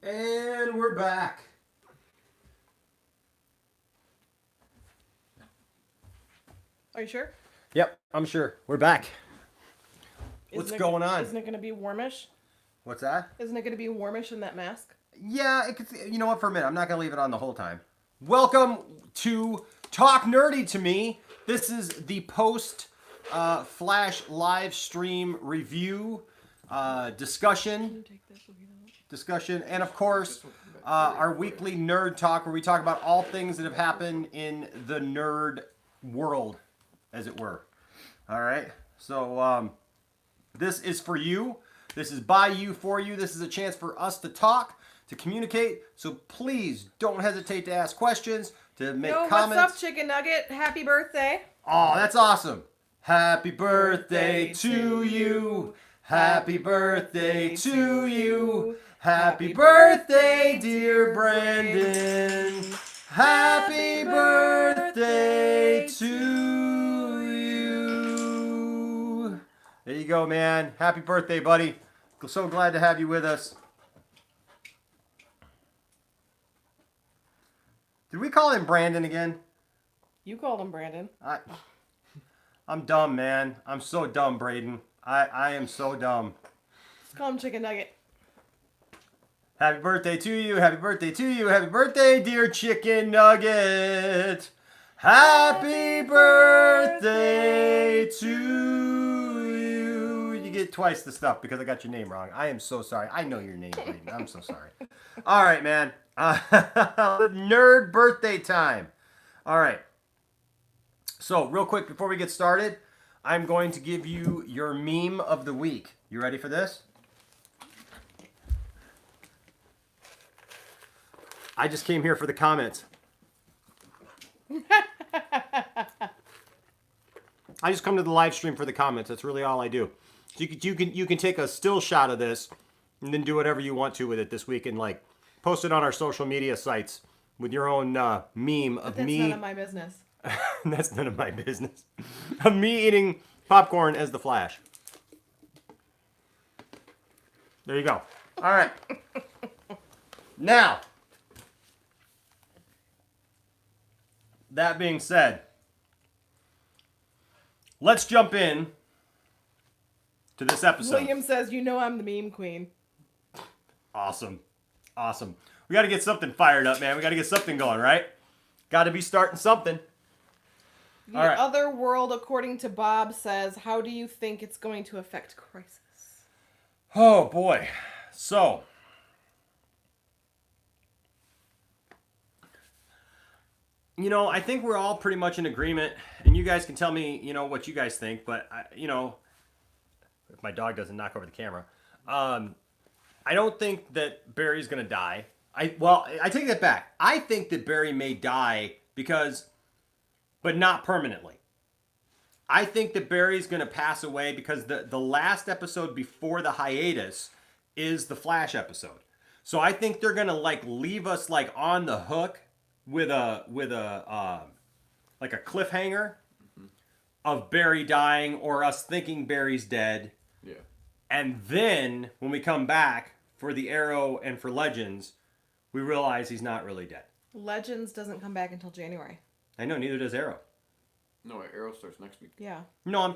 And we're back. Are you sure? Yep, I'm sure. We're back. What's going on? Isn't it going to be warmish? What's that? Isn't it going to be warmish in that mask? Yeah, it could. You know what? For a minute, I'm not gonna leave it on the whole time. Welcome to Talk Nerdy to Me. This is the post Flash live stream review discussion, and of course our weekly nerd talk, where we talk about all things that have happened in the nerd world, as it were. All right. So this is for you. This is by you, for you. This is a chance for us to talk, to communicate. So please don't hesitate to ask questions, to make comments. What's up, Chicken Nugget? Happy birthday. Oh, that's awesome. Happy birthday to you. Happy birthday to you. Happy birthday, dear Brandon. Happy birthday to you. There you go, man. Happy birthday, buddy. So glad to have you with us. Did we call him Brandon again? You called him Brandon. I'm dumb, man. I'm so dumb, Braden. I am so dumb. Let's call him Chicken Nugget. Happy birthday to you. Happy birthday to you. Happy birthday, dear Chicken Nugget. Happy birthday to you. You get twice the stuff because I got your name wrong. I am so sorry. I know your name, Braden. I'm so sorry. All right, man. Nerd birthday time. All right. So, real quick, before we get started, I'm going to give you your meme of the week. You ready for this? I just came here for the comments. I just come to the live stream for the comments. That's really all I do. So you can take a still shot of this and then do whatever you want to with it this week and like post it on our social media sites with your own meme of That's me. none of my business. That's none of my business. Of me eating popcorn as the Flash. There you go. All right. Now, that being said, let's jump in to this episode. William says, you know I'm the meme queen. Awesome. Awesome. We got to get something fired up, man. We got to get something going, right? Got to be starting something. The All right. other world, according to Bob, says, how do you think it's going to affect Crisis? Oh, boy. So, I think we're all pretty much in agreement, and you guys can tell me, what you guys think, but, if my dog doesn't knock over the camera, I don't think that Barry's going to die. I take that back. I think that Barry may die but not permanently. I think that Barry's going to pass away because the last episode before the hiatus is the Flash episode. So I think they're going to leave us on the hook with a cliffhanger of Barry dying or us thinking Barry's dead. Yeah. And then when we come back for the Arrow and for Legends, we realize he's not really dead. Legends doesn't come back until January. I know, neither does Arrow. No, Arrow starts next week. Yeah. No, I'm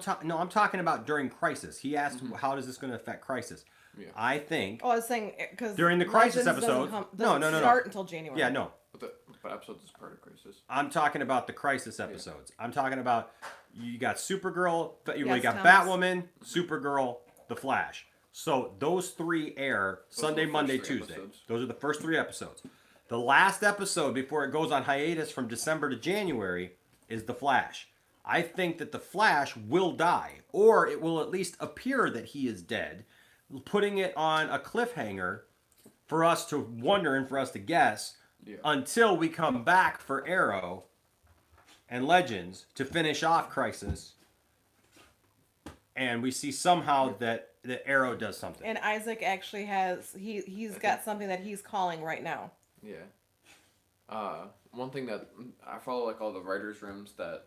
talking about during Crisis. He asked, how is this going to affect Crisis? Yeah. I think. Oh, I was saying because during the Crisis episode. No. Start until January. Yeah, no. But episodes is part of Crisis. I'm talking about the Crisis episodes. Yeah. I'm talking about you got Supergirl, you got Thomas. Batwoman, Supergirl, the Flash. So those three air Sunday, Monday, Tuesday. Episodes. Those are the first 3 episodes. The last episode before it goes on hiatus from December to January is the Flash. I think that the Flash will die, or it will at least appear that he is dead, putting it on a cliffhanger for us to wonder and for us to guess until we come back for Arrow and Legends to finish off Crisis, and we see somehow that Arrow does something. And Isaac actually has he's got something that he's calling right now. Yeah. One thing that I follow all the writers' rooms that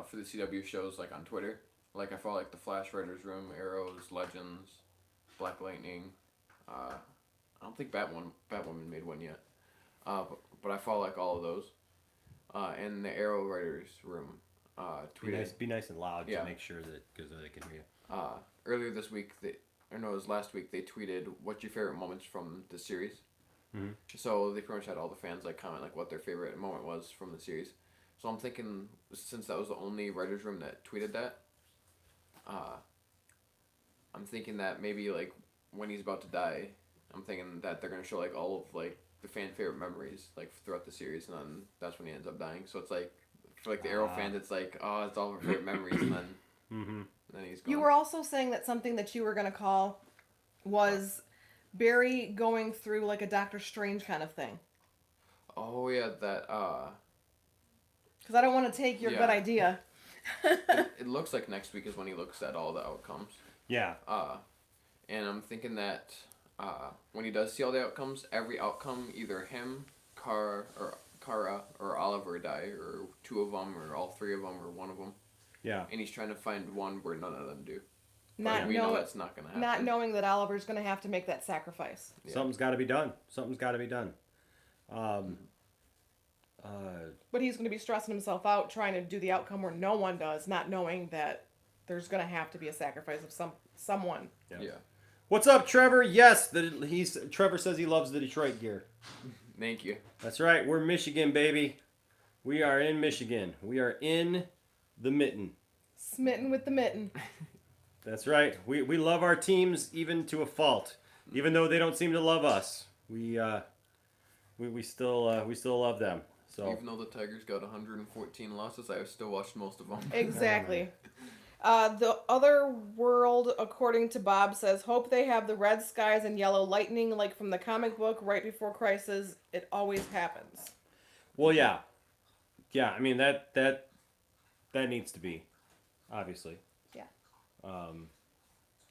for the CW shows on Twitter. I follow the Flash writers' room, Arrows, Legends, Black Lightning, I don't think Batwoman made one yet. But I follow like all of those. And the Arrow writers room tweeted. Be nice and loud Yeah. to make sure that because they can hear you. Earlier this week, it was last week. They tweeted, "What's your favorite moments from the series?" Mm-hmm. So they pretty much had all the fans like comment like what their favorite moment was from the series. So I'm thinking, since that was the only writers room that tweeted that, I'm thinking that maybe like when he's about to die, I'm thinking that they're gonna show like all of like the fan favorite memories like throughout the series, and then that's when he ends up dying. So it's like for like the Arrow fans, it's like it's all of our favorite memories, and then then he's gone. You were also saying that something that you were going to call was Barry going through like a Doctor Strange kind of thing. Oh yeah, that Because I don't want to take your good idea. it looks like next week is when he looks at all the outcomes. Yeah. And I'm thinking that when he does see all the outcomes, every outcome, either him, Kara, or Oliver die, or two of them, or all three of them, or one of them. Yeah. And he's trying to find one where none of them do. Not We know that's not going to happen. Not knowing that Oliver's going to have to make that sacrifice. Yeah. Something's got to be done. Something's got to be done. But he's going to be stressing himself out trying to do the outcome where no one does, not knowing that there's going to have to be a sacrifice of someone. Yeah. What's up, Trevor? Yes, Trevor says he loves the Detroit gear. Thank you. That's right. We're Michigan, baby. We are in Michigan. We are in the mitten. Smitten with the mitten. That's right. We love our teams even to a fault, even though they don't seem to love us. We still love them. So Even though the Tigers got 114 losses, I have still watched most of them. Exactly. The other world, according to Bob, says, hope they have the red skies and yellow lightning like from the comic book right before Crisis. It always happens. well, yeah. I mean that needs to be, obviously. Yeah.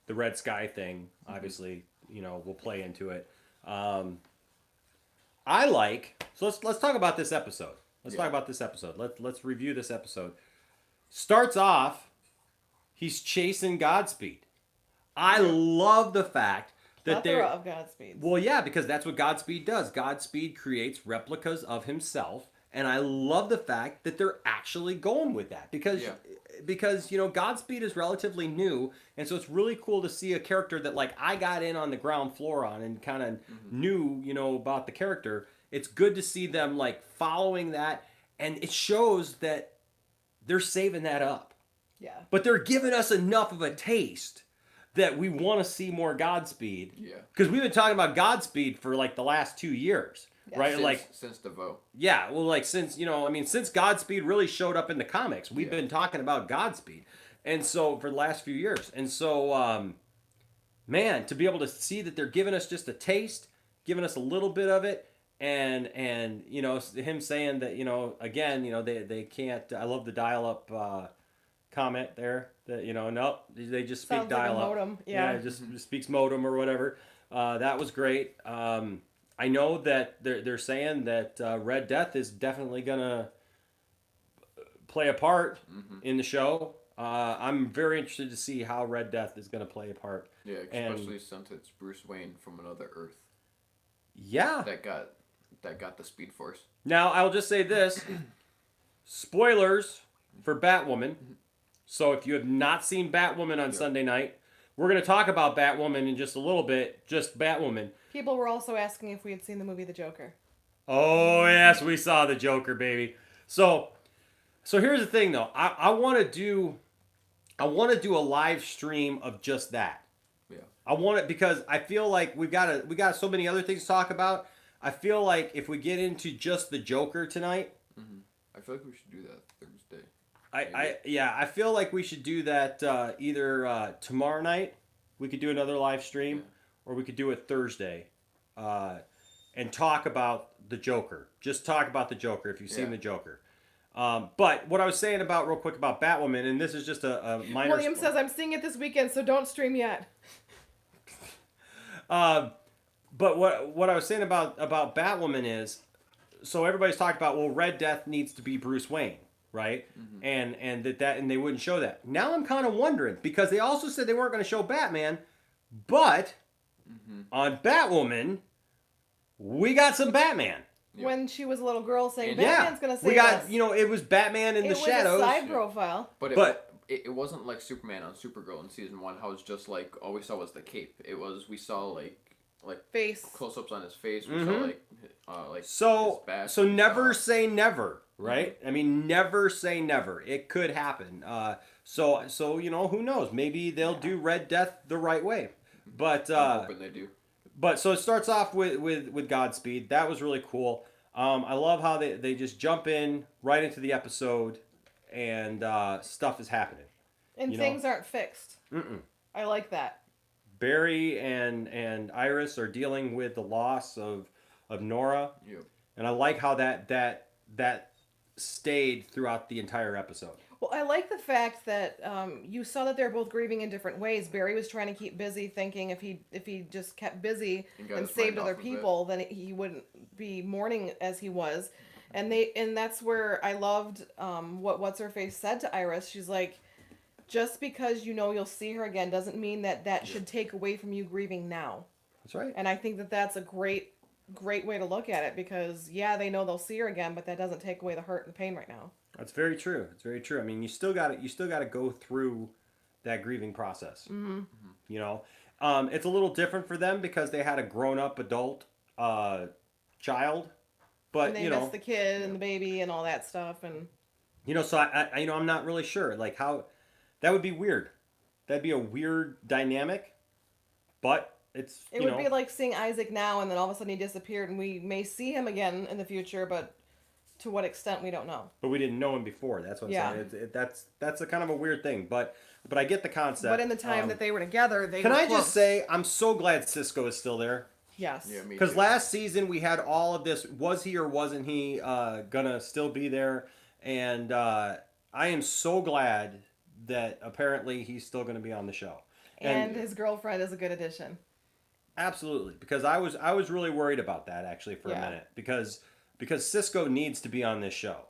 The red sky thing, obviously, will play into it. So let's talk about this episode. Let's review this episode. Starts off, he's chasing Godspeed. I love the fact that Plethora of Godspeeds. Well, yeah, because that's what Godspeed does. Godspeed creates replicas of himself, and I love the fact that they're actually going with that because Godspeed is relatively new, and so it's really cool to see a character that like I got in on the ground floor on and kind of knew about the character. It's good to see them like following that, and it shows that they're saving that up. Yeah. But they're giving us enough of a taste that we want to see more Godspeed. Yeah. Because we've been talking about Godspeed for like the last 2 years, right? Since DeVoe. Yeah, well, like since Godspeed really showed up in the comics, we've been talking about Godspeed, and so for the last few years, and so man, to be able to see that they're giving us just a taste, giving us a little bit of it, and him saying that again they can't. I love the dial-up comment there that nope, they just speak Sounds like a dial-up. modem. Yeah. It just speaks modem or whatever. That was great. I know that they're saying that Red Death is definitely gonna play a part in the show. I'm very interested to see how Red Death is gonna play a part. Yeah, especially since it's Bruce Wayne from another Earth. Yeah. That got the Speed Force. Now I'll just say this: spoilers for Batwoman. So if you have not seen Batwoman on Sunday night, we're gonna talk about Batwoman in just a little bit. Just Batwoman. People were also asking if we had seen the movie The Joker. Oh yes, we saw the Joker, baby. So here's the thing, though. I want to do a live stream of just that. Yeah. I want it because I feel like we got so many other things to talk about. I feel like if we get into just the Joker tonight, I feel like we should do that Thursday. I feel like we should do that either tomorrow night. We could do another live stream, or we could do it Thursday, and talk about the Joker. Just talk about the Joker if you've seen the Joker. But what I was saying real quick about Batwoman, and this is just a minor. William says, I'm seeing it this weekend, so don't stream yet. But what I was saying about Batwoman is, so everybody's talking about, well, Red Death needs to be Bruce Wayne, right? And they wouldn't show that. Now I'm kind of wondering, because they also said they weren't going to show Batman, but on Batwoman we got some Batman. When she was a little girl saying, And- Batman's going to save we got, us. it was Batman in the shadows. It was a side profile. But it wasn't like Superman on Supergirl in season 1. How it's just like all we saw was the cape. We saw like face close-ups on his face. We saw like So his back. never say never, right? I mean, never say never. It could happen. So who knows? Maybe they'll do Red Death the right way. But I'm hoping they do. But so it starts off with Godspeed. That was really cool. I love how they just jump in right into the episode, and stuff is happening. and things aren't fixed. I like that. Barry and Iris are dealing with the loss of Nora. Yep. And I like how that stayed throughout the entire episode. Well, I like the fact that you saw that they're both grieving in different ways. Barry was trying to keep busy, thinking if he just kept busy and saved other people, then he wouldn't be mourning as he was. And that's where I loved what what's her face said to Iris. She's like, just because you'll see her again doesn't mean that should take away from you grieving now. That's right. And I think that that's a great way to look at it, because they know they'll see her again, but that doesn't take away the hurt and the pain right now. That's very true. It's very true. I mean, you still got to go through that grieving process. Mm-hmm. It's a little different for them because they had a grown-up adult child, but And they miss the kid and the baby and all that stuff, and so I I'm not really sure like how that would be weird. That'd be a weird dynamic, but it would be like seeing Isaac now and then all of a sudden he disappeared, and we may see him again in the future, but to what extent we don't know. But we didn't know him before. That's what I'm saying. That's a kind of a weird thing, but I get the concept. But in the time that they were together, they can were I close. just say I'm so glad Cisco is still there. Yes. Yeah, me Because too. last season we had all of this. Was he or wasn't he gonna still be there? And I am so glad that apparently he's still gonna be on the show. And his girlfriend is a good addition. Absolutely, because I was really worried about that actually for a minute because Cisco needs to be on this show,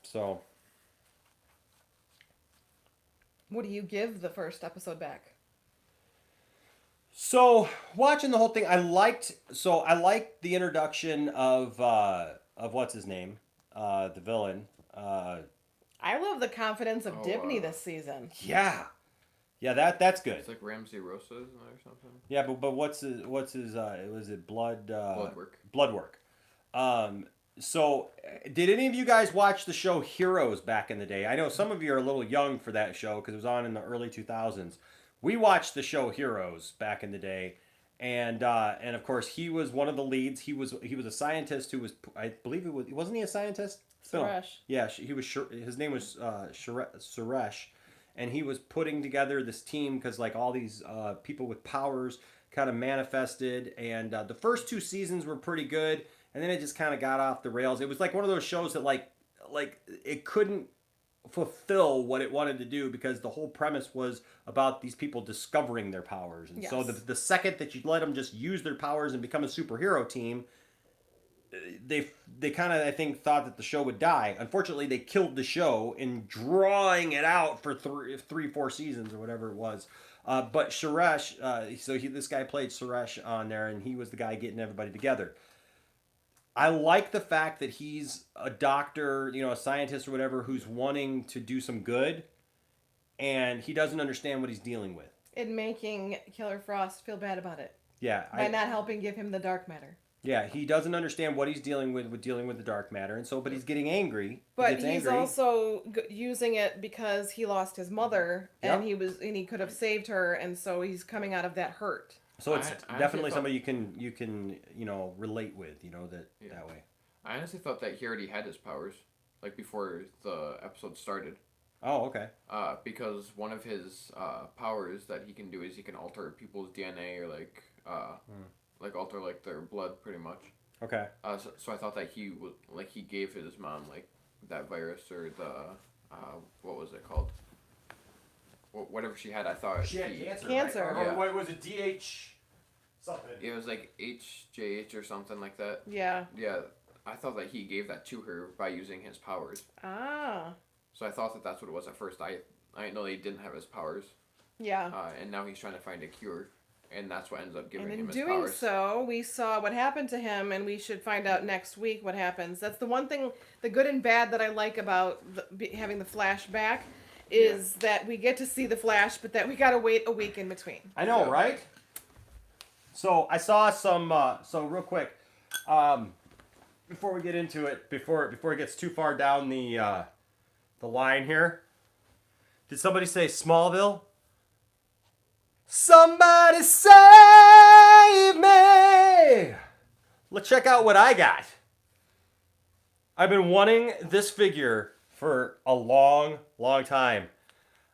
So. What do you give the first episode back? So watching the whole thing, I liked the introduction of what's his name, the villain. I love the confidence of Dibney this season. Yeah, that's good. It's like Ramsey Rosa or something. Yeah, but what's his was it Bloodwork? Bloodwork. So did any of you guys watch the show Heroes back in the day? I know some of you are a little young for that show because it was on in the early 2000s. We watched the show Heroes back in the day, and of course he was one of the leads. He was a scientist who was, I believe wasn't he a scientist? Suresh. Yeah, he was. His name was Suresh, and he was putting together this team because like all these people with powers kind of manifested, and the first 2 seasons were pretty good, and then it just kind of got off the rails. It was like one of those shows that like it couldn't fulfill what it wanted to do because the whole premise was about these people discovering their powers, and so the second that you let them just use their powers and become a superhero team, they kind of I think thought that the show would die. Unfortunately, they killed the show in drawing it out for 4 seasons or whatever it was. But Suresh, this guy played Suresh on there, and he was the guy getting everybody together. I like the fact that he's a doctor, a scientist or whatever, who's wanting to do some good, and he doesn't understand what he's dealing with. And making Killer Frost feel bad about it. Yeah. By not helping give him the dark matter. Yeah, he doesn't understand what he's dealing with dealing with the dark matter, and so, but he's getting angry. But he's also using it because he lost his mother, and he could have saved her, and so he's coming out of that hurt. So it's definitely somebody you can relate with, that way. I honestly thought that he already had his powers, like before the episode started. Oh, okay. Because one of his powers that he can do is he can alter people's DNA or like alter like their blood pretty much. Okay. So I thought that he gave his mom like that virus or the what was it called? Whatever she had, I thought she had cancer. Cancer. Right? Or what was it? DH something. It was like HJH or something like that. Yeah. Yeah, I thought that he gave that to her by using his powers. Ah. So I thought that that's what it was at first. I I didn't know that he didn't have his powers. Yeah. And now he's trying to find a cure, and that's what ends up giving And him in his doing powers. so, we saw what happened to him, and we should find out next week what happens. That's the one thing, the good and bad that I like about having the flashback is that we get to see the Flash, but that we gotta wait a week in between. I know, right? So I saw some. So real quick, before we get into it, before it gets too far down the line here, did somebody say Smallville? Somebody save me! Let's check out what I got. I've been wanting this figure for a long, long time.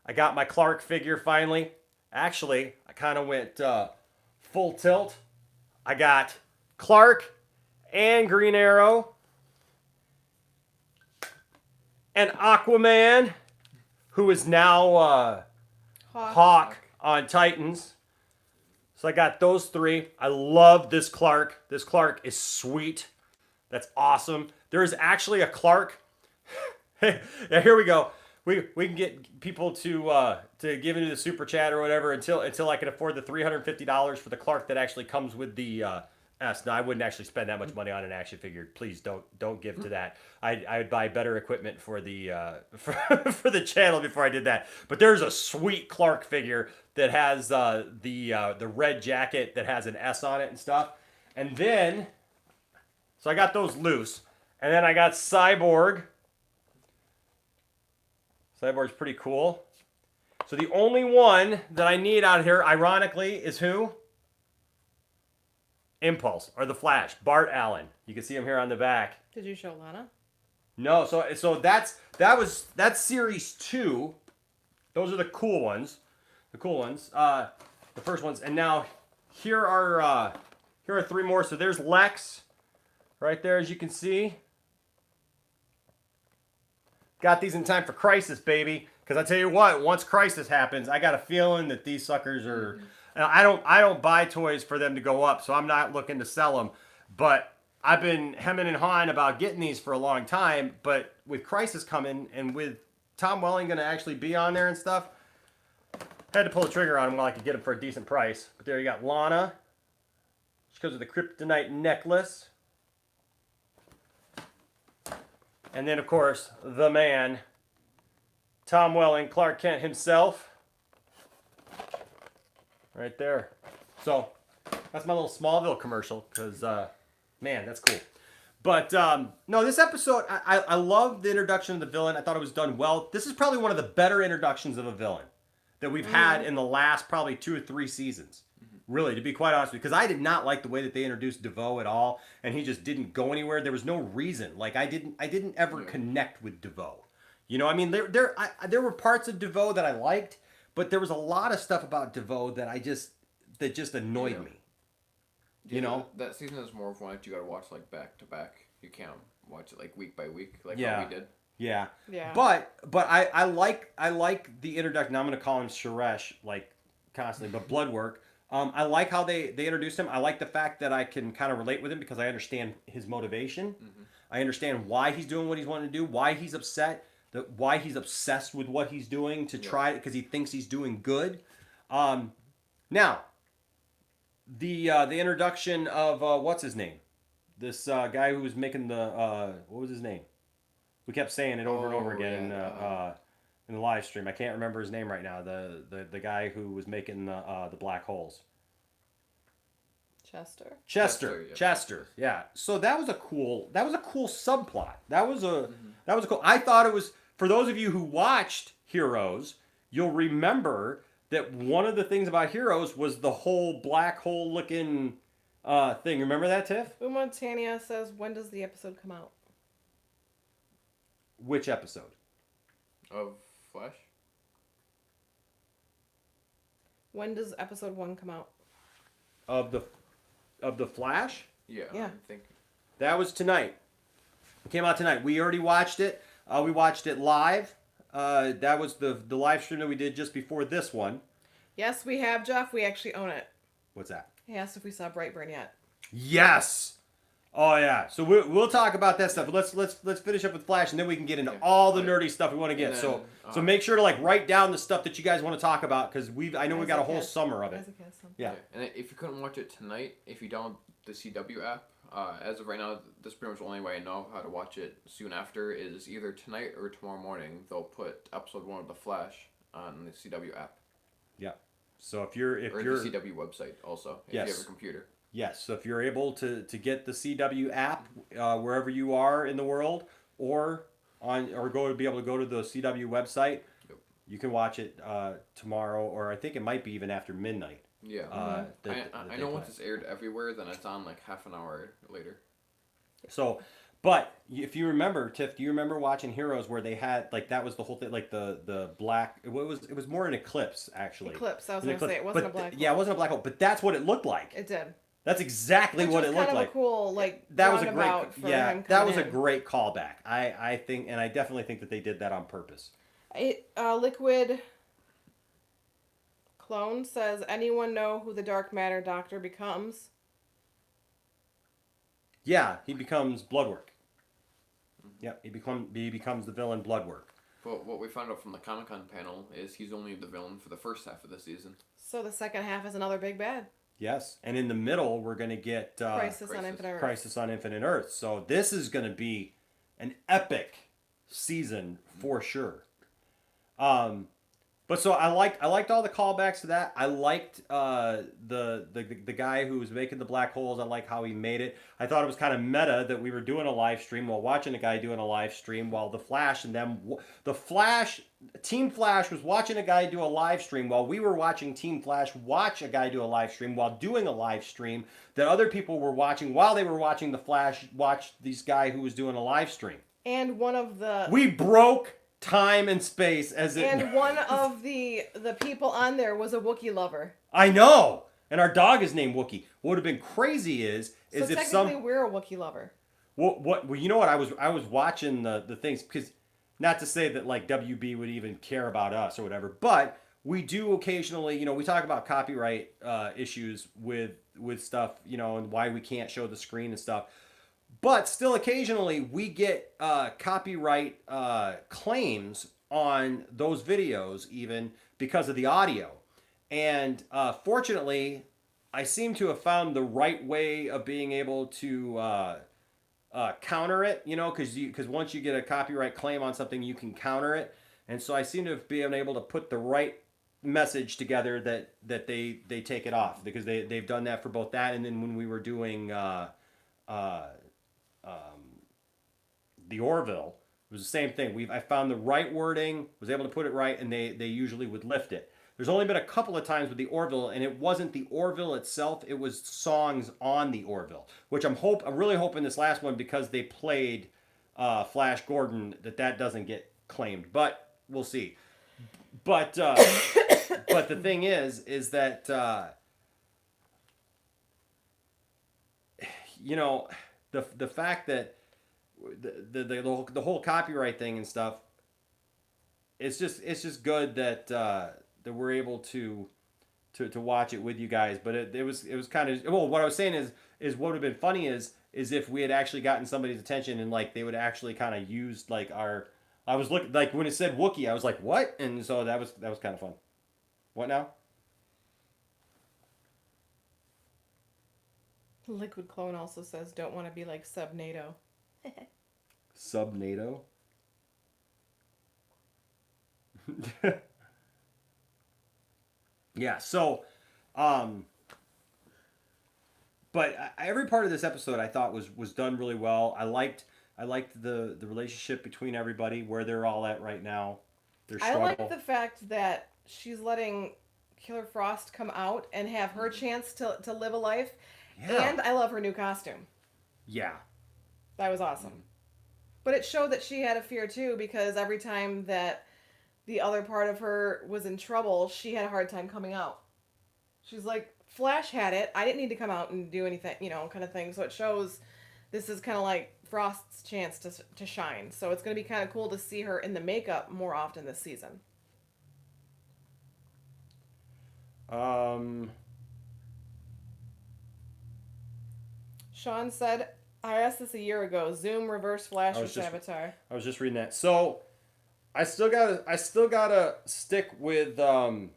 I got my Clark figure finally. Actually, I kind of went full tilt. I got Clark and Green Arrow and Aquaman, who is now Hawk on Titans. So I got those three. I love this Clark. This Clark is sweet. That's awesome. There is actually a Clark. Yeah, here we go. We can get people to give into the super chat or whatever until I can afford the $350 for the Clark that actually comes with the S. No, I wouldn't actually spend that much money on an action figure. Please don't give to that. I would buy better equipment for the for the channel before I did that. But there's a sweet Clark figure that has the red jacket that has an S on it and stuff. And then so I got those loose, and then I got Cyborg. Cyborg's pretty cool. So the only one that I need out here, ironically, is who? Impulse, or the Flash, Bart Allen. You can see him here on the back. Did you show Lana? No, so that's series 2. Those are the cool ones. The cool ones. The first ones. And now here are 3 more. So there's Lex right there, as you can see. Got these in time for Crisis, baby. Because I tell you what, once Crisis happens, I got a feeling that these suckers are. I don't buy toys for them to go up, so I'm not looking to sell them. But I've been hemming and hawing about getting these for a long time. But with Crisis coming and with Tom Welling going to actually be on there and stuff, I had to pull the trigger on them while I could get them for a decent price. But there you got Lana. She goes with the Kryptonite necklace. And then, of course, the man, Tom Welling, Clark Kent himself. Right there. So, that's my little Smallville commercial, because, man, that's cool. But, no, this episode, I love the introduction of the villain. I thought it was done well. This is probably one of the better introductions of a villain that we've had in the last probably 2 or 3 seasons. Really, to be quite honest with you, because I did not like the way that they introduced DeVoe at all, and he just didn't go anywhere. There was no reason. Like I didn't ever connect with DeVoe. You know, I mean, there were parts of DeVoe that I liked, but there was a lot of stuff about DeVoe that just annoyed me. You know, that season is more of one that you got to watch like back to back. You can't watch it like week by week, like Yeah. how we did. Yeah. But I like the introduction. Now I'm gonna call him Suresh like constantly, but Bloodwork. I like how they introduced him. I like the fact that I can kind of relate with him because I understand his motivation. Mm-hmm. I understand why he's doing what he's wanting to do, why he's upset, why he's obsessed with what he's doing to try it because he thinks he's doing good. Now, the introduction of what's his name? This guy who was making the what was his name? We kept saying it over and over again in the live stream. I can't remember his name right now. The guy who was making the black holes. Chester. Yeah. So that was a cool subplot. That was cool. I thought it was, for those of you who watched Heroes, you'll remember that one of the things about Heroes was the whole black hole looking thing. Remember that, Tiff? Uma Tanya says, when does the episode come out? Which episode? Of Flash? When does episode 1 come out? Of the Flash? Yeah. Yeah. I think That was tonight. It came out tonight. We already watched it. We watched it live. That was the live stream that we did just before this one. Yes, we have, Jeff. We actually own it. What's that? He asked if we saw Brightburn yet. Yes! Oh yeah, so we'll talk about that stuff. Let's finish up with Flash, and then we can get into all the nerdy stuff we want to get. Then, So make sure to like write down the stuff that you guys want to talk about because I know we got a whole summer of it. Yeah. And if you couldn't watch it tonight, if you download the CW app, as of right now, this is pretty much the only way I know how to watch it soon after is either tonight or tomorrow morning. They'll put episode 1 of The Flash on the CW app. Yeah. So if you're the CW website also if you have a computer. Yes, so if you're able to get the CW app wherever you are in the world, or be able to go to the CW website, you can watch it tomorrow, or I think it might be even after midnight. Yeah, I know once it's aired everywhere, then it's on like half an hour later. So, but if you remember, Tiff, do you remember watching Heroes where they had like that was the whole thing, like the black? It was more an eclipse actually. Eclipse. I was gonna say it wasn't a black hole. Yeah, it wasn't a black hole, but that's what it looked like. It did. That's exactly what it looked like. Kind of a cool, like, that was a great callback. I think, and I definitely think that they did that on purpose. Liquid Clone says, anyone know who the Dark Matter Doctor becomes? Yeah, he becomes Bloodwork. Yep, he becomes the villain Bloodwork. But what we found out from the Comic-Con panel is he's only the villain for the first half of the season. So the second half is another big bad. Yes, and in the middle we're going to get Crisis on Infinite Earth. So this is going to be an epic season for sure. But so I liked all the callbacks to that. I liked the guy who was making the black holes. I like how he made it. I thought it was kind of meta that we were doing a live stream while watching a guy doing a live stream while Team Flash was watching a guy do a live stream while we were watching Team Flash watch a guy do a live stream while doing a live stream that other people were watching while they were watching the Flash watch this guy who was doing a live stream. And one of the... We broke time and space And one of the people on there was a Wookiee lover. I know! And our dog is named Wookiee. What would have been crazy is if technically we're a Wookiee lover. Well, you know what? I was watching the things because... Not to say that like WB would even care about us or whatever, but we do occasionally, we talk about copyright issues with stuff, and why we can't show the screen and stuff. But still, occasionally we get copyright claims on those videos, even because of the audio. And fortunately, I seem to have found the right way of being able to counter it, because once you get a copyright claim on something, you can counter it. And so I seem to have been able to put the right message together that they take it off, because they've done that for both that and then when we were doing the Orville, it was the same thing. I found the right wording, was able to put it right, and they usually would lift it. There's only been a couple of times with the Orville, and it wasn't the Orville itself, it was songs on the Orville, which I'm really hoping this last one, because they played Flash Gordon, that doesn't get claimed, but we'll see. But but the thing is that the fact that the whole copyright thing and stuff, it's just good that we're able to watch it with you guys. But it was kind of, well, what I was saying is what would have been funny is if we had actually gotten somebody's attention and like they would actually kind of use like I was looking, like when it said Wookiee, I was like, what? And so that was kind of fun. What now? Liquid Clone also says, don't want to be like Sub-NATO. Sub-NATO? Yeah, so, but every part of this episode I thought was done really well. I liked the relationship between everybody, where they're all at right now. Their struggle. I like the fact that she's letting Killer Frost come out and have her chance to live a life. Yeah. And I love her new costume. Yeah. That was awesome. But it showed that she had a fear too, because every time that the other part of her was in trouble, she had a hard time coming out. She's like, Flash had it. I didn't need to come out and do anything, kind of thing. So it shows this is kind of like Frost's chance to shine. So it's going to be kind of cool to see her in the makeup more often this season. Sean said, I asked this a year ago. Zoom, Reverse Flash, or just- Savitar? I was just reading that. So I still gotta stick with my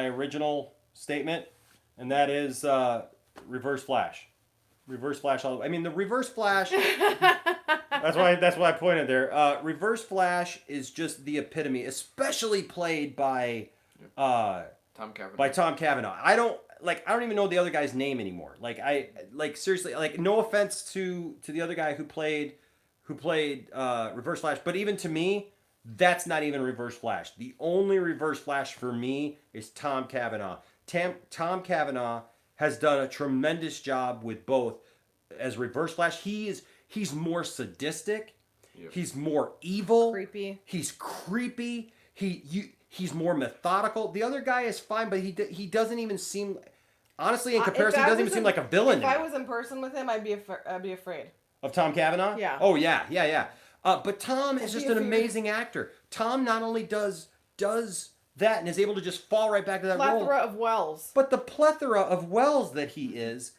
original statement, and that is Reverse Flash. Reverse Flash. I mean, the Reverse Flash. That's why I pointed there. Reverse Flash is just the epitome, especially played by Tom Cavanaugh. by Tom Cavanaugh. I don't even know the other guy's name anymore. Seriously, no offense to the other guy who played Reverse Flash, but even to me, that's not even Reverse Flash. The only Reverse Flash for me is Tom Cavanaugh. Tom Cavanaugh has done a tremendous job with both as Reverse Flash. He's more sadistic. Yep. He's more evil. Creepy. He's creepy. He's more methodical. The other guy is fine, but he doesn't even seem, honestly, in comparison, he doesn't even seem like a villain. If I was in person with him, I'd be afraid. Of Tom Cavanaugh? Yeah. Oh yeah. But Tom is just an amazing actor. Tom not only does that and is able to just fall right back to that role. Plethora of Wells. But the plethora of Wells that he is,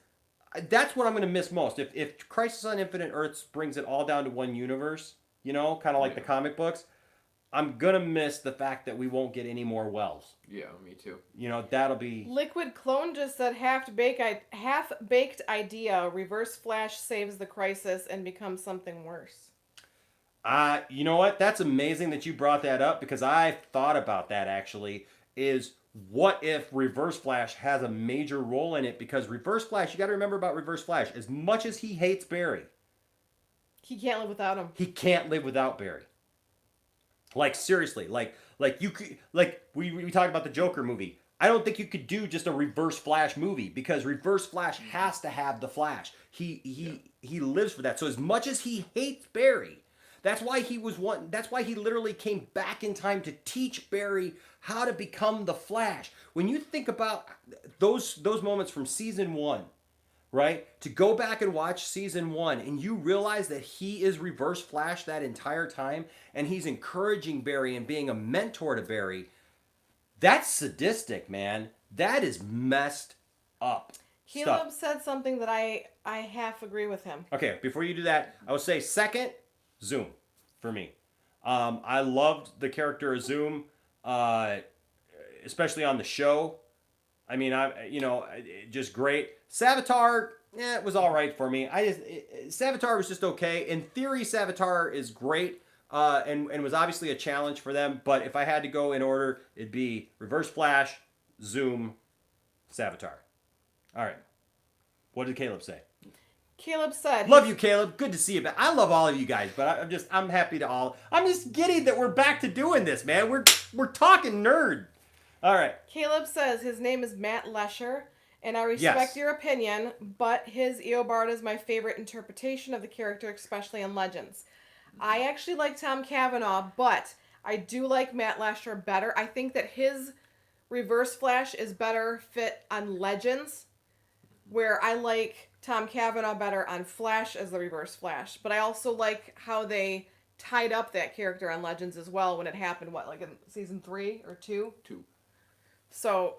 that's what I'm going to miss most. If Crisis on Infinite Earths brings it all down to one universe, kind of like the comic books, I'm going to miss the fact that we won't get any more Wells. Yeah, me too. That'll be... Liquid Clone just said half-baked idea. Reverse Flash saves the Crisis and becomes something worse. You know what? That's amazing that you brought that up, because I thought about that actually. Is what if Reverse Flash has a major role in it? Because Reverse Flash, you got to remember about Reverse Flash, as much as he hates Barry, he can't live without him. he can't live without Barry. Like seriously, like you could, we talked about the Joker movie. I don't think you could do just a Reverse Flash movie, because Reverse Flash has to have the Flash. He lives for that. So as much as he hates Barry, that's why he literally came back in time to teach Barry how to become the Flash. When you think about those moments from season 1, right? To go back and watch season 1 and you realize that he is Reverse Flash that entire time, and he's encouraging Barry and being a mentor to Barry. That's sadistic, man. That is messed up. Caleb said something that I half agree with him. Okay, before you do that, I would say second, Zoom, for me. I loved the character of Zoom, especially on the show. I mean, just great. Savitar, it was all right for me. Savitar was just okay. In theory, Savitar is great, and was obviously a challenge for them. But if I had to go in order, it'd be Reverse Flash, Zoom, Savitar. All right. What did Caleb say? Caleb said... Love you, Caleb. Good to see you back. I love all of you guys, but I'm happy to all... I'm just giddy that we're back to doing this, man. We're talking nerd. All right. Caleb says his name is Matt Lesher, and I respect your opinion, but his Eobard is my favorite interpretation of the character, especially in Legends. I actually like Tom Cavanaugh, but I do like Matt Lesher better. I think that his Reverse Flash is better fit on Legends, where I like Tom Cavanaugh better on Flash as the Reverse Flash. But I also like how they tied up that character on Legends as well when it happened, in season 3 or 2? 2. So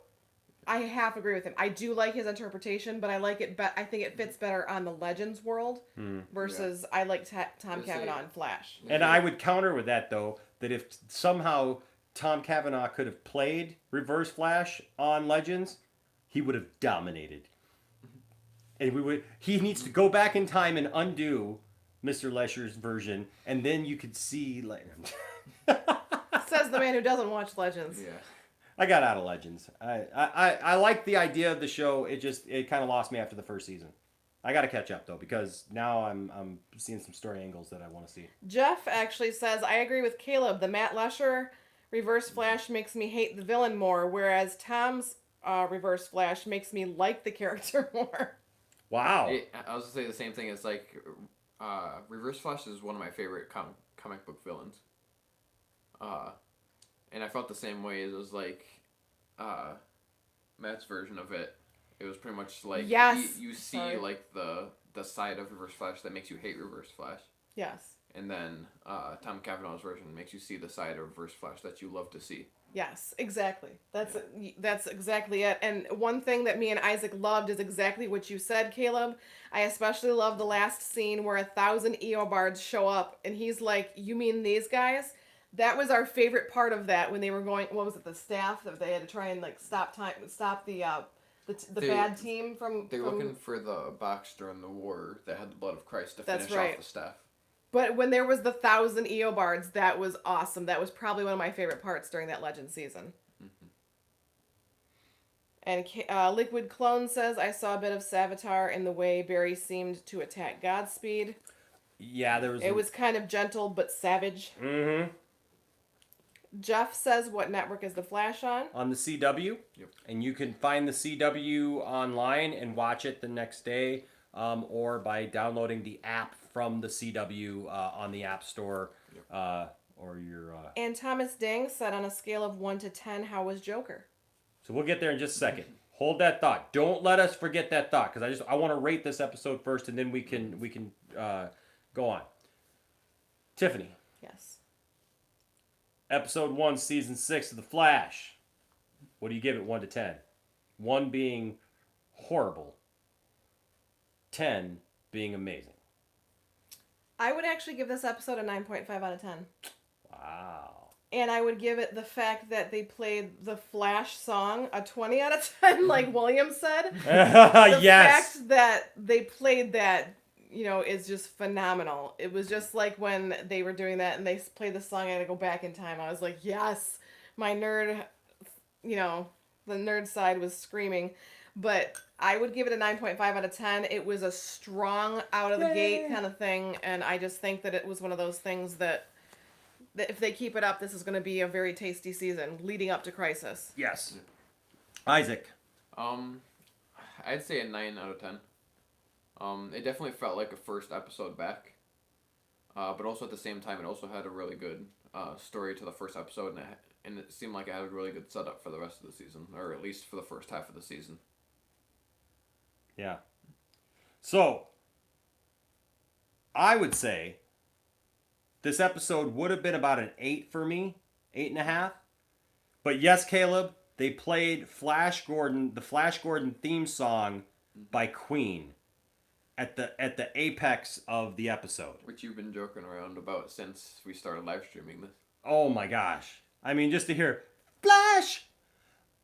I half agree with him. I do like his interpretation, but I like it. I think it fits better on the Legends world versus I like Tom Cavanaugh and Flash. And I would counter with that, though, that if somehow Tom Cavanaugh could have played Reverse Flash on Legends, he would have dominated. And he needs to go back in time and undo Mr. Lesher's version, and then you could see Says the man who doesn't watch Legends. Yeah. I got out of Legends. I like the idea of the show. It kind of lost me after the first season. I got to catch up though, because now I'm seeing some story angles that I want to see. Jeff actually says, I agree with Caleb. The Matt Lesher Reverse Flash makes me hate the villain more, whereas Tom's Reverse Flash makes me like the character more. Wow. I was going to say the same thing. It's like Reverse Flash is one of my favorite comic book villains. And I felt the same way. It was like Matt's version of it. It was pretty much like you see like the side of Reverse Flash that makes you hate Reverse Flash. Yes. And then Tom Cavanaugh's version makes you see the side of Reverse Flash that you love to see. Yes, exactly. That's exactly it. And one thing that me and Isaac loved is exactly what you said, Caleb. I especially love the last scene where 1,000 Bards show up, and he's like, "You mean these guys?" That was our favorite part of that when they were going. What was it? The staff that they had to try and like stop the bad team from. They're looking for the box during the war that had the blood of Christ to finish right. off the staff. But when there was the 1,000 Bards, that was awesome. That was probably one of my favorite parts during that Legend season. And Liquid Clone says, I saw a bit of Savitar in the way Barry seemed to attack Godspeed. Yeah, It was kind of gentle but savage. Mm-hmm. Jeff says, what network is The Flash on? On the CW. Yep. And you can find the CW online and watch it the next day, or by downloading the app from the CW on the App Store. Yep. Or your... And Thomas Ding said, on a scale of 1 to 10, how was Joker? So we'll get there in just a second. Hold that thought. Don't let us forget that thought, because I want to rate this episode first, and then we can go on. Tiffany. Yes. Episode 1, Season 6 of The Flash. What do you give it 1 to 10? 1 being horrible. 10 being amazing. I would actually give this episode a 9.5 out of 10. Wow. And I would give it the fact that they played the Flash song a 20 out of 10, like William said. The yes. fact that they played that, is just phenomenal. It was just like when they were doing that and they played the song, I had to go back in time. I was like, yes, my nerd, the nerd side was screaming. But I would give it a 9.5 out of 10. It was a strong out of the gate kind of thing. And I just think that it was one of those things that if they keep it up, this is going to be a very tasty season leading up to Crisis. Yes. Isaac. I'd say a 9 out of 10. It definitely felt like a first episode back. But also at the same time, it also had a really good story to the first episode, and it seemed like it had a really good setup for the rest of the season, or at least for the first half of the season. Yeah. So, I would say this episode would have been about an 8 for me, 8.5. But yes, Caleb, they played the Flash Gordon theme song by Queen at the apex of the episode. Which you've been joking around about since we started live streaming this. Oh my gosh. I mean, just to hear Flash,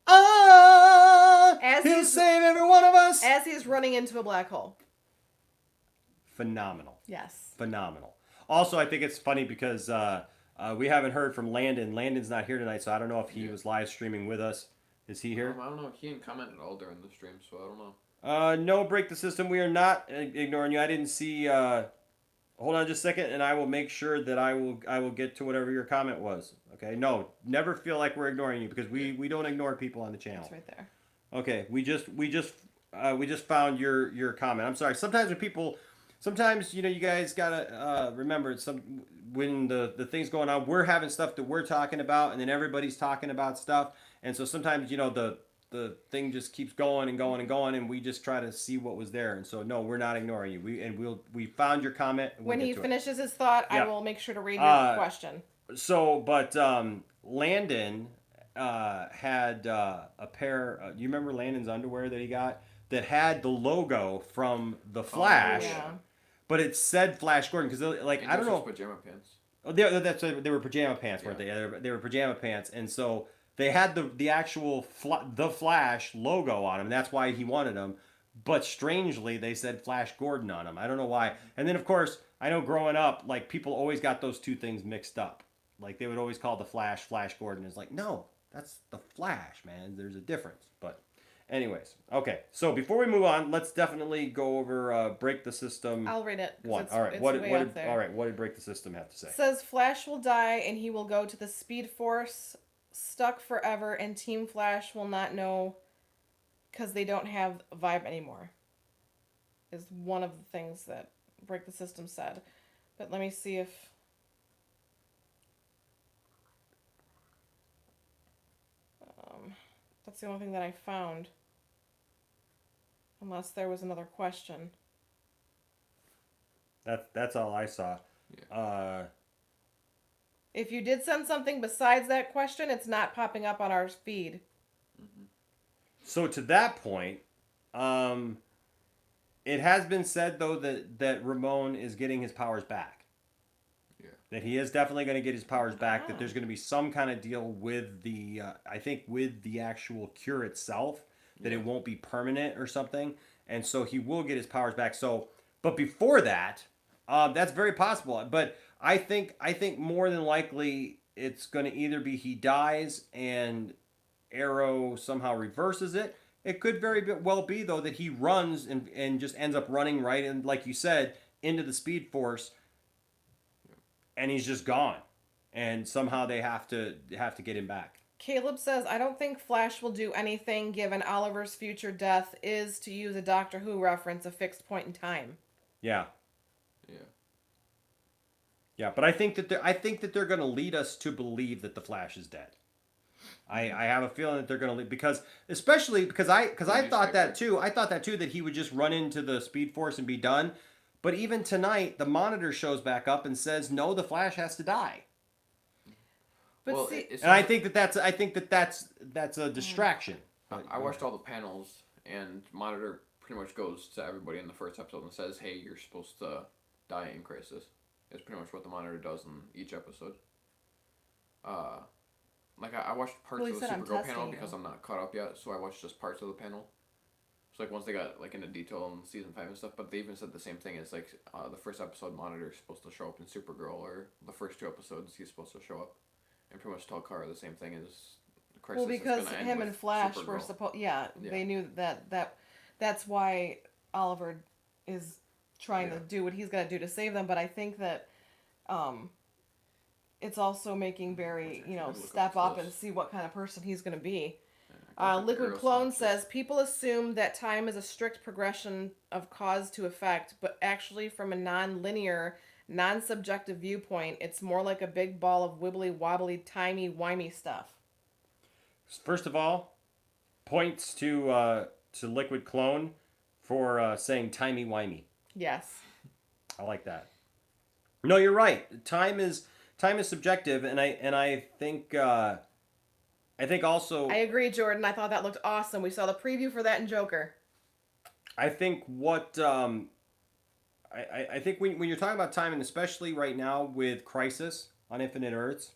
he'll save every one of us. As he's running into a black hole. Phenomenal. Yes. Phenomenal. Also, I think it's funny because we haven't heard from Landon. Landon's not here tonight, so I don't know if he was live streaming with us. Is he here? I don't know. He didn't comment at all during the stream, so I don't know. No, Break the System. We are not ignoring you. I didn't see... hold on just a second, and I will make sure that I will get to whatever your comment was. Okay? No, never feel like we're ignoring you, because we don't ignore people on the channel. It's right there. Okay, we just found your comment. I'm sorry. Sometimes when people... Sometimes, you guys gotta remember when the thing's going on, we're having stuff that we're talking about, and then everybody's talking about stuff, and so sometimes, the thing just keeps going and going and going, and we just try to see what was there. And so, no, we're not ignoring you. We found your comment. And when he finishes his thought, I will make sure to read your question. So, but Landon had a pair. You remember Landon's underwear that he got that had the logo from the Flash? Oh, yeah. But it said Flash Gordon because, I don't know. Pajama pants. Oh, they were pajama pants, weren't they? They were pajama pants, and so they had the actual the Flash logo on them. And that's why he wanted them. But strangely, they said Flash Gordon on them. I don't know why. And then, of course, I know growing up, people always got those two things mixed up. They would always call the Flash Gordon. It's no, that's the Flash, man. There's a difference. But anyways, okay. So before we move on, let's definitely go over Break the System. I'll read it. One. All right. What did Break the System have to say? It says Flash will die and he will go to the Speed Force, stuck forever, and Team Flash will not know because they don't have Vibe anymore. Is one of the things that Break the System said. But let me see if... that's the only thing that I found. Unless there was another question. That's all I saw. Yeah. If you did send something besides that question, it's not popping up on our feed. So to that point, it has been said though that Ramon is getting his powers back. Yeah. That he is definitely going to get his powers back. That there's going to be some kind of deal with the, I think with the actual cure itself, that it won't be permanent or something, and so he will get his powers back. So, but before that, that's very possible. But I think more than likely it's going to either be he dies and Arrow somehow reverses it. It could very well be though that he runs and just ends up running right in, like you said, into the Speed Force, and he's just gone, and somehow they have to get him back. Caleb says, I don't think Flash will do anything given Oliver's future death is, to use a Doctor Who reference, a fixed point in time. Yeah. Yeah. Yeah, but I think that they're going to lead us to believe that the Flash is dead. I have a feeling that they're going to lead, because I thought that too. I thought that too, that he would just run into the Speed Force and be done. But even tonight, the Monitor shows back up and says, "No, the Flash has to die." But well, see, and I think that's a distraction. I watched all the panels, and Monitor pretty much goes to everybody in the first episode and says, "Hey, you're supposed to die in Crisis." It's pretty much what the Monitor does in each episode. Like I watched parts of the Supergirl panel because I'm not caught up yet, so I watched just parts of the panel. So like once they got like into detail in season 5 and stuff, but they even said the same thing as like the first episode Monitor is supposed to show up in Supergirl, or the first 2 episodes he's supposed to show up, and pretty much tell Kara the same thing as Crisis. Well, because him and Flash were supposed, they knew that's why Oliver is trying to do what he's got to do to save them. But I think that it's also making Barry, step up and see what kind of person he's going to be. Liquid Clone says, people assume that time is a strict progression of cause to effect, but actually from a non-linear, non-subjective viewpoint, it's more like a big ball of wibbly-wobbly, timey-wimey stuff. First of all, points to Liquid Clone for saying timey-wimey. Yes. I like that. No, you're right. Time is subjective, and I think also. I agree, Jordan. I thought that looked awesome. We saw the preview for that in Joker. I think what I think when you're talking about time, and especially right now with Crisis on Infinite Earths,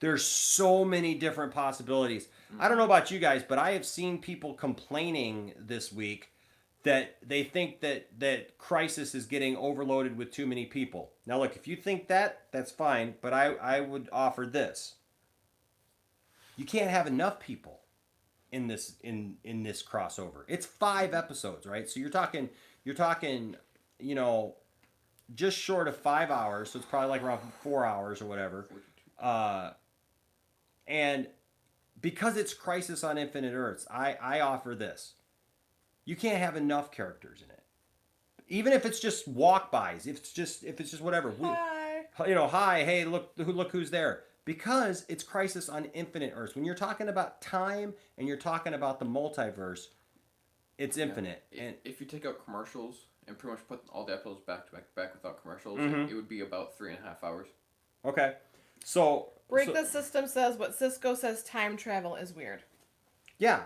there's so many different possibilities. Mm-hmm. I don't know about you guys, but I have seen people complaining this week that they think that Crisis is getting overloaded with too many people. Now, look, if you think that, that's fine, but I would offer this. You can't have enough people in this crossover. It's 5 episodes, right? So you're talking, just short of 5 hours. So it's probably like around 4 hours or whatever. And because it's Crisis on Infinite Earths, I offer this. You can't have enough characters in it. Even if it's just walk-bys, if it's just whatever. Hi. Hi, hey, look who's there. Because it's Crisis on Infinite Earths. When you're talking about time and you're talking about the multiverse, it's infinite. And if you take out commercials and pretty much put all the episodes back to back without commercials, mm-hmm. it would be about 3.5 hours. Okay. So Break the System says what Cisco says, time travel is weird. Yeah.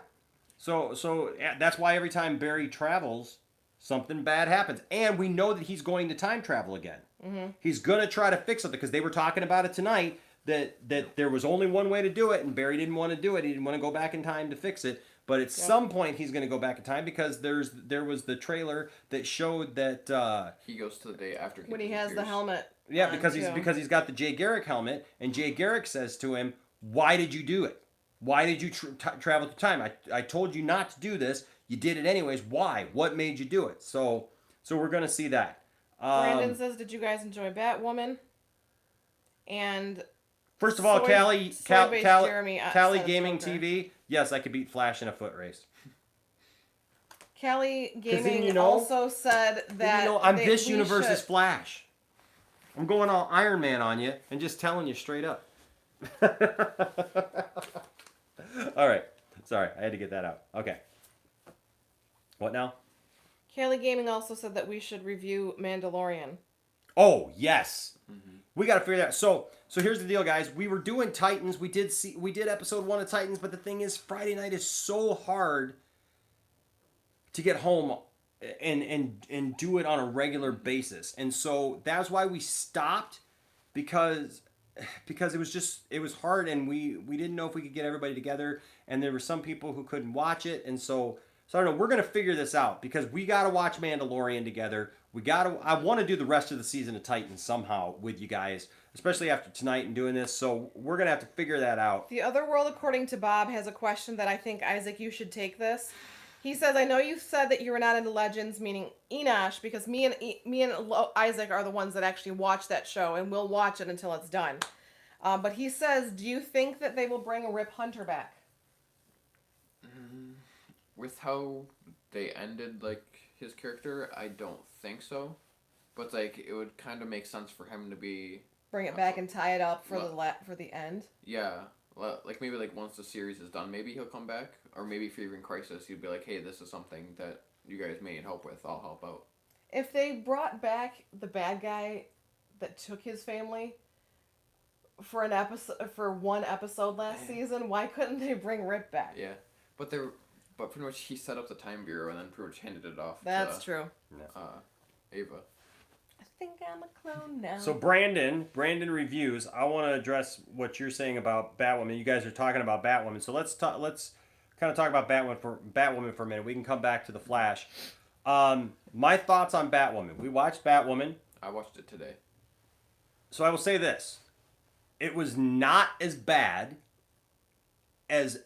So that's why every time Barry travels, something bad happens. And we know that he's going to time travel again. Mm-hmm. He's going to try to fix something, because they were talking about it tonight, that there was only one way to do it, and Barry didn't want to do it. He didn't want to go back in time to fix it. But at some point, he's going to go back in time, because there was the trailer that showed that he goes to the day after when he has the helmet. Yeah, because he's got the Jay Garrick helmet, and Jay Garrick says to him, "Why did you do it? Why did you travel through time? I told you not to do this. You did it anyways. Why? What made you do it?" So we're going to see that. Brandon says, did you guys enjoy Batwoman? And first of all, Callie Gaming Joker. TV, yes, I could beat Flash in a foot race. Callie Gaming also said that I'm this universe's Flash. I'm going all Iron Man on you and just telling you straight up. All right. Sorry, I had to get that out. Okay. What now? Callie Gaming also said that we should review Mandalorian. Oh, yes. Mm-hmm. We got to figure that out. So here's the deal, guys. We were doing Titans. We did episode 1 of Titans, but the thing is, Friday night is so hard to get home and do it on a regular basis. And so that's why we stopped, because it was hard, and we didn't know if we could get everybody together, and there were some people who couldn't watch it, and so I don't know. We're gonna figure this out, because we gotta watch Mandalorian together. I want to do the rest of the season of Titans somehow with you guys, especially after tonight and doing this. So we're gonna have to figure that out. The Other World, according to Bob, has a question that I think, Isaac, you should take this. He says, I know you said that you were not into Legends, meaning Enosh, because me and Isaac are the ones that actually watch that show, and we'll watch it until it's done. But he says, do you think that they will bring Rip Hunter back? With how they ended, like, his character, I don't think so. But, like, it would kind of make sense for him to be... Bring it back and tie it up for the end? Yeah. Like, maybe, like, once the series is done, maybe he'll come back. Or maybe if you're in Crisis, you'd be like, hey, this is something that you guys may need help with. I'll help out. If they brought back the bad guy that took his family for one episode last season, why couldn't they bring Rip back? Yeah. But pretty much he set up the Time Bureau and then pretty much handed it off That's true. Ava. I think I'm a clone now. So Brandon reviews. I want to address what you're saying about Batwoman. You guys are talking about Batwoman, so let's kind of talk about Batwoman for a minute. We can come back to the Flash. My thoughts on Batwoman. We watched Batwoman. I watched it today. So I will say this: it was not as bad as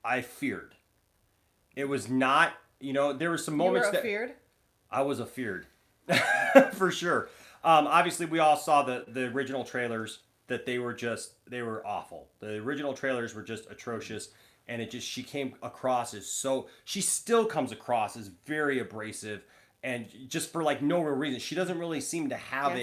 I feared. It was not. There were some moments you were afeared? I was afeared. For sure. Obviously, we all saw the original trailers, that they were awful. The original trailers were just atrocious, and she came across as she still comes across as very abrasive, and just for like no real reason. She doesn't really seem to have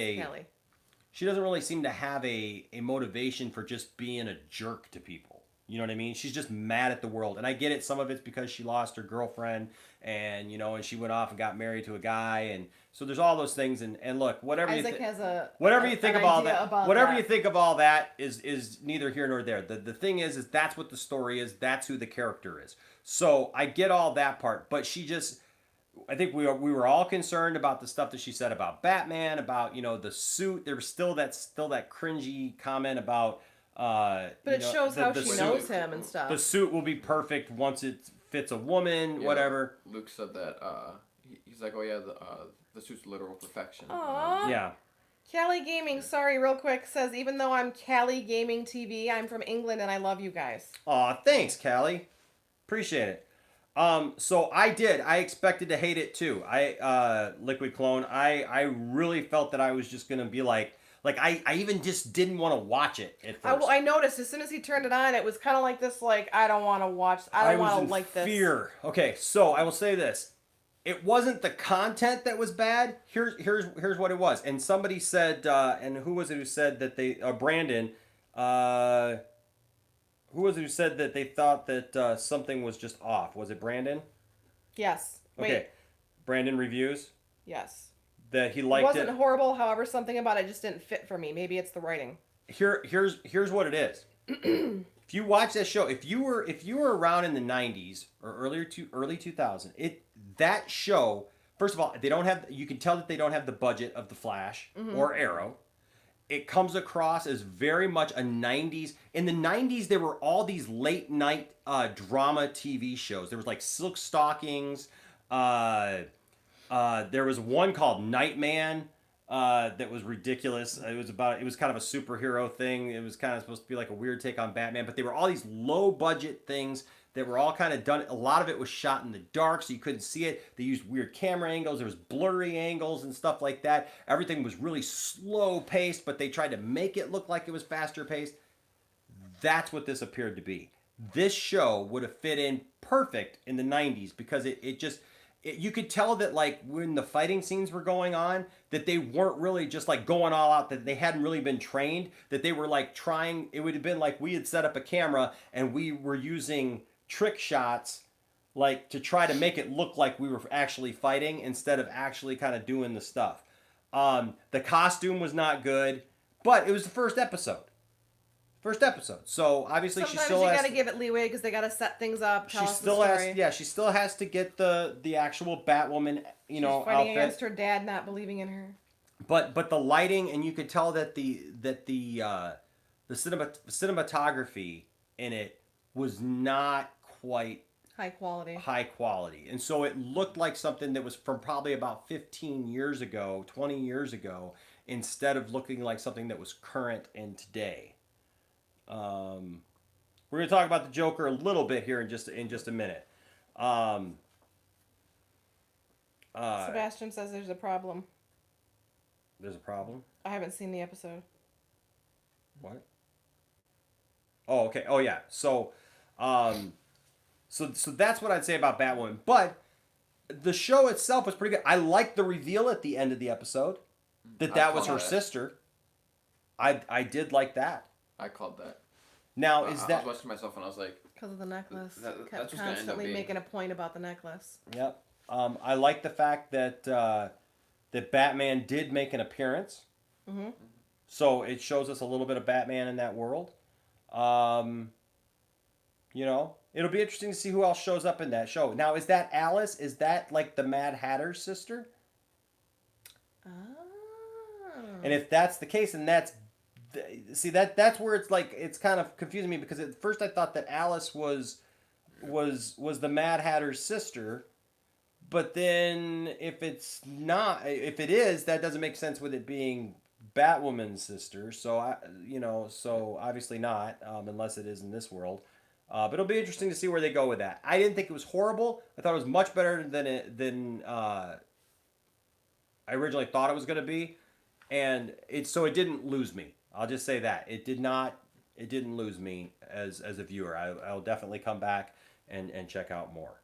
She doesn't really seem to have a motivation for just being a jerk to people. You know what I mean? She's just mad at the world. And I get it. Some of it's because she lost her girlfriend, and she went off and got married to a guy. And so there's all those things. And look, whatever you think of all that is neither here nor there. The thing is that's what the story is. That's who the character is. So I get all that part. But I think we were all concerned about the stuff that she said about Batman, about, the suit. There was still that cringy comment about... but it shows how she knows him and stuff. The suit will be perfect once it fits a woman, whatever. Luke said that, he's like, oh yeah, the suit's literal perfection. Aww. Yeah. Cali Gaming, sorry, real quick, says, even though I'm Cali Gaming TV, I'm from England and I love you guys. Aw, thanks, Callie. Appreciate it. So I expected to hate it too. Liquid Clone, I really felt that I was just going to be like I even just didn't want to watch it at first. I noticed as soon as he turned it on, it was kind of like this, like, I don't want to watch, I don't want to like this. Fear. Okay, so I will say this. It wasn't the content that was bad. Here's what it was. And somebody said, and who was it who said that Brandon, who was it who said that they thought that something was just off? Was it Brandon? Yes. Wait. Okay. Brandon reviews? Yes. That he liked it. Wasn't horrible, however, something about it just didn't fit for me. Maybe it's the writing. Here's what it is. If you watch that show, if you were around in the 90s or early 2000, that show, first of all, you can tell that they don't have the budget of The Flash or Arrow. It comes across as very much a 90s. In the 90s, there were all these late night drama TV shows. There was like Silk Stockings. There was one called Nightman that was ridiculous. It was kind of a superhero thing. It was kind of supposed to be like a weird take on Batman, but they were all these low budget things that were all kind of done. A lot of it was shot in the dark, so you couldn't see it. They used weird camera angles. There was blurry angles and stuff like that. Everything was really slow paced, but they tried to make it look like it was faster paced. That's what this appeared to be. This show would have fit in perfect in the 90s because you could tell that, like, when the fighting scenes were going on, that they weren't really just like going all out, that they hadn't really been trained, that they were like trying. It would have been like we had set up a camera and we were using trick shots, like, to try to make it look like we were actually fighting instead of actually kind of doing the stuff. The costume was not good. But it was the first episode. So obviously Sometimes she still you has gotta give it leeway because they gotta set things up. Tell she us still the has story. she still has to get the actual Batwoman, She's fighting outfit. against her dad not believing in her. But the lighting, and you could tell that the cinematography in it was not quite High quality. and so it looked like something that was from probably about 15 years ago, 20 years ago, instead of looking like something that was current and today. We're going to talk about the Joker a little bit here in just a minute. Sebastian says there's a problem. There's a problem? I haven't seen the episode. What? Oh, okay. Oh, yeah. So that's what I'd say about Batwoman. But the show itself was pretty good. I liked the reveal at the end of the episode that was her sister. I did like that. I called that. Now, I was watching myself and I was like... Because of the necklace. That's Kept what's gonna end up constantly being. making a point about the necklace. Yep. I like the fact that that Batman did make an appearance. Mm-hmm. So it shows us a little bit of Batman in that world. It'll be interesting to see who else shows up in that show. Now, is that Alice? Is that like the Mad Hatter's sister? Oh. And if that's the case, and that's where it's kind of confusing me, because at first I thought that Alice was the Mad Hatter's sister, but then if it is, that doesn't make sense with it being Batwoman's sister. So so obviously not, unless it is in this world. But it'll be interesting to see where they go with that. I didn't think it was horrible. I thought it was much better than I originally thought it was going to be, and it didn't lose me. I'll just say that it didn't lose me as a viewer. I'll definitely come back and check out more.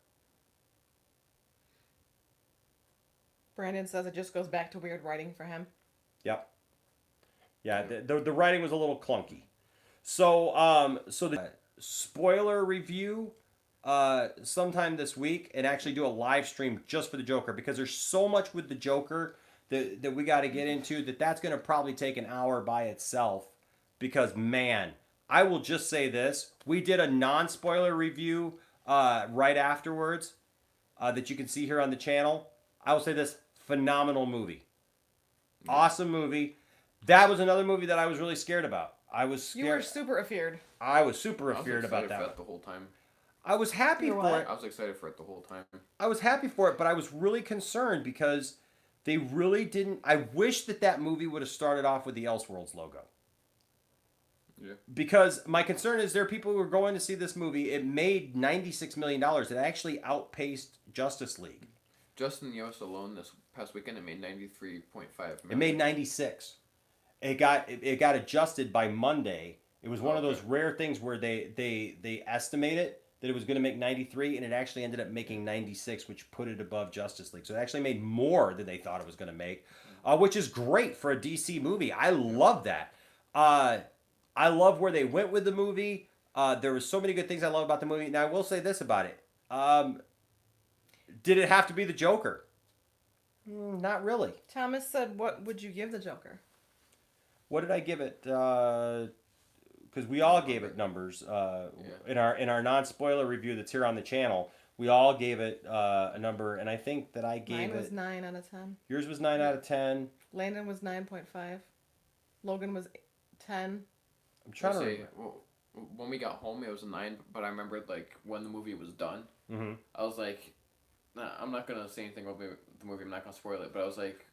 Brandon says it just goes back to weird writing for him. Yep. Yeah, the writing was a little clunky. So the spoiler review sometime this week, and actually do a live stream just for the Joker, because there's so much with the Joker that we got to get into that's going to probably take an hour by itself, because man, I will just say this. We did a non-spoiler review right afterwards that you can see here on the channel. I will say this: phenomenal movie. Awesome movie. That was another movie that I was really scared about. I was scared. You were super afeared. I was super afeared about that. I was excited for it the whole time. I was happy for it. I was excited for it the whole time. I was happy for it, but I was really concerned because they really didn't. I wish that movie would have started off with the Elseworlds logo. Yeah. Because my concern is there are people who are going to see this movie. It made $96 million. It actually outpaced Justice League. Just in the US alone this past weekend, it made 93.5 million. It made 96. It got adjusted by Monday. It was one of those rare things where they estimate it that it was going to make 93, and it actually ended up making 96, which put it above Justice League. So it actually made more than they thought it was going to make, which is great for a DC movie. I love that. I love where they went with the movie. There was so many good things I love about the movie. Now, I will say this about it. Did it have to be the Joker? Not really. Thomas said, what would you give the Joker? What did I give it? Because we all gave it numbers in our non-spoiler review that's here on the channel. We all gave it a number, and I think that I gave Mine was it 9 out of 10. Yours was 9 out of 10. Landon was 9.5. Logan was 10. I'm trying to say, remember. well, when we got home, it was a 9. But I remember when the movie was done, Mm-hmm. I was like, nah, I'm not gonna say anything about the movie. I'm not gonna spoil it. But I was like,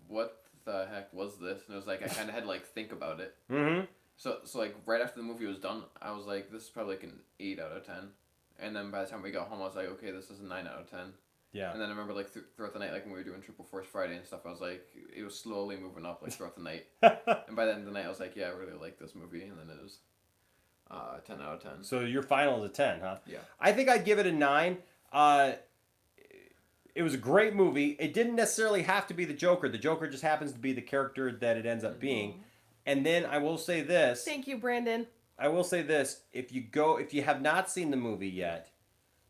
what the heck was this? And it was like I kind of had to think about it. Mm-hmm. So right after the movie was done, I was like, this is probably an 8 out of 10. And then by the time we got home, I was like, okay, this is a 9 out of 10. Yeah. And then I remember throughout the night, when we were doing Triple Force Friday and stuff, I was like, it was slowly moving up throughout the night. And by the end of the night, I was like, yeah, I really like this movie. And then it was 10 out of 10. So your final is a 10, huh? Yeah. I think I'd give it a 9. It was a great movie. It didn't necessarily have to be the Joker. The Joker just happens to be the character that it ends up being. And then I will say this. Thank you, Brandon. I will say this. If you have not seen the movie yet,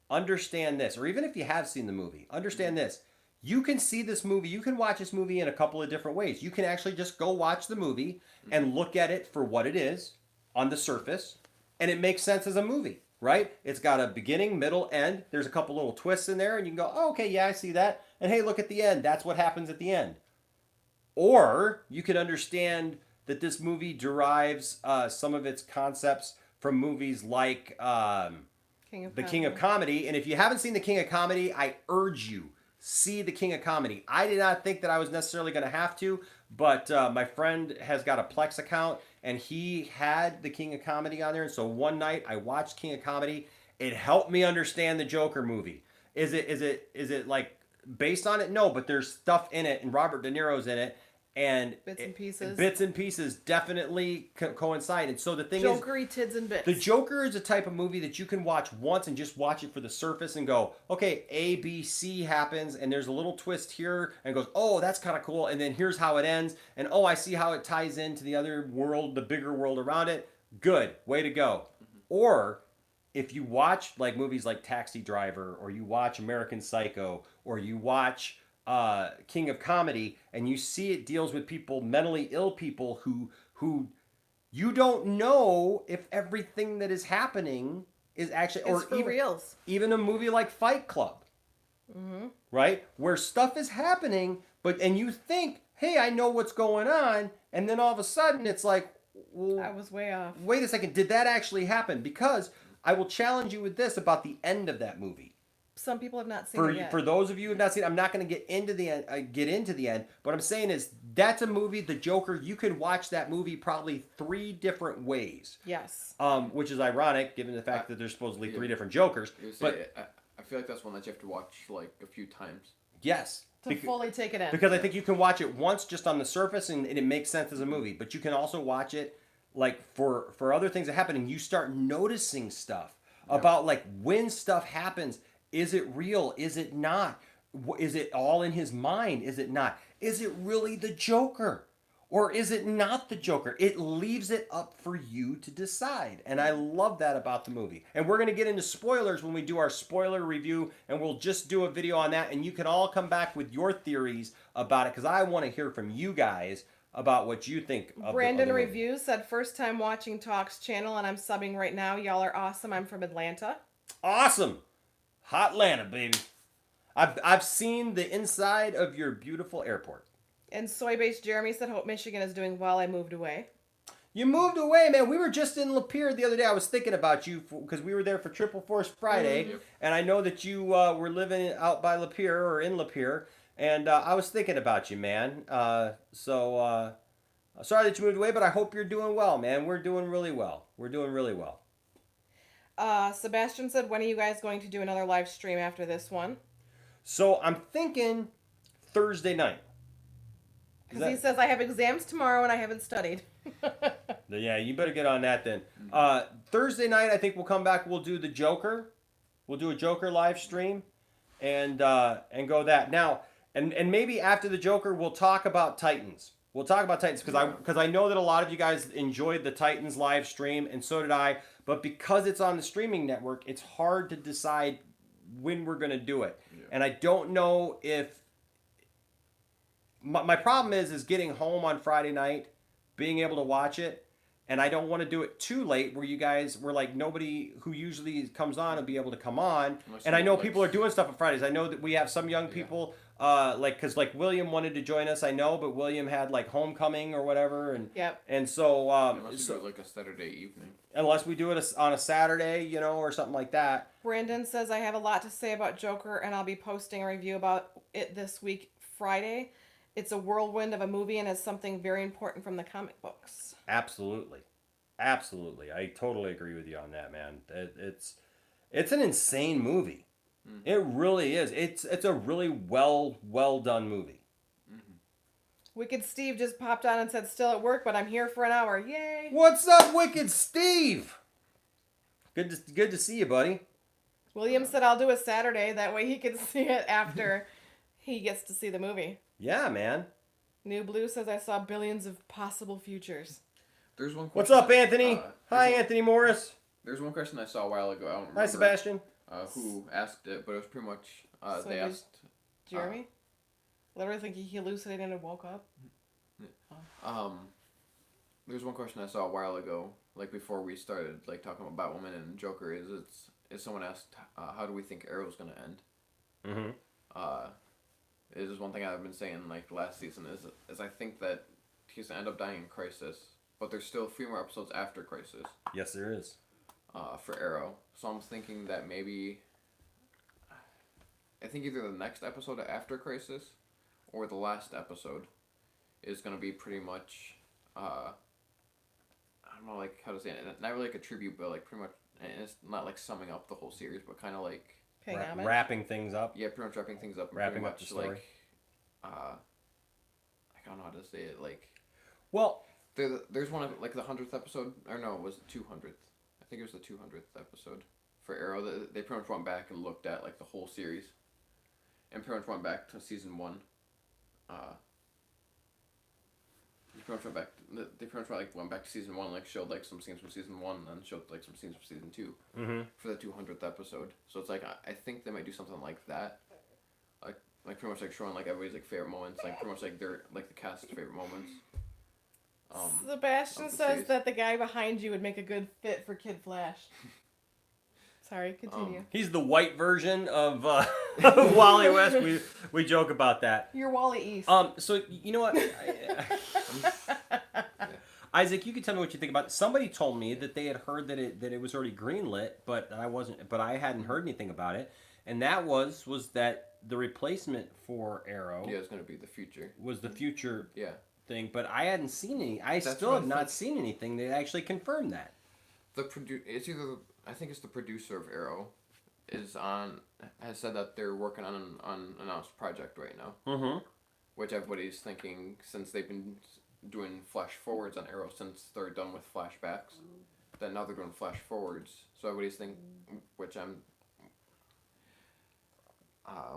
understand this. Or even if you have seen the movie, understand this. you can see this movie, you can watch this movie in a couple of different ways. You can actually just go watch the movie and look at it for what it is on the surface, and it makes sense as a movie, right? It's got a beginning, middle, end. There's a couple little twists in there, and you can go, oh, okay, yeah, I see that. And hey, look at the end. That's what happens at the end. Or you could understand that this movie derives some of its concepts from movies like King of Comedy. And if you haven't seen The King of Comedy, I urge you, see The King of Comedy. I did not think that I was necessarily going to have to, but my friend has got a Plex account, and he had The King of Comedy on there. And so one night I watched King of Comedy. It helped me understand the Joker movie. Is it like based on it? No, but there's stuff in it, and Robert De Niro's in it. And bits and pieces definitely coincide. And so the thing is, Jokery tids and bits. The Joker is a type of movie that you can watch once and just watch it for the surface and go, okay, A, B, C happens, and there's a little twist here, and goes, oh, that's kind of cool, and then here's how it ends, and oh, I see how it ties into the other world, the bigger world around it. Good, way to go. Or if you watch like movies like Taxi Driver, or you watch American Psycho, or you watch King of Comedy, and you see it deals with people, mentally ill people who you don't know if everything that is happening is actually, or for reals. Even a movie like Fight Club, right, where stuff is happening, and you think, hey, I know what's going on, and then all of a sudden it's like, well, I was way off. Wait a second, did that actually happen? Because I will challenge you with this about the end of that movie. Some people have not seen it yet. For those of you who have not seen it, I'm not going to get into the end. What I'm saying is that's a movie, The Joker. You can watch that movie probably 3 different ways. Yes. Which is ironic given the fact that there's supposedly 3 different Jokers. But I feel like that's one that you have to watch like a few times. Yes. To fully take it in. Because I think you can watch it once just on the surface and it makes sense as a movie. But you can also watch it like for other things that happen, and you start noticing stuff about like when stuff happens. Is it real? Is it not? Is it all in his mind? Is it not? Is it really the Joker? Or is it not the Joker? It leaves it up for you to decide. And I love that about the movie. And we're going to get into spoilers when we do our spoiler review. And we'll just do a video on that. And you can all come back with your theories about it. Because I want to hear from you guys about what you think of Brandon Review said, first time watching Talks channel. And I'm subbing right now. Y'all are awesome. I'm from Atlanta. Awesome. Hot Atlanta, baby. I've seen the inside of your beautiful airport. And Soy-Based Jeremy said, hope Michigan is doing well. I moved away. You moved away, man. We were just in Lapeer the other day. I was thinking about you because we were there for Triple Force Friday. And I know that you were living out by Lapeer or in Lapeer. And I was thinking about you, man. So sorry that you moved away, but I hope you're doing well, man. We're doing really well. We're doing really well. Sebastian said, when are you guys going to do another live stream after this one? So I'm thinking Thursday night. Because he says, I have exams tomorrow and I haven't studied. Yeah, you better get on that then. Thursday night, I think we'll come back. We'll do the Joker. We'll do a Joker live stream and go that. Now, and maybe after the Joker, we'll talk about Titans. We'll talk about Titans because I know that a lot of you guys enjoyed the Titans live stream, and so did I. But because it's on the streaming network, it's hard to decide when we're going to do it. Yeah. And I don't know if... My problem is getting home on Friday night, being able to watch it, and I don't want to do it too late where you guys were like, nobody who usually comes on will be able to come on. And I know people are doing stuff on Fridays. I know that we have some young people... because William wanted to join us, I know, but William had like homecoming or whatever, and so unless we do it like a Saturday evening, unless we do it on a Saturday, or something like that. Brandon says, I have a lot to say about Joker, and I'll be posting a review about it this week, Friday. It's a whirlwind of a movie and has something very important from the comic books. Absolutely, I totally agree with you on that, man. It's an insane movie. It really is. It's a really well done movie. Mm-hmm. Wicked Steve just popped on and said, still at work, but I'm here for an hour. Yay! What's up, Wicked Steve? Good to see you, buddy. William said, I'll do a Saturday. That way he can see it after he gets to see the movie. Yeah, man. New Blue says, I saw billions of possible futures. There's one question. What's up, Anthony? Hi, Anthony Morris. There's one question I saw a while ago. I don't remember. Hi, Sebastian. Who asked it, but it was pretty much So they asked Jeremy? Literally think he hallucinated and woke up. There's one question I saw a while ago, like before we started like talking about Batwoman and Joker. Is someone asked how do we think Arrow's gonna end? Mm-hmm. Is one thing I've been saying like last season is I think that he's gonna end up dying in Crisis, but there's still a few more episodes after Crisis. Yes, there is. For Arrow, so I'm thinking that maybe I think either the next episode after Crisis or the last episode is gonna be pretty much I don't know like how to say it. Not really like a tribute, but like pretty much. And it's not like summing up the whole series, but kind of like wrapping things up. Yeah, pretty much wrapping things up. And wrapping pretty up much the story. Like, I don't know how to say it. Like, well, there's one of like the 100th episode, or no, it was the 200th. I think it was the 200th episode for Arrow. They pretty much went back and looked at like the whole series, and pretty much went back to season 1. They pretty much like went back to season 1, like showed like some scenes from season 1, and then showed like some scenes from season 2 for the 200th episode. So it's like I think they might do something like that, like pretty much like showing like everybody's like favorite moments, like pretty much like their like the cast's favorite moments. Sebastian says that the guy behind you would make a good fit for Kid Flash. Sorry, continue. He's the white version of Wally West. We joke about that. You're Wally East. So you know what, Isaac, you can tell me what you think about it. Somebody told me that they had heard that it was already greenlit, but I hadn't heard anything about it, and that was that the replacement for Arrow. Yeah, it's gonna be the future. Was the future. Yeah. Thing, but I hadn't seen any. I still have not seen anything that actually confirmed that. It's either I think it's the producer of Arrow, has said that they're working on an unannounced project right now. Mm-hmm. Which everybody's thinking since they've been doing flash forwards on Arrow since they're done with flashbacks, that now they're doing flash forwards. So everybody's thinking, which I'm.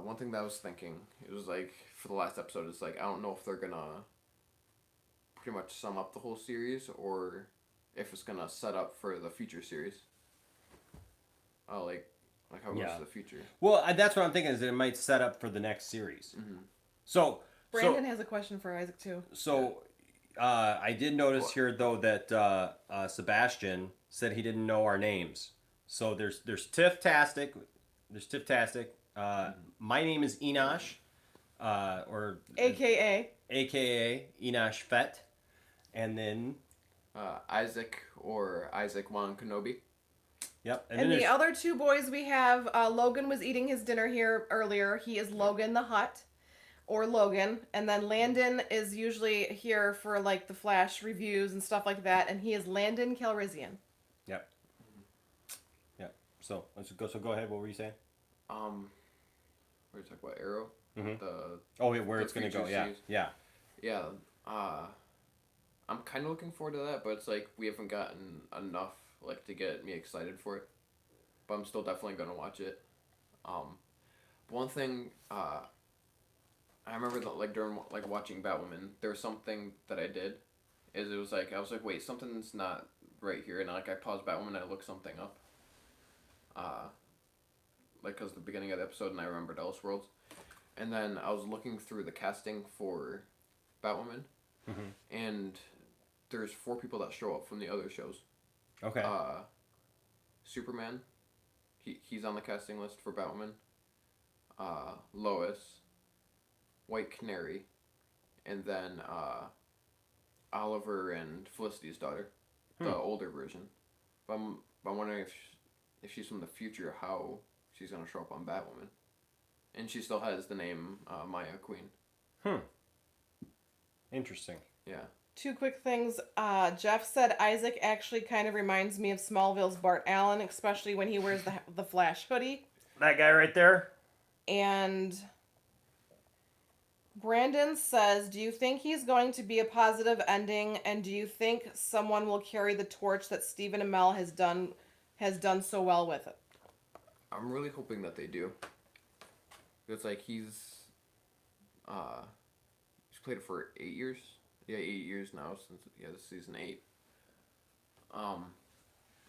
One thing that I was thinking, it was like for the last episode, it's like I don't know if they're gonna pretty much sum up the whole series or if it's gonna set up for the future series. Like how it goes to the future. Well, that's what I'm thinking is that it might set up for the next series. Mm-hmm. So Brandon has a question for Isaac too. So I did notice here though that Sebastian said he didn't know our names. So there's Tiff-tastic. There's Tiff-tastic. My name is Enosh, or AKA Enosh Fett. And then Isaac or Isaac Wan Kenobi. Yep. And the other two boys we have, Logan was eating his dinner here earlier. He is Logan the Hutt, or Logan. And then Landon is usually here for like the Flash reviews and stuff like that. And he is Landon Calrissian. Yep. Yep. So let's go. So go ahead. What were you saying? We're talking about Arrow. Mm-hmm. Where it's gonna go? Series. Yeah. I'm kind of looking forward to that, but it's like we haven't gotten enough like to get me excited for it. But I'm still definitely gonna watch it. One thing I remember that like during like watching Batwoman, there was something that I did, is it was like I was like wait, something's not right here, and like I paused Batwoman and I looked something up. Like cause the beginning of the episode and I remembered Elseworlds, and then I was looking through the casting for Batwoman, and there's 4 people that show up from the other shows. Okay. Superman, he's on the casting list for Batwoman. Lois, White Canary, and then Oliver and Felicity's daughter, the older version. But I'm wondering if she's from the future, how she's gonna show up on Batwoman, and she still has the name Maya Queen. Interesting. Yeah. 2 quick things. Jeff said Isaac actually kind of reminds me of Smallville's Bart Allen, especially when he wears the Flash hoodie. That guy right there. And Brandon says, do you think he's going to be a positive ending, and do you think someone will carry the torch that Stephen Amell has done so well with it? I'm really hoping that they do. It's like he's played it for 8 years. Yeah, 8 years now since this is season 8.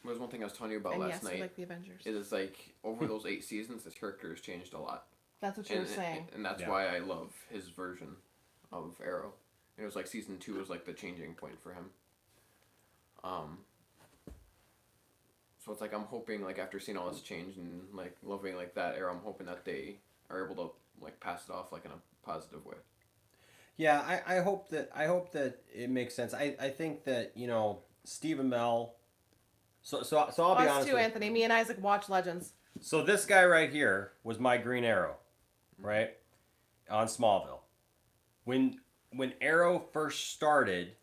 There's one thing I was telling you about last night. Like the Avengers. It is like over those 8 seasons, this character has changed a lot. That's what you were saying. And that's why I love his version of Arrow. It was like season 2 was like the changing point for him. So it's like I'm hoping like after seeing all this change and like loving like that Arrow, I'm hoping that they are able to like pass it off like in a positive way. Yeah, I hope that it makes sense. I think that, you know, Steve Amell. So I'll be Us honest too, with Anthony. Me and Isaac watch Legends. So this guy right here was my Green Arrow, right? On Smallville. When Arrow first started,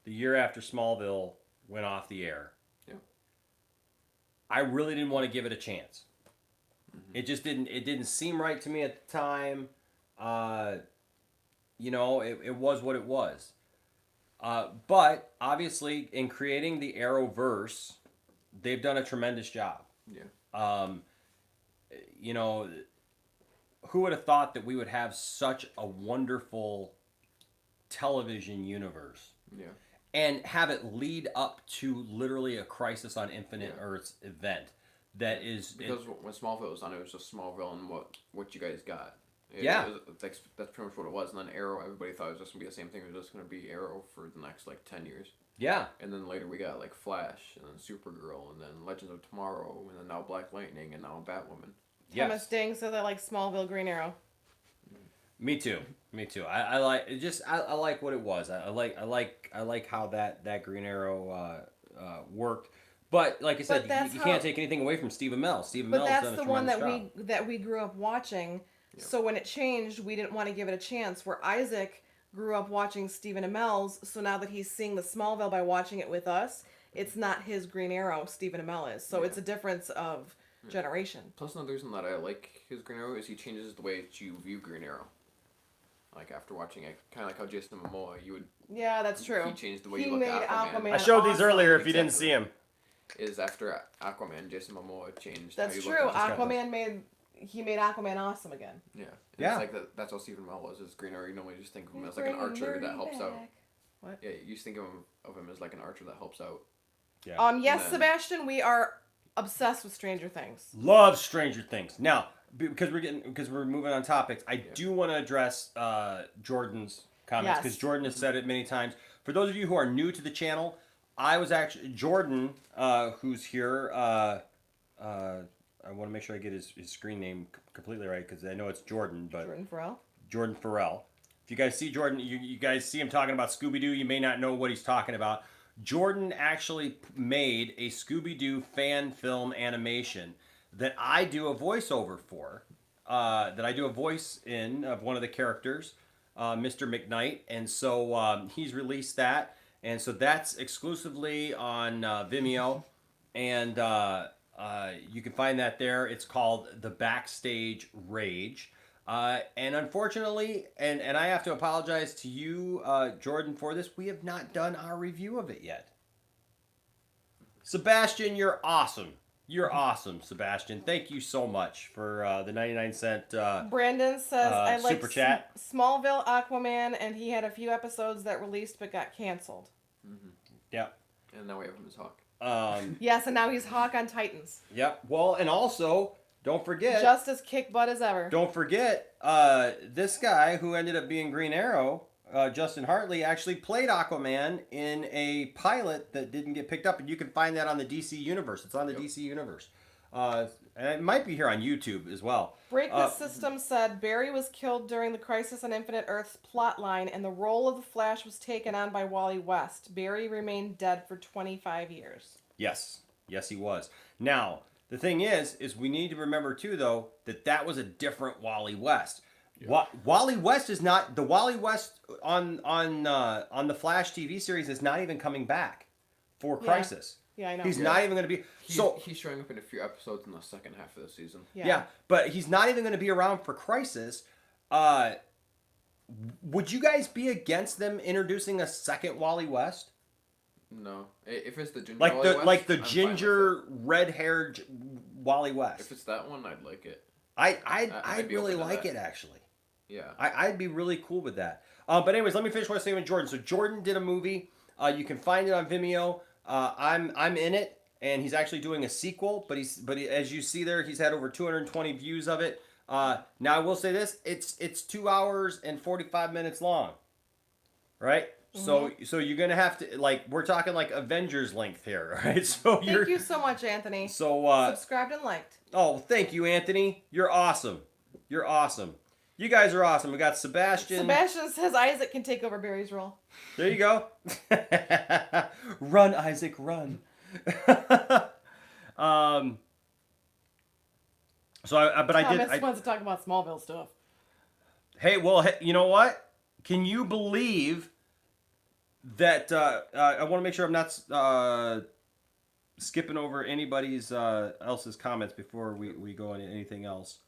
the year after Smallville went off the air, I really didn't want to give it a chance. It just didn't seem right to me at the time. You know, it was what it was. But obviously, in creating the Arrowverse, they've done a tremendous job. Yeah. You know, who would have thought that we would have such a wonderful television universe? Yeah. And have it lead up to literally a Crisis on Infinite Earths event that is... Because when Smallville was on, it was just Smallville and what you guys got. That's pretty much what it was. And then Arrow, everybody thought it was just going to be the same thing. It was just going to be Arrow for the next, like, 10 years. Yeah. And then later we got, like, Flash, and then Supergirl, and then Legends of Tomorrow, and then now Black Lightning, and now Batwoman. Thomas Ding said that like Smallville Green Arrow. Me too. I like it. Just I like what it was. I like how that Green Arrow worked. But like I said, you can't take anything away from Steve Amell. But that's the one that we grew up watching. Yep. So when it changed, we didn't want to give it a chance. Where Isaac grew up watching Stephen Amell's, so now that he's seeing the Smallville by watching it with us, it's not his Green Arrow. Stephen Amell is. So it's a difference of generation. Plus, another reason that I like his Green Arrow is he changes the way that you view Green Arrow. Like after watching it, kind of like how Jason Momoa, you would. Yeah, that's true. He changed the way you look at Aquaman. I showed these earlier. If you didn't see him, is after Aquaman, Jason Momoa changed. That's how you true. Look at Aquaman made Aquaman awesome again. Yeah. It's like that's how Stephen Amell was. His Green Arrow, you normally just think of him as like an archer that helps out. What? Yeah, you just think of him as like an archer that helps out. Yeah. Yes, Sebastian, we are obsessed with Stranger Things. Love Stranger Things. Now, because we're moving on topics, I do want to address Jordan's comments because Jordan has said it many times. For those of you who are new to the channel, I was actually Jordan, who's here. I want to make sure I get his screen name completely right because I know it's Jordan, but Jordan Farrell. If you guys see Jordan, you guys see him talking about Scooby-Doo. You may not know what he's talking about. Jordan actually made a Scooby-Doo fan film animation that I do a voiceover for, that I do a voice in of one of the characters, Mr. McKnight, and so he's released that, and so that's exclusively on Vimeo, and you can find that there. It's called The Backstage Rage. And unfortunately, and I have to apologize to you, Jordan, for this, we have not done our review of it yet. Sebastian, you're awesome. You're awesome, Sebastian. Thank you so much for the 99-cent Brandon says, I like super chat. Smallville, Aquaman, and he had a few episodes that released but got canceled. Mm-hmm. Yeah. And now we have him as Hawk. Yes, and now he's Hawk on Titans. Yep. Well, and also... Don't forget. Just as kick butt as ever. Don't forget, this guy who ended up being Green Arrow, Justin Hartley, actually played Aquaman in a pilot that didn't get picked up, and you can find that on the DC Universe. It's on the DC Universe. And it might be here on YouTube as well. Break the System said Barry was killed during the Crisis on Infinite Earths plotline, and the role of the Flash was taken on by Wally West. Barry remained dead for 25 years. Yes. Yes, he was. Now... The thing is we need to remember too, though, that was a different Wally West. Yeah. Wally West is not the Wally West on the Flash TV series is not even coming back for Crisis. Yeah, I know. He's not even going to be. He's showing up in a few episodes in the second half of the season. Yeah, but he's not even going to be around for Crisis. Would you guys be against them introducing a second Wally West? No, if it's the ginger like the ginger red-haired Wally West. If it's that one, I'd like it. I'd really like it actually. Yeah, I'd be really cool with that. But anyways, let me finish what I was saying with Jordan. So Jordan did a movie. You can find it on Vimeo. I'm in it, and he's actually doing a sequel. But as you see there, he's had over 220 views of it. Now I will say this: it's 2 hours and 45 minutes long, right? Mm-hmm. So you're gonna have to like we're talking like Avengers length here, right? So Thank you so much, Anthony. So subscribed and liked. Oh, thank you, Anthony. You're awesome. You're awesome. You guys are awesome. We got Sebastian. Sebastian says Isaac can take over Barry's role. There you go. Run, Isaac, run. But I did. Thomas wants to talk about Smallville stuff. Hey, well, you know what? Can you believe that? I want to make sure I'm not skipping over anybody's else's comments before we go into anything else.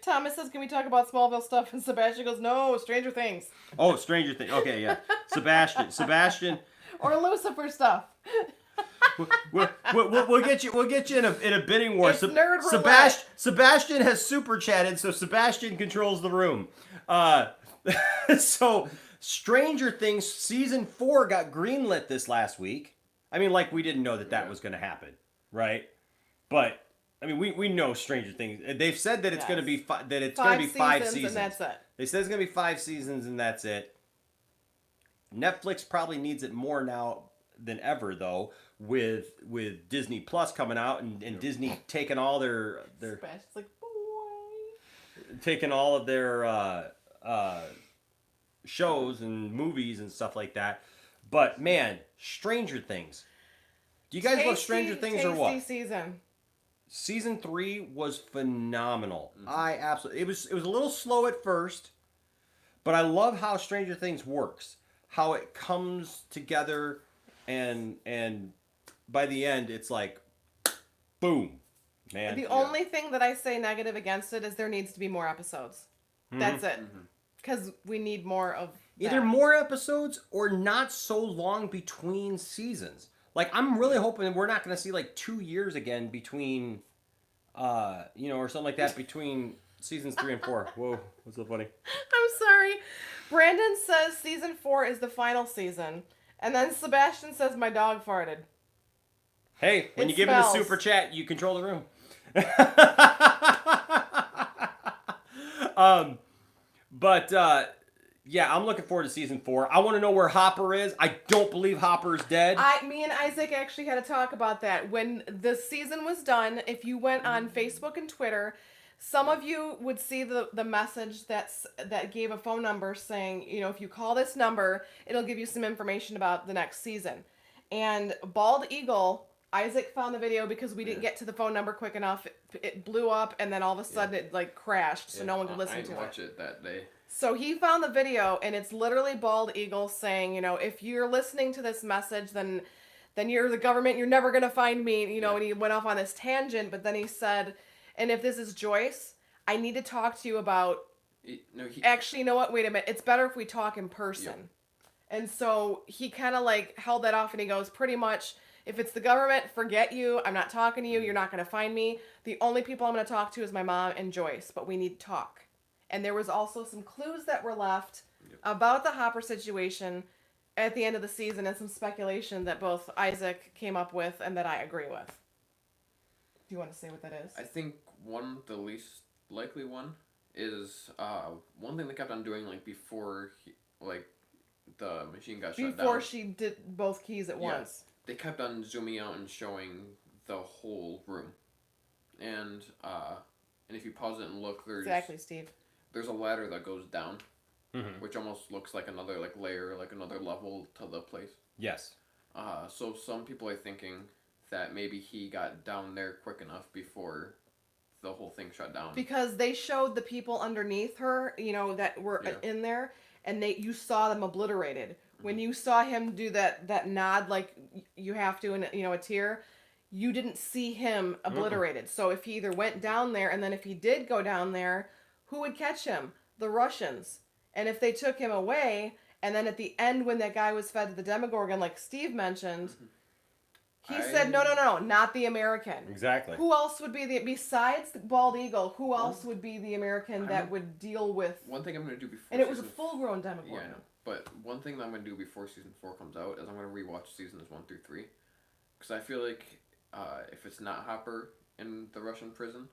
Thomas says, "Can we talk about Smallville stuff?" And Sebastian goes, "No, Stranger Things." Oh, Stranger Things. Okay, yeah. Sebastian. Or Lucifer stuff. We'll get you in a bidding war. It's nerd roulette. Sebastian has super chatted, so Sebastian controls the room. So Stranger Things season 4 got greenlit this last week. I mean, like we didn't know that was going to happen, right? But I mean, we know Stranger Things. They've said that it's going to be five seasons, and that's it. They said it's going to be 5 seasons, and that's it. Netflix probably needs it more now than ever, though, with Disney Plus coming out and Disney taking all their Sebastian's like, boy. taking all of their shows and movies and stuff like that. But man, Stranger Things. Do you guys love Stranger Things or what? Season. Season 3 was phenomenal. I absolutely. It was a little slow at first, but I love how Stranger Things works. How it comes together, and by the end, it's like, boom, man. The only thing that I say negative against it is there needs to be more episodes. That's it. Because we need more of that. Either more episodes or not so long between seasons. Like, I'm really hoping we're not going to see, like, 2 years again between, or something like that between seasons 3 and 4. Whoa, what's so funny? I'm sorry. Brandon says season 4 is the final season. And then Sebastian says my dog farted. Hey, when you give him the super chat, you control the room. Yeah, I'm looking forward to season 4. I want to know where Hopper is. I don't believe Hopper's dead. Me and Isaac actually had a talk about that. When the season was done, if you went on Facebook and Twitter, some of you would see the message that gave a phone number saying, if you call this number, it'll give you some information about the next season. And Bald Eagle, Isaac found the video because we didn't get to the phone number quick enough. It blew up, and then all of a sudden it like crashed, so no one could listen to it. I didn't watch it that day. So he found the video, and it's literally Bald Eagle saying, if you're listening to this message, then you're the government. You're never gonna find me. And he went off on this tangent, but then he said, and if this is Joyce, I need to talk to you about. Actually, you know what? Wait a minute. It's better if we talk in person. Yep. And so he kind of like held that off, and he goes, pretty much, if it's the government, forget you. I'm not talking to you. You're not going to find me. The only people I'm going to talk to is my mom and Joyce, but we need to talk. And there was also some clues that were left about the Hopper situation at the end of the season, and some speculation that both Isaac came up with and that I agree with. Do you want to say what that is? I think the least likely one, is one thing they kept on doing before the machine got shut down. Before she did both keys at once. They kept on zooming out and showing the whole room. And if you pause it and look, Exactly, Steve. There's a ladder that goes down, which almost looks like another layer, like another level to the place. Yes. So some people are thinking that maybe he got down there quick enough before the whole thing shut down. Because they showed the people underneath her, that were in there, and you saw them obliterated. When you saw him do that nod like you have to in a tier, you didn't see him obliterated. So if he either went down there, and then if he did go down there, who would catch him? The Russians. And if they took him away, and then at the end when that guy was fed to the Demogorgon, like Steve mentioned, he said, no, not the American. Exactly. Who else would be besides the Bald Eagle, who else would be the American that would deal with... One thing I'm going to do before... And it was a full-grown Demogorgon. Yeah, I know. But one thing that I'm going to do before season 4 comes out is I'm going to rewatch seasons 1 through 3. Because I feel like if it's not Hopper in the Russian prison,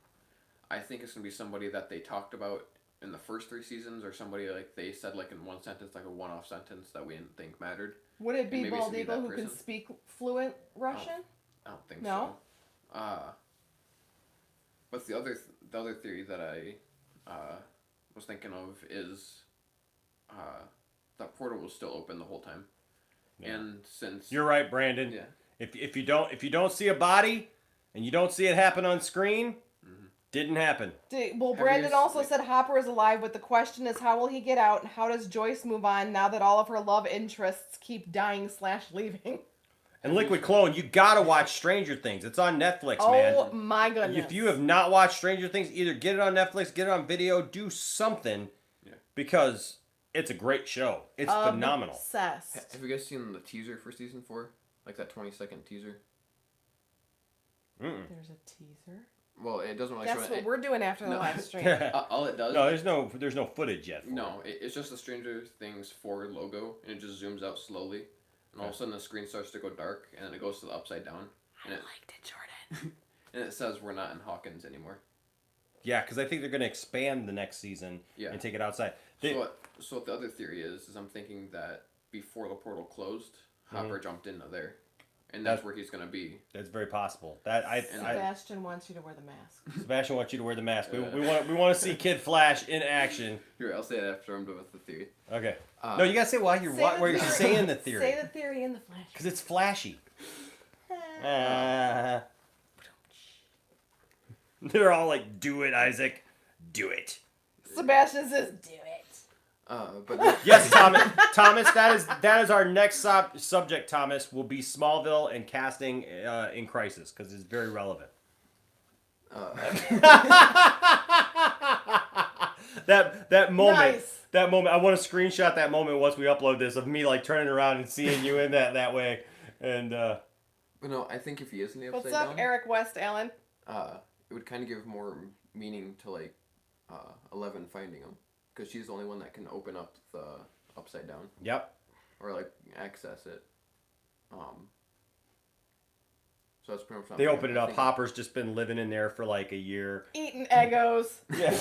I think it's gonna be somebody that they talked about in the first 3 seasons, or somebody like they said like in one sentence, like a one-off sentence that we didn't think mattered. Would it be maybe it's Bald gonna be Eagle that who can person. speak fluent Russian? I don't think No? so. But the other theory that I was thinking of is that portal was still open the whole time, and since You're right, Brandon. yeah, If you don't see a body, and you don't see it happen on screen, didn't happen. Well, Brandon also said Hopper is alive, but the question is, how will he get out, and how does Joyce move on now that all of her love interests keep dying / leaving? And Liquid Clone, you gotta watch Stranger Things. It's on Netflix, man. Oh my goodness! If you have not watched Stranger Things, either get it on Netflix, get it on video, do something, because it's a great show. It's phenomenal. Obsessed. Have you guys seen the teaser for season 4? Like that 20-second teaser? There's a teaser. Well, it doesn't really That's show what we're doing after the live stream. all it does. No, there's no footage yet. No, it's just the Stranger Things 4 logo, and it just zooms out slowly, and all of a sudden the screen starts to go dark, and then it goes to the upside down. And I liked it, Jordan. And it says we're not in Hawkins anymore. Yeah, because I think they're gonna expand the next season and take it outside. So what the other theory is I'm thinking that before the portal closed, Hopper jumped into there. And that's where he's gonna be. That's very possible. Sebastian wants you to wear the mask. Sebastian wants you to wear the mask. We want to see Kid Flash in action. Here, I'll say it after I'm done with the theory. Okay. No, you gotta say why you're saying the theory. Say the theory in the Flash. Because it's flashy. They're all like, "Do it, Isaac. Do it." Sebastian says, "Do it." But yes, Thomas. Thomas, that is our next subject. Thomas will be Smallville and casting in Crisis because it's very relevant. That moment. Nice. That moment. I want to screenshot that moment once we upload this of me like turning around and seeing you in that way. And no, I think if he is in the upside what's up, down, Eric West Allen? It would kind of give more meaning to like 11 finding him. Because she's the only one that can open up the upside down. Yep. Or like access it. So that's pretty much. They open it up. Hopper's just been living in there for like a year. Eating Eggos. Yeah.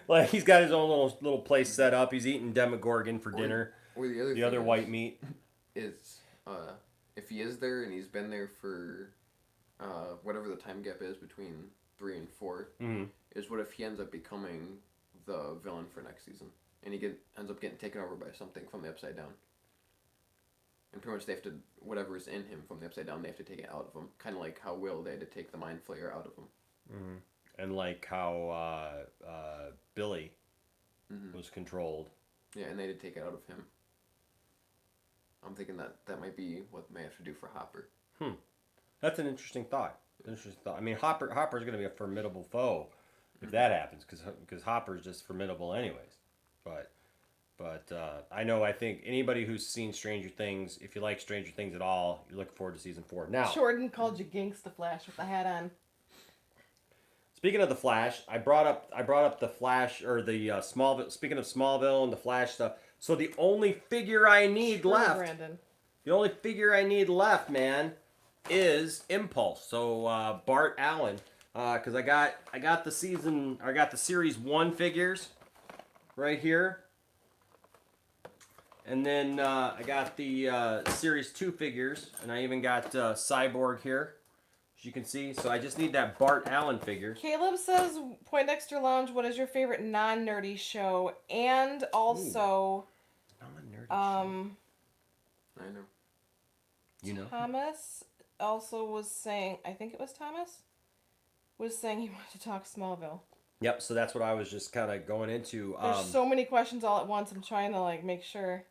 Like he's got his own little place set up. He's eating Demogorgon for dinner. Or the other white meat. Is if he is there and he's been there for whatever the time gap is between 3 and 4, is what if he ends up becoming the villain for next season, and he ends up getting taken over by something from the upside down, and pretty much they have to, whatever is in him from the upside down, they have to take it out of him, kind of like how they had to take the mind flayer out of him, and like how Billy was controlled. Yeah, and they had to take it out of him. I'm thinking that might be what they may have to do for Hopper. That's an interesting thought. I mean, Hopper's going to be a formidable foe if that happens, because Hopper's just formidable anyways. But I think anybody who's seen Stranger Things, if you like Stranger Things at all, you're looking forward to season 4. Now, Jordan called you Gangsta Flash with the hat on. Speaking of the Flash, I brought up the Flash, or the Smallville. Speaking of Smallville and the Flash stuff, so the only figure I need left, Brandon. the only figure I need left, man, is Impulse. So Bart Allen. Because I got the series 1 figures right here, and then I got the series 2 figures, and I even got Cyborg here, as you can see. So I just need that Bart Allen figure. Caleb says, Poindexter Lounge, what is your favorite non-nerdy show? And also, Non-nerdy I know. You know. Thomas also was saying, I think it was Thomas, was saying he wanted to talk Smallville. Yep. So that's what I was just kind of going into. There's so many questions all at once. I'm trying to make sure.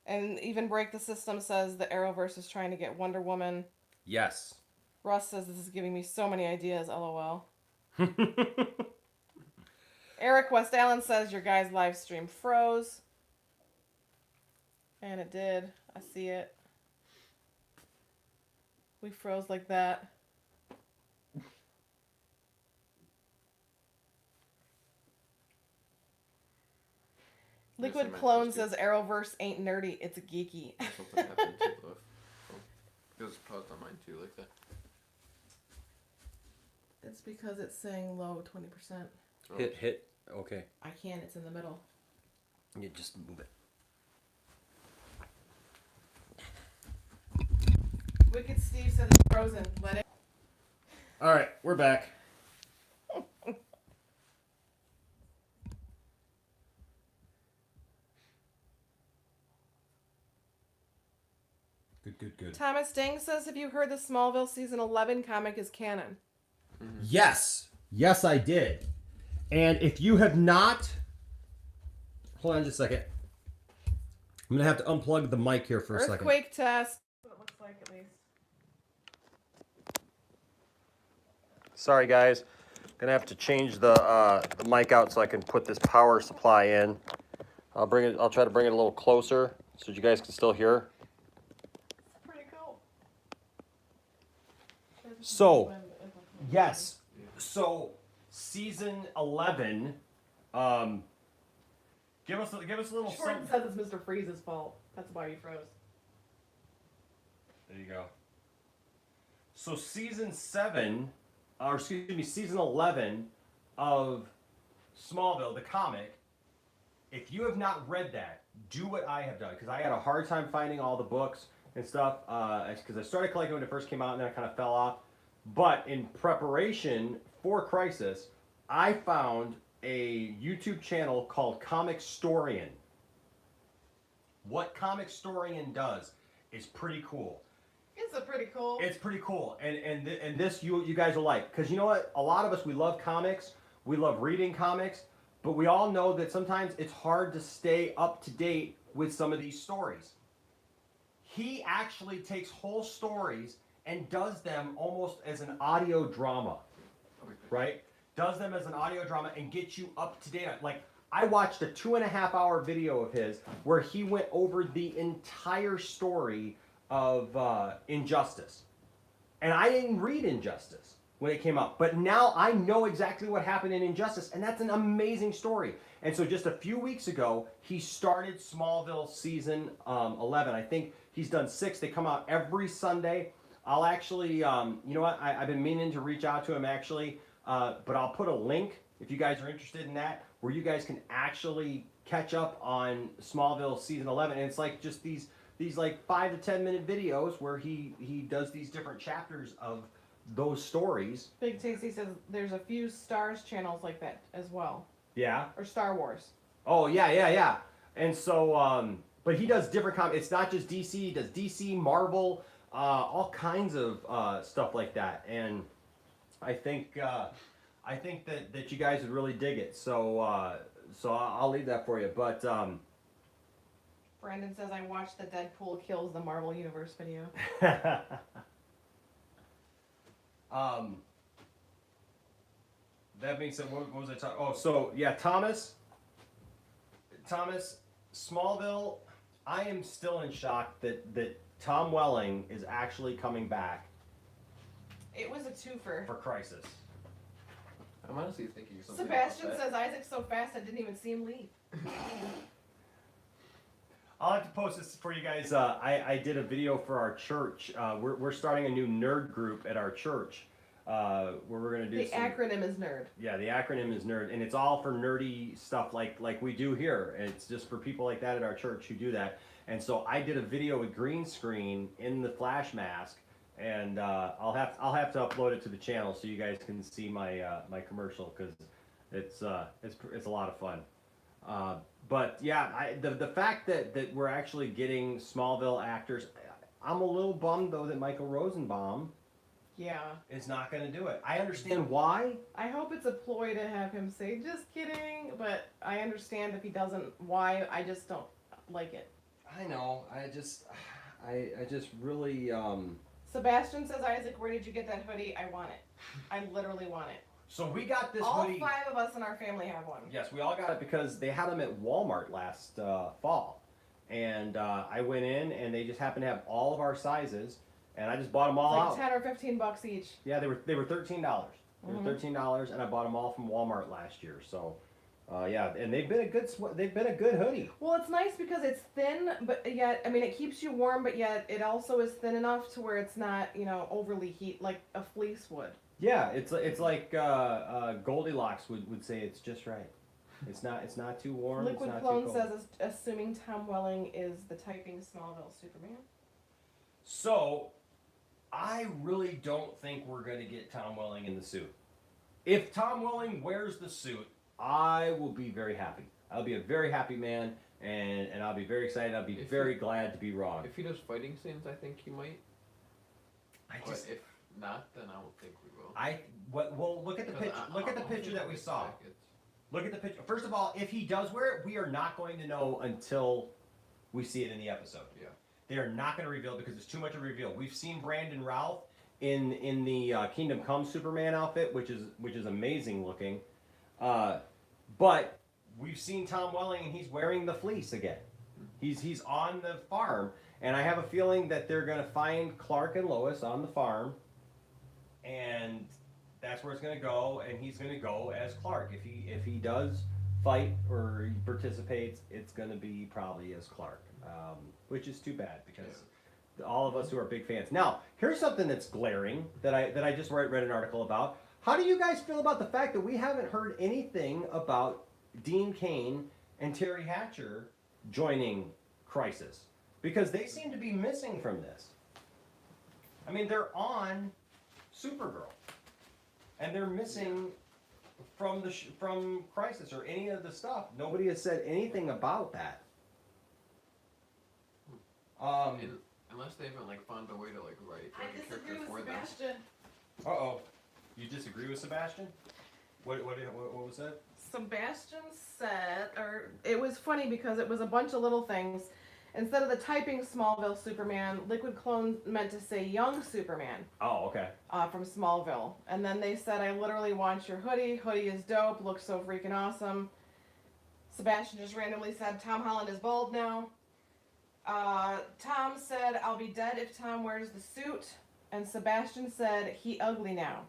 And even Break the System says the Arrowverse is trying to get Wonder Woman. Yes. Russ says this is giving me so many ideas. LOL. Eric West Allen says your guys' live stream froze. And it did. I see it. We froze like that. Liquid Clone says Arrowverse ain't nerdy, it's geeky. Something happened to the phone. It's paused on mine too, like that. It's because it's saying low 20%. Oh. Hit. Okay. I can't. It's in the middle. You just move it. Wicked Steve said it's frozen. Let it. All right, we're back. Good. Thomas Dang says, have you heard the Smallville season 11 comic is canon? Yes, I did. And if you have not, hold on just a second. I'm gonna have to unplug the mic here for a second. Earthquake test. What it looks like, at least. Sorry, guys. Gonna have to change the mic out so I can put this power supply in. I'll try to bring it a little closer so you guys can still hear. It's pretty cool. So, yes. So, season 11. Give us a little. Jordan says it's Mr. Freeze's fault. That's why he froze. There you go. So, season 11 of Smallville, the comic. If you have not read that, do what I have done, because I had a hard time finding all the books and stuff, because I started collecting when it first came out, and then I kind of fell off. But in preparation for Crisis, I found a YouTube channel called Comic Storian. What Comic Storian does is pretty cool. It's pretty cool. It's pretty cool, and this you guys will like, because you know what? A lot of us, we love comics, we love reading comics, but we all know that sometimes it's hard to stay up to date with some of these stories. He actually takes whole stories and does them almost as an audio drama, right? Does them as an audio drama and gets you up to date. Like, I watched a 2.5-hour video of his where he went over the entire story of Injustice. And I didn't read Injustice when it came out, but now I know exactly what happened in Injustice, and that's an amazing story. And so just a few weeks ago, he started Smallville season 11. I think he's done 6. They come out every Sunday. I'll actually, you know what, I've been meaning to reach out to him actually, but I'll put a link, if you guys are interested in that, where you guys can actually catch up on Smallville season 11. And it's like just these like 5 to 10 minute videos where he does these different chapters of those stories. Big Tasty says there's a few Stars channels like that as well. Yeah. Or Star Wars. Oh, yeah. And so, but he does different comics. It's not just DC. He does DC, Marvel, all kinds of stuff like that. And I think that you guys would really dig it. So I'll leave that for you. But Brandon says I watched the Deadpool Kills the Marvel Universe video. That being said, what was I talking? Oh, so yeah, Thomas, Smallville. I am still in shock that Tom Welling is actually coming back. It was a twofer. For Crisis. I'm honestly thinking something. Sebastian says Isaac's so fast I didn't even see him leave. I'll have to post this for you guys. I did a video for our church. We're starting a new nerd group at our church. Where we're gonna do the acronym is nerd. Yeah, the acronym is nerd, and it's all for nerdy stuff like we do here. It's just for people like that at our church who do that. And so I did a video with green screen in the flash mask, and I'll have to upload it to the channel so you guys can see my my commercial, because it's a lot of fun. But yeah, the fact that we're actually getting Smallville actors, I'm a little bummed though that Michael Rosenbaum. Yeah. Is not going to do it. I understand why. I hope it's a ploy to have him say, just kidding, but I understand if he doesn't, why. I just don't like it. I know. I just really, Sebastian says, Isaac, where did you get that hoodie? I want it. I literally want it. So we got this all hoodie. All 5 of us in our family have one. Yes, we all got it because they had them at Walmart last fall. And I went in and they just happened to have all of our sizes. And I just bought them all out. It's like $10 or $15 each. Yeah, they were $13. They were $13, and I bought them all from Walmart last year. So Yeah, and they've been a good hoodie. Well, it's nice because it's thin, but yet, I mean, it keeps you warm, but yet it also is thin enough to where it's not, overly heat like a fleece would. Yeah, it's like Goldilocks would say it's just right. It's not too warm. Liquid it's not Clone too cold. says, assuming Tom Welling is the typing Smallville Superman. So, I really don't think we're gonna get Tom Welling in the suit. If Tom Welling wears the suit, I will be very happy. I'll be a very happy man, and I'll be very excited. I'll be very glad to be wrong. If he does fighting scenes, I think he might. But if not, then I don't think we will. Well, look at the picture. Look at the picture that we saw. Look at the picture. First of all, if he does wear it, we are not going to know until we see it in the episode. Yeah. They are not going to reveal because it's too much of a reveal. We've seen Brandon Routh in the Kingdom Come Superman outfit, which is amazing looking. But we've seen Tom Welling and he's wearing the fleece again. He's on the farm, and I have a feeling that they're going to find Clark and Lois on the farm, and that's where it's going to go, and he's going to go as Clark. If he does fight or he participates, it's going to be probably as Clark, which is too bad because all of us who are big fans. Now, here's something that's glaring that I just read an article about. How do you guys feel about the fact that we haven't heard anything about Dean Cain and Terry Hatcher joining Crisis? Because they seem to be missing from this. I mean, they're on Supergirl, and they're missing from from Crisis or any of the stuff. Nobody has said anything about that. Unless they haven't found a way to write I a character disagree with for them. Sebastian. Uh-oh. You disagree with Sebastian? What was that? Sebastian said, or it was funny because it was a bunch of little things. Instead of the typing Smallville Superman, Liquid Clone meant to say young Superman. Oh, okay. From Smallville. And then they said, I literally want your hoodie. Hoodie is dope. Looks so freaking awesome. Sebastian just randomly said, Tom Holland is bald now. Tom said, I'll be dead if Tom wears the suit. And Sebastian said, he ugly now.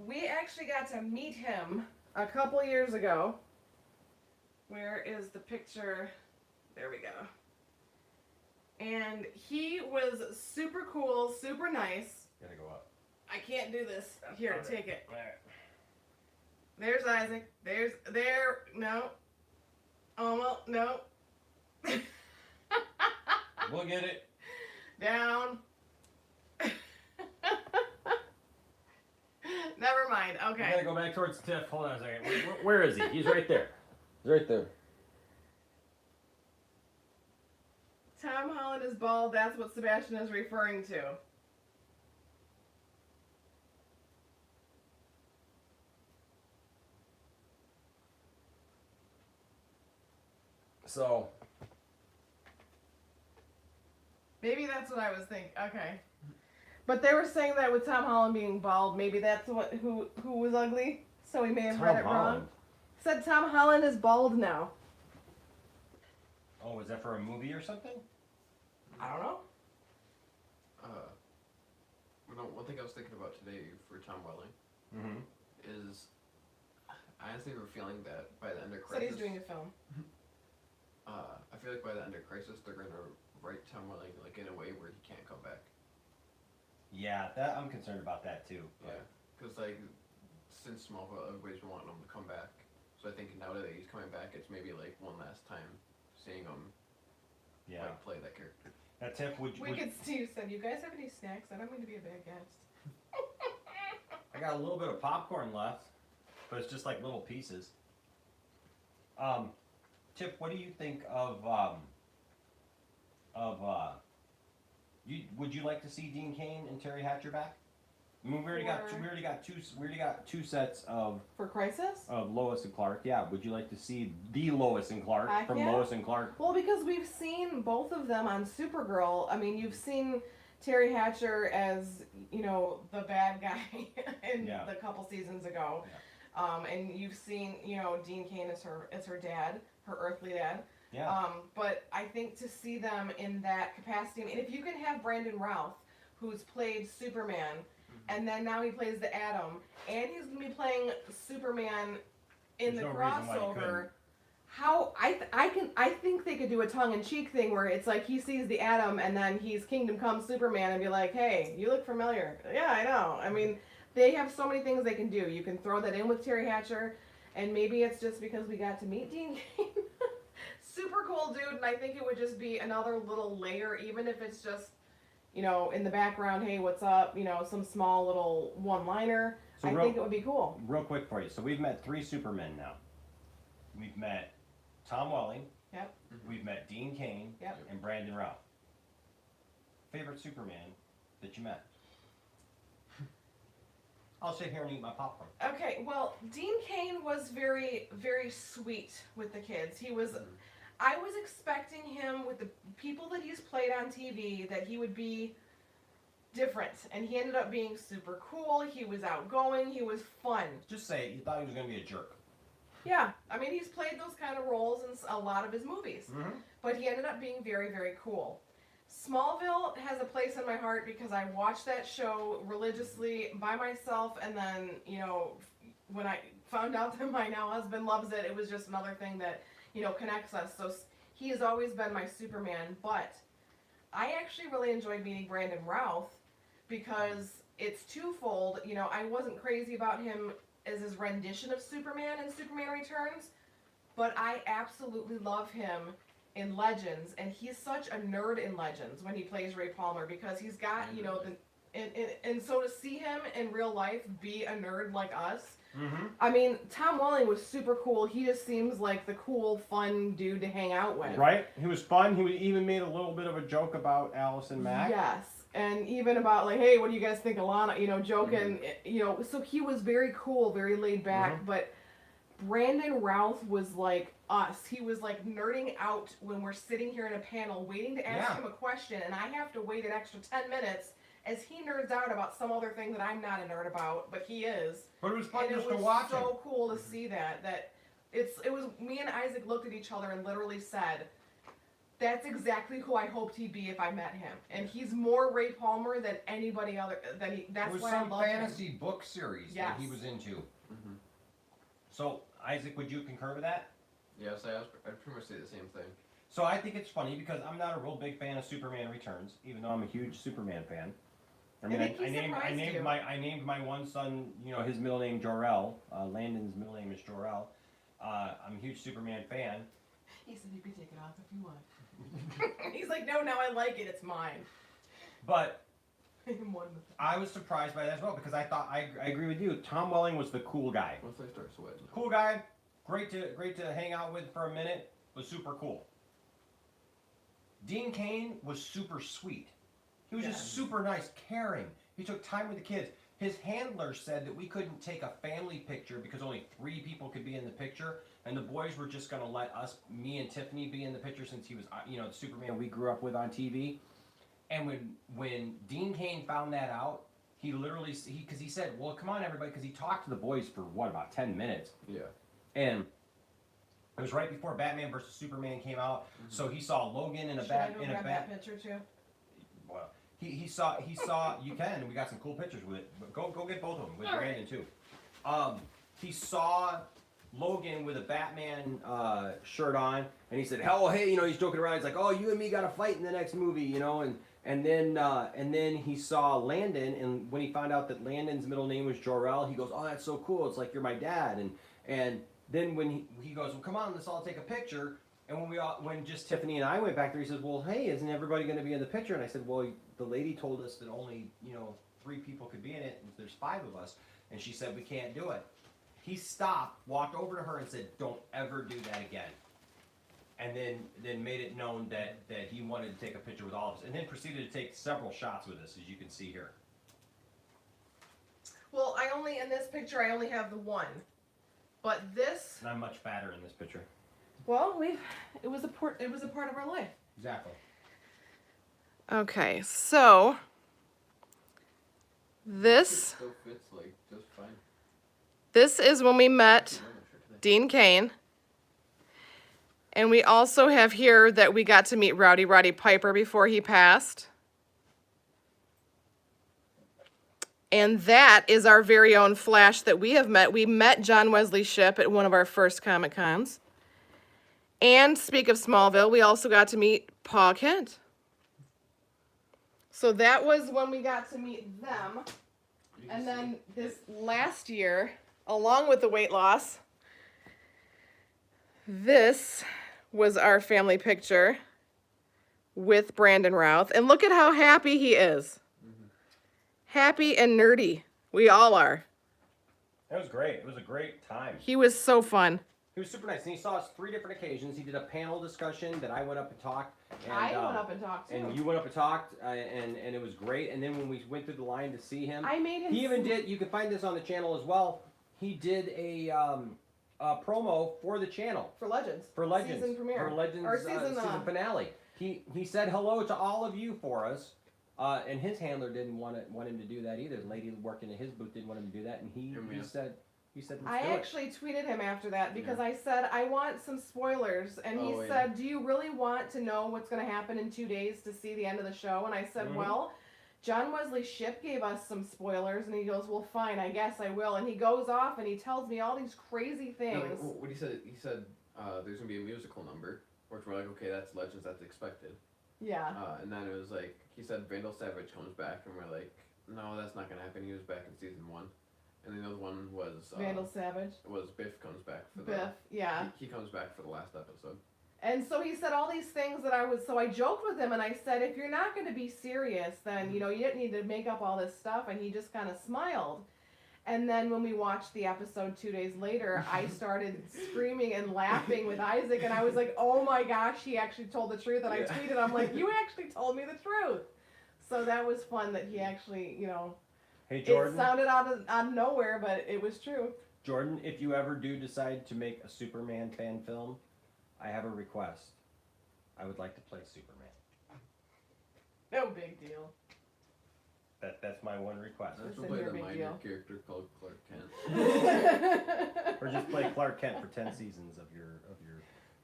We actually got to meet him a couple years ago. Where is the picture? There we go. And he was super cool, super nice. Gotta go up. I can't do this. Here, Okay. take it. There. There's Isaac. No. Almost, no. We'll get it. Down. Never mind. We Okay. gotta go back towards Tiff. Hold on a second. Where is he? He's right there. He's right there. Tom Holland is bald. That's what Sebastian is referring to. So. Maybe that's what I was thinking. Okay. But they were saying that with Tom Holland being bald, maybe that's who was ugly. So we may have read it wrong. Said Tom Holland is bald now. Oh, is that for a movie or something? I don't know. One thing I was thinking about today for Tom Welling Mm-hmm. is I honestly have a feeling that by the end of Said Crisis, he's doing a film. I feel like by the end of Crisis, they're gonna write Tom Welling in a way where he can't come back. Yeah, that I'm concerned about that too. Yeah, because since Smallville, everybody's been wanting him to come back. So I think now that he's coming back, it's maybe one last time seeing him play that character. Now, Tiff, Wicked Steve said, "You guys have any snacks? I don't mean to be a bad guest." I got a little bit of popcorn left, but it's just little pieces. Tip, what do you think of would you like to see Dean Cain and Terry Hatcher back? I mean, we already got two sets of For Crisis? Lois and Clark. Yeah, would you like to see the Lois and Clark Heck from yeah. Lois and Clark? Well, because we've seen both of them on Supergirl. I mean, you've seen Terry Hatcher as, the bad guy in the couple seasons ago. Yeah. And you've seen, Dean Cain as her dad, her earthly dad. Yeah. But I think to see them in that capacity, and if you can have Brandon Routh, who's played Superman, and then now he plays the Atom, and he's going to be playing Superman in the There's no reason why you crossover, couldn't. how I think they could do a tongue-in-cheek thing where it's like he sees the Atom and then he's Kingdom Come Superman and be like, hey, you look familiar. Yeah, I know. I mean, they have so many things they can do. You can throw that in with Terry Hatcher, and maybe it's just because we got to meet Dean Cain. Super cool dude, and I think it would just be another little layer, even if it's just, you know, in the background, hey, what's up, you know, some small little one-liner. So I think it would be cool. Real quick for you. So we've met 3 Supermen now. We've met Tom Welling. Yep. We've met Dean Cain. Yep. And Brandon Routh. Favorite Superman that you met? I'll sit here and eat my popcorn. Okay, well, Dean Cain was very, very sweet with the kids. He was... I was expecting him, with the people that he's played on TV, that he would be different. And he ended up being super cool. He was outgoing. He was fun. Just say it. You thought he was going to be a jerk. Yeah. I mean, he's played those kind of roles in a lot of his movies. Mm-hmm. But he ended up being very, very cool. Smallville has a place in my heart because I watched that show religiously by myself. And then, you know, when I found out that my now husband loves it, it was just another thing that... you know, connects us. So he has always been my Superman, but I actually really enjoyed meeting Brandon Routh because it's twofold. You know, I wasn't crazy about him as his rendition of Superman in Superman Returns, but I absolutely love him in Legends, and he's such a nerd in Legends when he plays Ray Palmer because he's got, you know, and so to see him in real life be a nerd like us, Mm-hmm. I mean, Tom Welling was super cool. He just seems like the cool, fun dude to hang out with. Right? He was fun. He even made a little bit of a joke about Allison Mack. Yes. And even about, like, hey, what do you guys think of Lana? You know, joking. You know, so he was very cool, very laid back. But Brandon Routh was like us. He was like nerding out when we're sitting here in a panel waiting to ask him a question. And I have to wait an extra 10 minutes as he nerds out about some other thing that I'm not a nerd about, but he is. But it was fun just to watch. watch It was so cool to see that it was me and Isaac looked at each other and literally said, that's exactly who I hoped he'd be if I met him. And he's more Ray Palmer than anybody other that's why I love him. It was some fantasy book series that he was into. Mm-hmm. So, Isaac, would you concur with that? Yes, I'd pretty much say the same thing. So I think it's funny because I'm not a real big fan of Superman Returns, even though I'm a huge Superman fan. I mean, I named my one son, you know, his middle name Jor-El. Landon's middle name is Jor-El. I'm a huge Superman fan. He said you could take it off if you want. He's like, no, now I like it. It's mine. But I was surprised by that as well because I thought I agree with you. Tom Welling was the cool guy. Once I start sweating. Cool guy, great to hang out with for a minute. Was super cool. Dean Cain was super sweet. He was just super nice, caring. He took time with the kids. His handler said that we couldn't take a family picture because only 3 people could be in the picture, and the boys were just going to let us, me and Tiffany, be in the picture since he was, you know, the Superman we grew up with on TV. And when Dean Cain found that out, he literally, because he said, well, come on, everybody, because he talked to the boys for, about 10 minutes. Yeah. And it was right before Batman vs. Superman came out, so he saw Logan in a that picture too? Well, he saw you can. We got some cool pictures with it. But go get both of them with Brandon too. He saw Logan with a Batman shirt on, and he said, "Oh, hey, you know," he's joking around. He's like, "Oh, you and me got to fight in the next movie," you know, and then he saw Landon, and when he found out that Landon's middle name was Jor-El, he goes, "Oh, that's so cool. It's like you're my dad." And then when he goes, "Well, come on, let's all take a picture." And when just Tiffany and I went back there, he said, "Well, hey, isn't everybody going to be in the picture?" And I said, "Well, the lady told us that only, you know, 3 people could be in it, and there's 5 of us." And she said, "We can't do it." He stopped, walked over to her and said, "Don't ever do that again." And then made it known that he wanted to take a picture with all of us. And then proceeded to take several shots with us, as you can see here. Well, in this picture, I only have the one. But this... And I'm much fatter in this picture. Well, it was a part of our life. Exactly. Okay, so this Still fits like just fine. this is when we met Dean Cain. And we also have here that we got to meet Roddy Piper before he passed. And that is our very own Flash that we have met. We met John Wesley Shipp at one of our first Comic Cons. And speak of Smallville, we also got to meet Pa Kent. So that was when we got to meet them. And then this last year, along with the weight loss, this was our family picture with Brandon Routh. And look at how happy he is. Happy and nerdy. We all are. It was great. It was a great time. He was so fun. He was super nice. And he saw us 3 different occasions. He did a panel discussion that I went up and talked. And, I went up and talked, too. And you went up and talked, and it was great. And then when we went through the line to see him, I made him. He even did. You can find this on the channel as well. He did a promo for the channel. For Legends. For Legends. Season premiere. For Legends Or season finale. He said hello to all of you for us. And his handler didn't want him to do that either. The lady working in his booth didn't want him to do that, and he said. I actually tweeted him after that because I said, I want some spoilers. And he said, do you really want to know what's going to happen in 2 days to see the end of the show? And I said, well, John Wesley Shipp gave us some spoilers. And he goes, well, fine, I guess I will. And he goes off and he tells me all these crazy things. No, what he said there's going to be a musical number, which we're like, okay, that's Legends, that's expected. Yeah. And then it was like, he said Vandal Savage comes back, and we're like, no, that's not going to happen. He was back in season 1. And the other one was Vandal Savage. Was Biff comes back for Biff, yeah. He comes back for the last episode. And so he said all these things that I joked with him and I said, if you're not going to be serious, then, you didn't need to make up all this stuff. And he just kind of smiled. And then when we watched the episode 2 days later, I started screaming and laughing with Isaac. And I was like, oh my gosh, he actually told the truth. And I tweeted, I'm like, you actually told me the truth. So that was fun that he actually, Hey, Jordan. It sounded out of nowhere, but it was true. Jordan, if you ever do decide to make a Superman fan film, I have a request. I would like to play Superman. No big deal. That's my one request. I should play the minor character called Clark Kent. Or just play Clark Kent for 10 seasons of your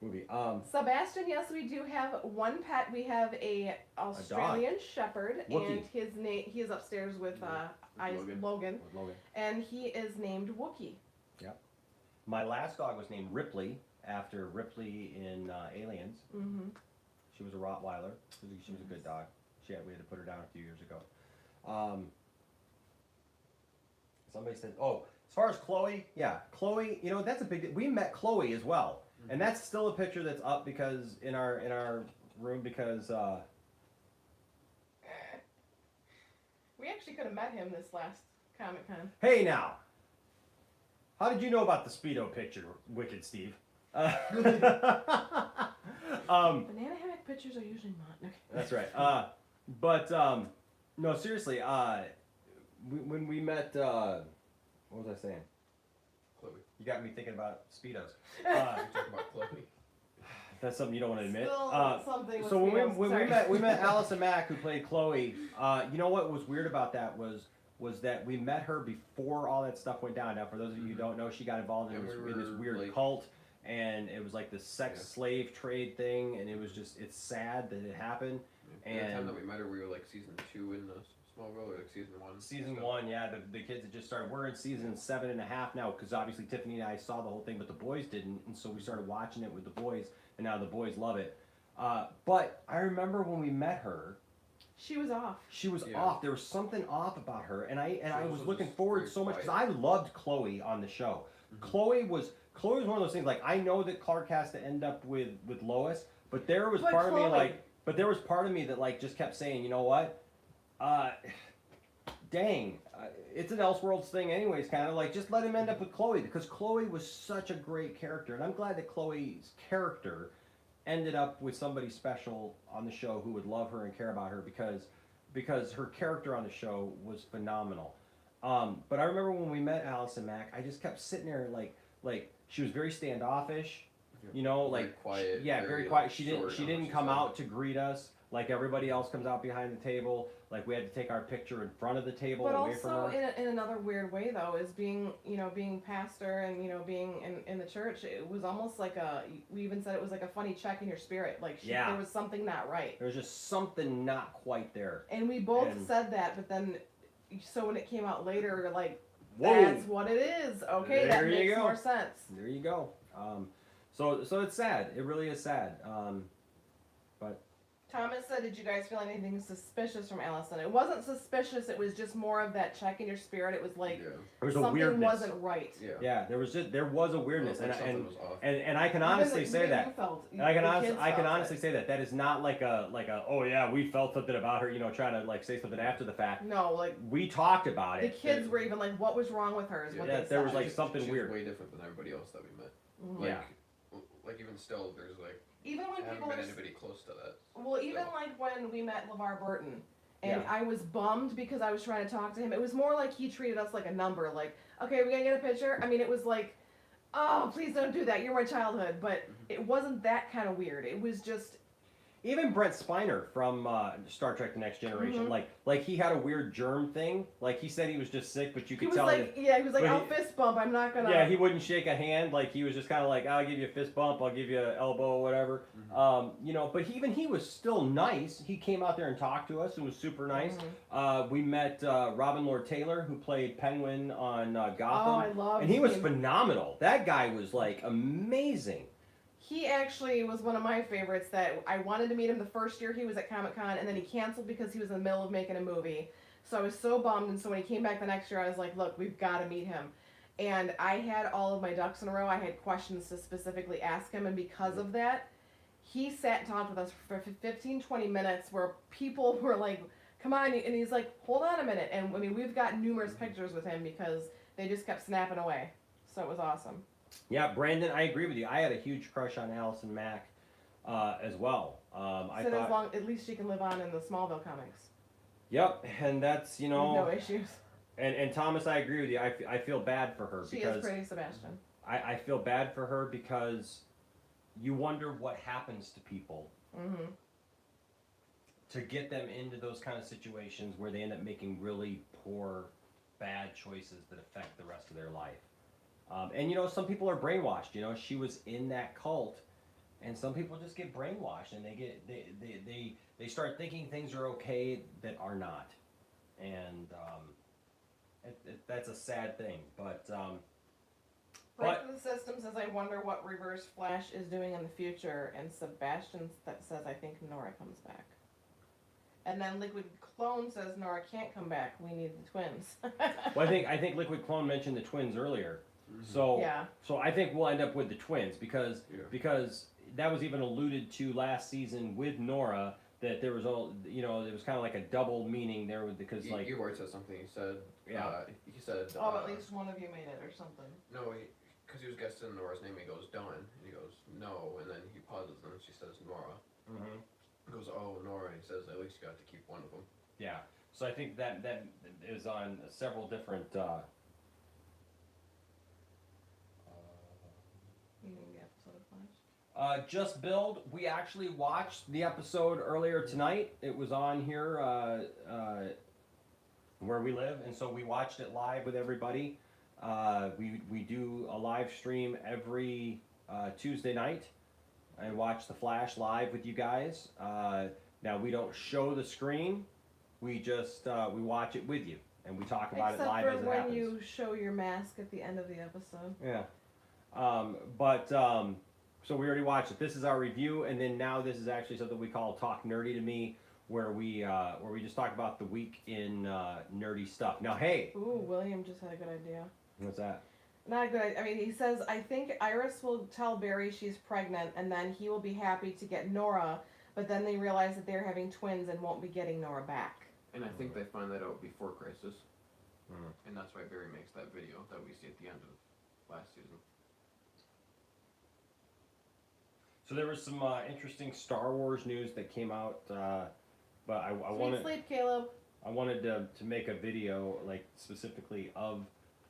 movie. Sebastian, yes, we do have one pet. We have a Australian Shepherd, Wookie. and his name he is upstairs with Logan, and he is named Wookie. Yep. My last dog was named Ripley after Ripley in Aliens. Mm-hmm. She was a Rottweiler. She was a good dog. We had to put her down a few years ago. Somebody said, as far as Chloe, Chloe, that's a big deal. We met Chloe as well. And that's still a picture that's up because in our room because we actually could have met him this last Comic-Con. Hey now, how did you know about the Speedo picture, Wicked Steve? Banana hammock pictures are usually not. That's right. No, seriously. When we met, what was I saying? Chloe. You got me thinking about Speedos. You're talking about Chloe. That's something you don't want to admit. Something so when we met Allison Mack, who played Chloe. You know what was weird about that was that we met her before all that stuff went down. Now, for those of you who don't know, she got involved in this weird cult, and it was like this sex slave trade thing, and it's sad that it happened. And the time that we met her, we were like season 2 in the Smallville, or like season 1? Season 1, yeah. The kids had just started. We're in season 7.5 now, because obviously Tiffany and I saw the whole thing, but the boys didn't, and so we started watching it with the boys, and now the boys love it. But I remember when we met her, she was off. She was off. There was something off about her, and I was looking forward so much because I loved Chloe on the show. Mm-hmm. Chloe was one of those things. Like, I know that Clark has to end up with Lois, but there was part of me like. But there was part of me that like just kept saying, you know what? Dang, it's an Elseworlds thing anyways, kind of like just let him end up with Chloe, because Chloe was such a great character, and I'm glad that Chloe's character ended up with somebody special on the show who would love her and care about her, because her character on the show was phenomenal. But I remember when we met Allison Mack, I just kept sitting there like she was very standoffish. Very quiet. Very quiet. She didn't come out to greet us like everybody else comes out behind the table. Like, we had to take our picture in front of the table, but away from her. But also, in another weird way though, is being pastor and being in the church. It was almost like we even said it was like a funny check in your spirit. Like, there was something not right. There was just something not quite there. And we both said that, but then so when it came out later, you're like, Whoa. that's what it is. Okay, There that you makes go. more sense. There you go. So it's sad. It really is sad. But Thomas said, did you guys feel anything suspicious from Allison? It wasn't suspicious. It was just more of that check in your spirit. It was like there was a something weirdness. wasn't right. Yeah, there was a weirdness, Like and something was off. and I can honestly say that. You felt, I can felt honestly say that is not like a oh yeah, we felt something about her, trying to like say something after the fact. No, like We talked about the it. kids were even like, what was wrong with her? Is what Yeah, they there was said. like something She's weird. way different than everybody else that we met. Mhm. Like, Yeah. like even still, there's like Even when haven't people been are anybody close to that. well, even So. like when we met LeVar Burton, and Yeah. I was bummed because I was trying to talk to him. It was more like he treated us like a number. Like, okay, we gotta get a picture. I mean, it was like, oh, please don't do that. You're my childhood. But it wasn't that kind of weird. It was just. Even Brent Spiner from Star Trek: The Next Generation, Mhm. like he had a weird germ thing. Like he said he was just sick, but you He could was tell. like, yeah, he was like, but I'll he- fist bump. I'm not gonna. Yeah, he wouldn't shake a hand. Like he was just kind of like, I'll give you a fist bump, I'll give you an elbow, whatever. But even he was still nice. He came out there and talked to us and was super nice. We met Robin Lord Taylor, who played Penguin on Gotham. Oh, I love and he was him. phenomenal. That guy was like amazing. He actually was one of my favorites. That I wanted to meet him the first year he was at Comic-Con, and then he canceled because he was in the middle of making a movie. So I was so bummed, and so when he came back the next year, I was like, look, we've got to meet him. And I had all of my ducks in a row. I had questions to specifically ask him, and because of that, he sat and talked with us for 15, 20 minutes where people were like, come on, and he's like, hold on a minute. And I mean, we've got numerous pictures with him because they just kept snapping away. So it was awesome. Yeah, Brandon, I agree with you. I had a huge crush on Allison Mack as well. I Said thought, at least she can live on in the Smallville comics. yep, and that's With no issues. and Thomas, I agree with you. I feel bad for her She because is pretty, Sebastian. I feel bad for her because you wonder what happens to people Mm-hmm. to get them into those kind of situations where they end up making really poor, bad choices that affect the rest of their life. And some people are brainwashed. She was in that cult, and some people just get brainwashed, and they start thinking things are okay that are not, and that's a sad thing. But Break to the System says, I wonder what Reverse Flash is doing in the future, and Sebastian says, I think Nora comes back. And then Liquid Clone says Nora can't come back. We need the twins. well, I think Liquid Clone mentioned the twins earlier. So Yeah. so I think we'll end up with the twins because Yeah. because that was even alluded to last season with Nora that there was it was kind of like a double meaning there with because like Eeyore said something. He said, Yeah. he said, Oh, at least one of you made it or something. no, because he was guessing Nora's name. He goes, Dawn, and he goes, no, and then he pauses, and she says Nora. Mhm. He goes, oh, Nora, and he says, at least you got to keep one of them. Yeah. So I think that is on several different. You mean the episode of Flash? Just Build. We actually watched the episode earlier tonight. It was on here where we live, and so we watched it live with everybody. We do a live stream every Tuesday night and watch the Flash live with you guys. Now we don't show the screen. We just we watch it with you and we talk about Except it live for as it when happens. you show your mask at the end of the episode. Yeah. So we already watched it. This is our review, and then now this is actually something we call Talk Nerdy to Me, where we just talk about the week in nerdy stuff. Now, hey, Ooh, William just had a good idea. what's that? Not a good idea. I mean, he says, I think Iris will tell Barry she's pregnant, and then he will be happy to get Nora, but then they realize that they're having twins and won't be getting Nora back. And I think they find that out before Crisis. Mm. And that's why Barry makes that video that we see at the end of last season. So there was some interesting Star Wars news that came out, but I Sweet wanted sleep, Caleb. to make a video like specifically of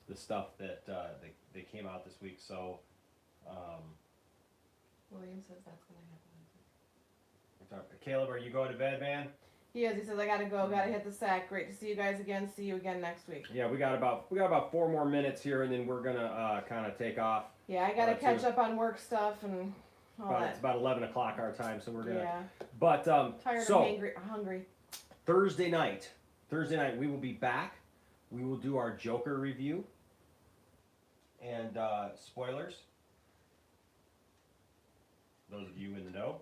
the stuff that that came out this week. So. William says that's going to happen. Caleb, are you going to bed, man? He is. He says, I gotta go. Gotta hit the sack. Great to see you guys again. See you again next week. Yeah, we got about 4 more minutes here, and then we're gonna kind of take off. Yeah, I gotta Alright, catch so- up on work stuff and all It's that. about 11 o'clock our time, so we're gonna. Yeah. But Tired so and hungry. Thursday night we will be back we will do our Joker review and spoilers. Those of you in the know.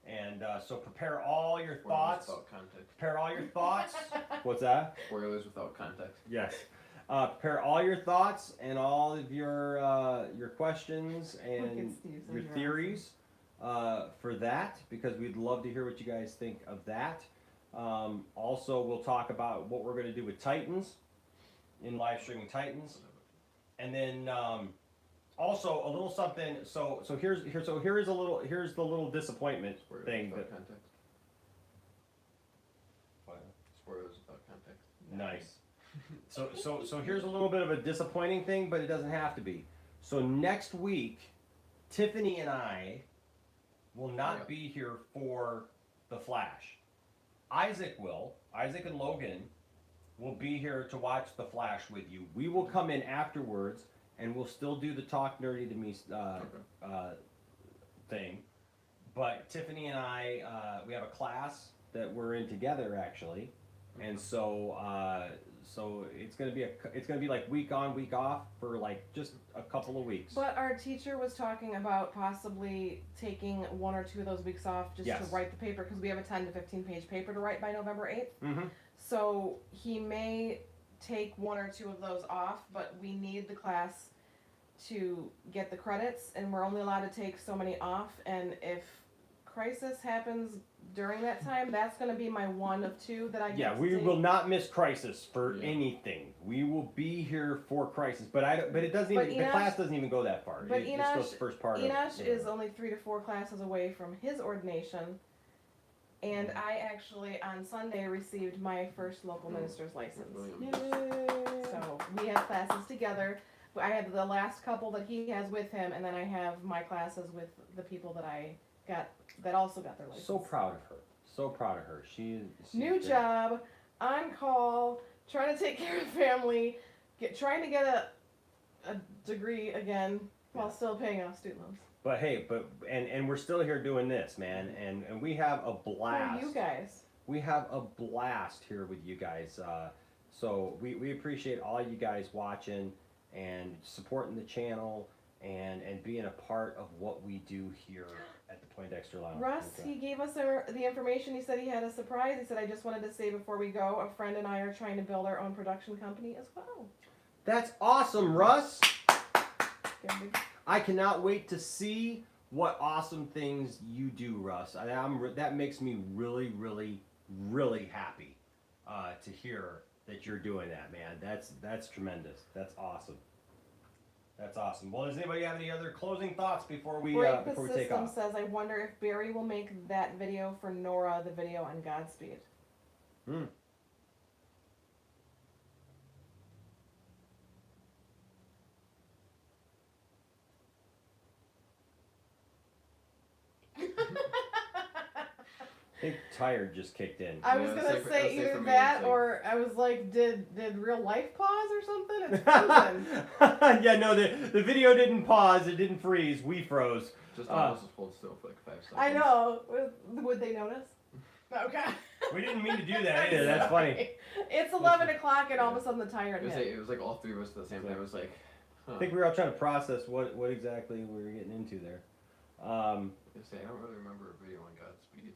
And so prepare all your thoughts. Without context. Prepare all your thoughts. What's that? Spoilers without context. Yes. Prepare all your thoughts and all of your questions and your theories for that, because we'd love to hear what you guys think of that. Also, we'll talk about what we're going to do with Titans in live streaming Titans, and then also a little something. So here's the little disappointment Spoilers thing. without context. Spoilers without context. Nice. So here's a little bit of a disappointing thing, but it doesn't have to be. So next week, Tiffany and I will not be here for the Flash. Isaac and Logan will be here to watch the Flash with you. We will come in afterwards, and we'll still do the Talk Nerdy to Me thing. But Tiffany and I, we have a class that we're in together actually, and so it's gonna be like week on, week off for like just a couple of weeks. But our teacher was talking about possibly taking 1 or 2 of those weeks off just to write the paper, because we have a 10 to 15 page paper to write by November 8th. Mm-hmm. So he may take 1 or 2 of those off, but we need the class to get the credits, and we're only allowed to take so many off. And if Crisis happens during that time, that's going to be my 1 of 2 that I get Yeah, to we take. will not miss Crisis for anything. We will be here for Crisis, but it doesn't even. The class doesn't even go that far. But It just goes first part. Enosh is only 3 to 4 classes away from his ordination, and I actually on Sunday received my first local minister's license. So we have classes together. I have the last couple that he has with him, and then I have my classes with the people that I got that also got their license. So proud of her. So proud of her. She's new great. job, on call, trying to take care of family, trying to get a degree again while still paying off student loans. But hey, and we're still here doing this, man, and we have a blast. For you guys. We have a blast here with you guys. So we appreciate all you guys watching and supporting the channel and being a part of what we do here at the Poindexter Lounge. Russ, he gave us the information. He said he had a surprise. He said, I just wanted to say before we go, a friend and I are trying to build our own production company as well. That's awesome, Russ. Yeah, I cannot wait to see what awesome things you do, Russ. That makes me really, really, really happy to hear that you're doing that, man. That's tremendous. That's awesome. That's awesome. Well, does anybody have any other closing thoughts before we take off? says, I wonder if Barry will make that video for Nora, the video on Godspeed. Hmm. I think tired just kicked in. I was gonna say either that or I was like, did real life pause or something? It's frozen. Yeah, no, the video didn't pause. It didn't freeze. We froze. Just almost hold still for like 5 seconds. I know. Would they notice? Okay. We didn't mean to do that either. That's funny. It's 11 o'clock and all of a sudden the timer It hit. was like all 3 of us at the same time. It was like, huh. I think we were all trying to process what exactly we were getting into there. I don't really remember a video on Godspeed.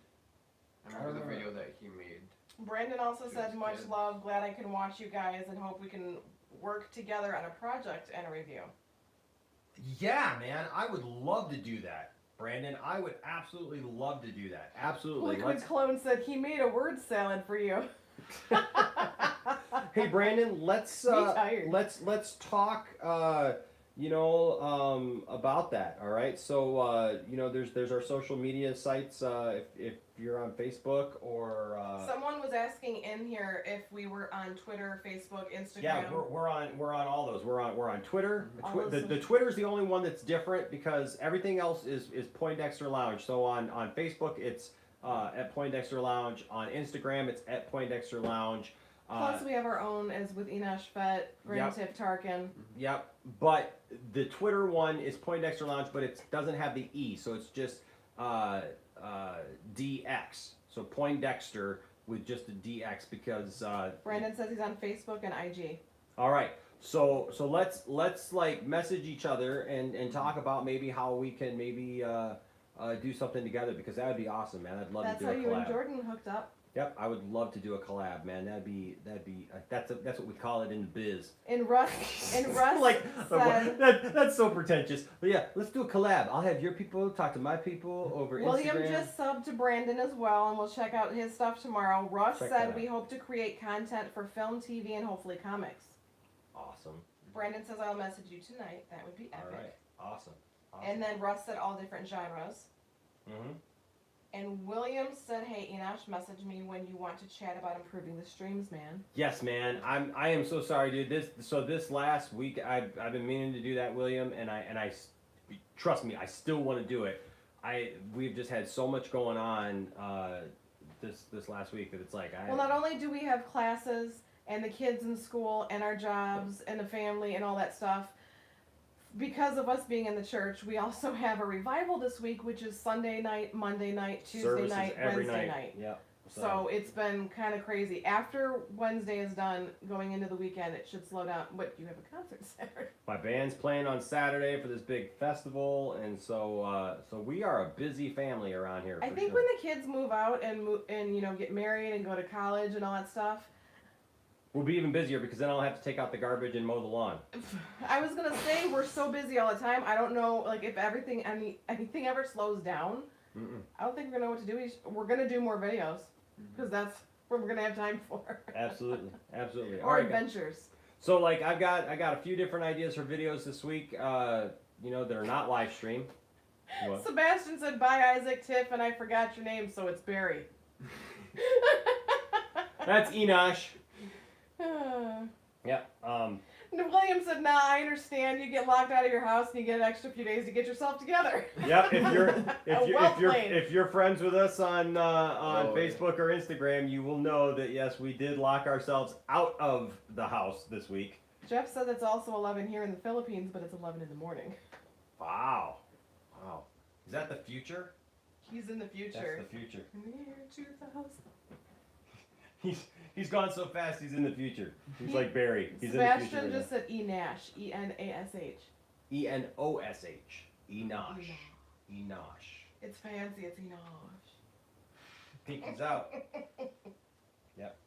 I remember the video that he made. Brandon also said, much love, glad I can watch you guys and hope we can work together on a project and a review. Yeah, man, I would love to do that, Brandon. I would absolutely love to do that. Absolutely. Liquid Clone said he made a word salad for you. Hey, Brandon, let's talk. About that. All right. So there's our social media sites. If you're on Facebook or someone was asking in here if we were on Twitter, Facebook, Instagram. Yeah, we're on all those. We're on Twitter. The Twitter's the only one that's different because everything else is Poindexter Lounge. So on Facebook it's at Poindexter Lounge. On Instagram it's at Poindexter Lounge. Plus we have our own as with Enosh Fett, Grantif Tarkin. Yep. But the Twitter one is Poindexter Lounge, but it doesn't have the E, so it's just DX. So Poindexter with just a DX because Brandon says he's on Facebook and IG. All right. So let's like message each other and talk about maybe how we can maybe do something together, because that would be awesome, man. I'd love That's to how do a you collab. and Jordan hooked up. Yep, I would love to do a collab, man. That's what we call it in the biz. And Russ Like said, that's so pretentious. But yeah, let's do a collab. I'll have your people talk to my people over William Instagram. just subbed to Brandon as well, and we'll check out his stuff tomorrow. Russ Check that said out. we hope to create content for film, TV, and hopefully comics. Awesome. Brandon says I'll message you tonight. That would be epic. All right. Awesome. And then Russ said all different genres. Mm-hmm. And William said, "Hey, Enosh, message me when you want to chat about improving the streams, man." Yes, man. I am so sorry, dude. This last week I've been meaning to do that, William, and I trust me, I still want to do it. We've just had so much going on this last week that it's like Well, not only do we have classes and the kids in school and our jobs and the family and all that stuff, because of us being in the church, we also have a revival this week, which is Sunday night, Monday night, Tuesday services night, every Wednesday night. Yep. So it's been kind of crazy. After Wednesday is done, going into the weekend, it should slow down. But you have a concert Saturday. My band's playing on Saturday for this big festival, and so we are a busy family around here. I think when the kids move out and get married and go to college and all that stuff, we'll be even busier, because then I'll have to take out the garbage and mow the lawn. I was gonna say we're so busy all the time. I don't know, like, if anything ever slows down. Mm-mm. I don't think we're gonna know what to do. We're gonna do more videos because that's what we're gonna have time for. Absolutely, absolutely. Or All right, adventures. so like I got a few different ideas for videos this week. That are not live stream. What? Sebastian said, "Bye, Isaac, Tiff," and I forgot your name, so it's Barry. That's Enosh. Yep. William said, "Nah, I understand. You get locked out of your house and you get an extra few days to get yourself together." Yep. Well If you're friends with us on Oh, Facebook or Instagram, you will know that yes, we did lock ourselves out of the house this week. Jeff said it's also 11 here in the Philippines, but it's 11 in the morning. Wow. Is that the future? He's in the future. That's the future. In the year 2000. He's gone so fast. He's in the future. He's like Barry. He's Sebastian in the future. just said Enash. E-N-A-S-H. Enosh. Enosh. Enosh. It's fancy. It's Enosh. Pinky's out. Yep.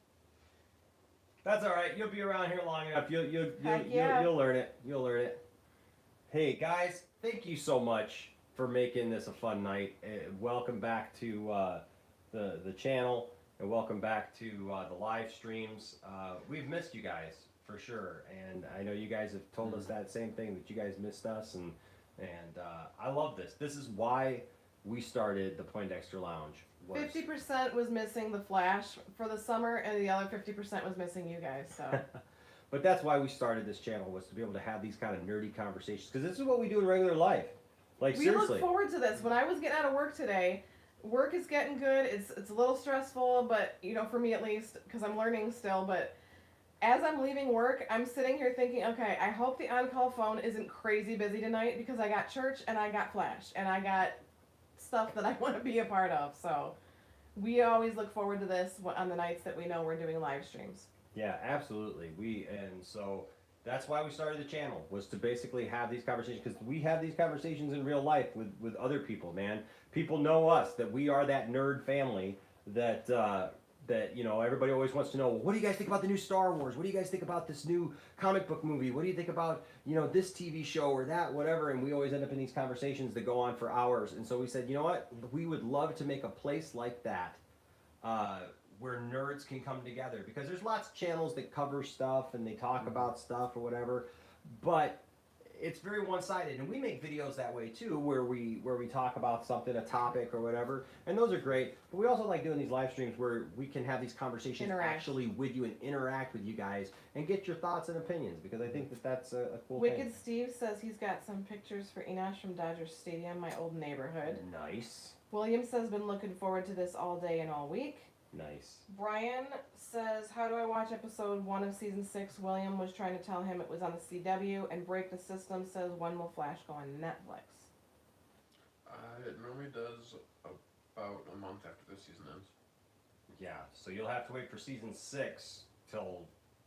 That's all right. You'll be around here long enough. You'll learn it. You'll learn it. Hey guys, thank you so much for making this a fun night. Welcome back to the channel, and welcome back to the live streams. We've missed you guys for sure, and I know you guys have told us that same thing, that you guys missed us, and I love this. This is why we started the Poindexter Lounge. 50% was missing the Flash for the summer, and the other 50% was missing you guys. So. But that's why we started this channel, was to be able to have these kind of nerdy conversations, because this is what we do in regular life. Like, we seriously. look forward to this. When I was getting out of work today, work is getting good. It's a little stressful, but for me at least, because I'm learning still. But as I'm leaving work, I'm sitting here thinking, okay, I hope the on-call phone isn't crazy busy tonight, because I got church and I got Flash and I got stuff that I want to be a part of. So we always look forward to this on the nights that we know we're doing live streams. Yeah, absolutely. And so that's why we started the channel, was to basically have these conversations, because we have these conversations in real life with other people, man. People know us, that we are that nerd family that everybody always wants to know, well, what do you guys think about the new Star Wars? What do you guys think about this new comic book movie? What do you think about, this TV show or that, whatever? And we always end up in these conversations that go on for hours. And so we said, you know what? We would love to make a place like that, where nerds can come together, because there's lots of channels that cover stuff and they talk about stuff or whatever, but it's very one-sided, and we make videos that way too, where we talk about something, a topic or whatever, and those are great. But we also like doing these live streams where we can have these conversations actually with you and interact with you guys and get your thoughts and opinions, because I think that's a cool thing. Wicked Steve says he's got some pictures for Enosh from Dodger Stadium, my old neighborhood. Nice. William says been looking forward to this all day and all week. Nice. Brian says, how do I watch episode 1 of season 6? William was trying to tell him it was on the CW, and Break the System says, when will Flash go on Netflix? It normally does about a month after the season ends. Yeah, so you'll have to wait for season 6 till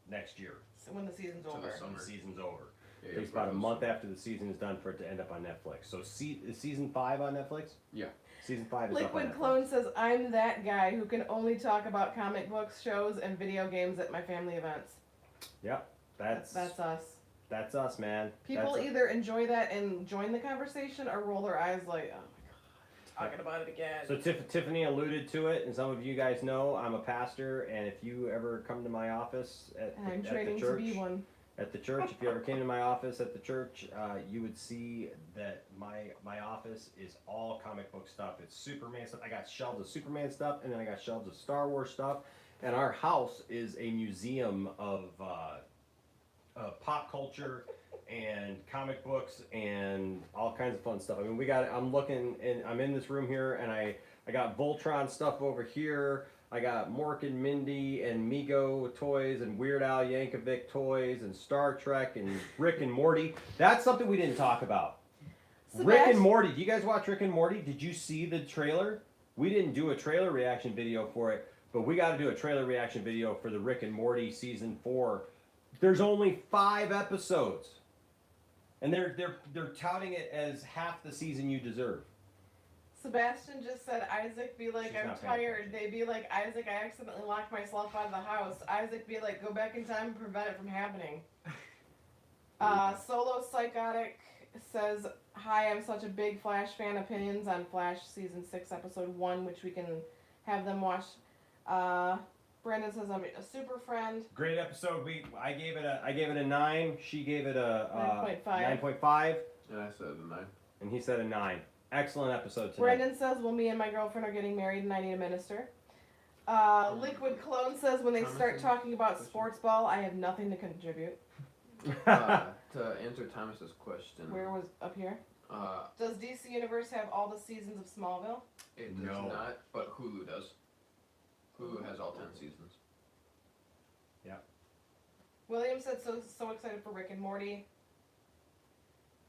next year. So when the season's To the over. summer. The season's over. Yeah, It takes yeah, about a Bruce. month after the season is done for it to end up on Netflix. So is season 5 on Netflix? Yeah. Season 5 is up on Liquid Netflix. Clone says, I'm that guy who can only talk about comic books, shows, and video games at my family events. Yep, that's us. That's us, man. People That's either enjoy that and join the conversation or roll their eyes like, oh my god, talking about it again. So Tiffany alluded to it, and some of you guys know I'm a pastor, and if you ever come to my office at I'm the training church, to be one. at the church, if you ever came to my office at the church, you would see that my office is all comic book stuff. It's Superman stuff. I got shelves of Superman stuff, and then I got shelves of Star Wars stuff, and our house is a museum of pop culture and comic books and all kinds of fun stuff. I mean, I'm looking, and I'm in this room here, and I got Voltron stuff over here. I got Mork and Mindy and Mego toys and Weird Al Yankovic toys and Star Trek and Rick and Morty. That's something we didn't talk about. Rick and Morty. Do you guys watch Rick and Morty? Did you see the trailer? We didn't do a trailer reaction video for it, but we got to do a trailer reaction video for the Rick and Morty season 4. There's only 5 episodes, and they're touting it as half the season you deserve. Sebastian just said, Isaac be like, She's I'm not paying tired. They be like, Isaac, I accidentally locked myself out of the house. Isaac be like, go back in time and prevent it from happening. Solo Psychotic says, hi, I'm such a big Flash fan. Opinions on Flash season 6 episode 1, which we can have them watch. Brandon says, I'm a super friend. Great episode. I gave it a 9. She gave it a 9.5. 9.5. And I said a 9. And he said a 9. Excellent episode tonight. Brandon says, well, me and my girlfriend are getting married and I need a minister. Liquid Clone says, when they start talking about sports ball, I have nothing to contribute. To answer Thomas's question. Where was up here? Does DC Universe have all the seasons of Smallville? It does not, but Hulu does. Hulu has all 10 seasons. Yeah. William said, so excited for Rick and Morty.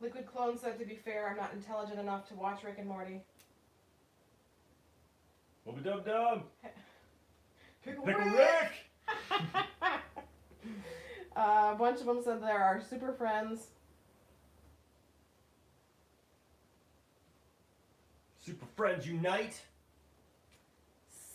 Liquid Clone said, to be fair, I'm not intelligent enough to watch Rick and Morty. Dub. Pickle Pickle Rick! Rick! A bunch of them said there are super friends. Super Friends Unite.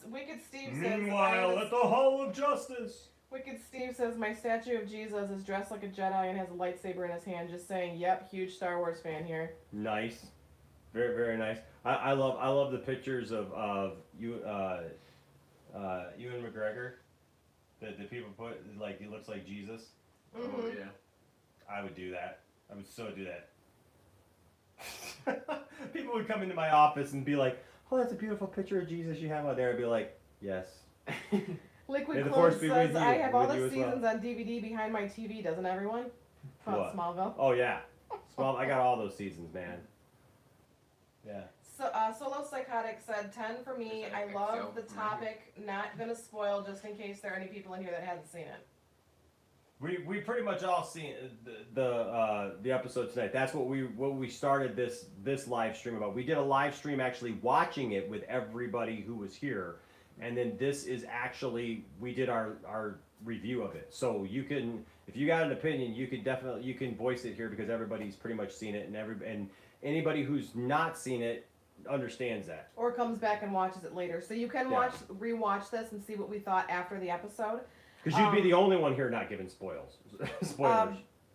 Wicked Steve says, Meanwhile, at the Hall of Justice. Wicked Steve says, my statue of Jesus is dressed like a Jedi and has a lightsaber in his hand. Just saying, yep, huge Star Wars fan here. Nice. Very, very nice. I love the pictures of you Ewan McGregor that people put, like, he looks like Jesus. Mm-hmm. Oh, yeah. I would do that. I would so do that. People would come into my office and be like, oh, that's a beautiful picture of Jesus you have out there. I'd be like, yes. Liquid May the Clone force be with says, you, I have all with the you as well." seasons on DVD behind my TV, doesn't everyone? About Smallville. Oh, yeah. I got all those seasons, man. Yeah. So, Solo Psychotic said 10 for me. I love the topic. Not gonna spoil just in case there are any people in here that hasn't seen it. We pretty much all seen the episode tonight. That's what we started this live stream about. We did a live stream actually watching it with everybody who was here, and then this is actually we did our review of it. So you can, if you got an opinion, you can voice it here because everybody's pretty much seen it, and anybody who's not seen it understands that. Or comes back and watches it later. So you can rewatch this and see what we thought after the episode. Because you'd be the only one here not giving spoilers.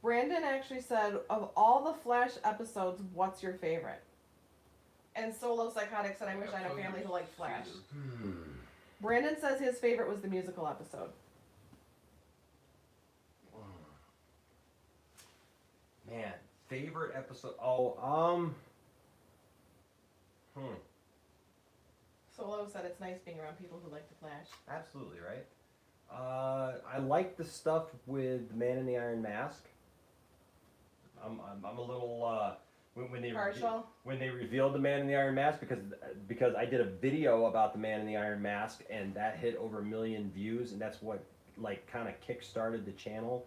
Brandon actually said, of all the Flash episodes, what's your favorite? And Solo Psychotic said, I wish I had a family who liked Flash. Brandon says his favorite was the musical episode. Man, favorite episode? Solo said it's nice being around people who like the Flash. Absolutely, right? I like the stuff with the Man in the Iron Mask. I'm a little when they revealed the Man in the Iron Mask because I did a video about the Man in the Iron Mask and that hit over 1 million views, and that's what like kind of kick-started the channel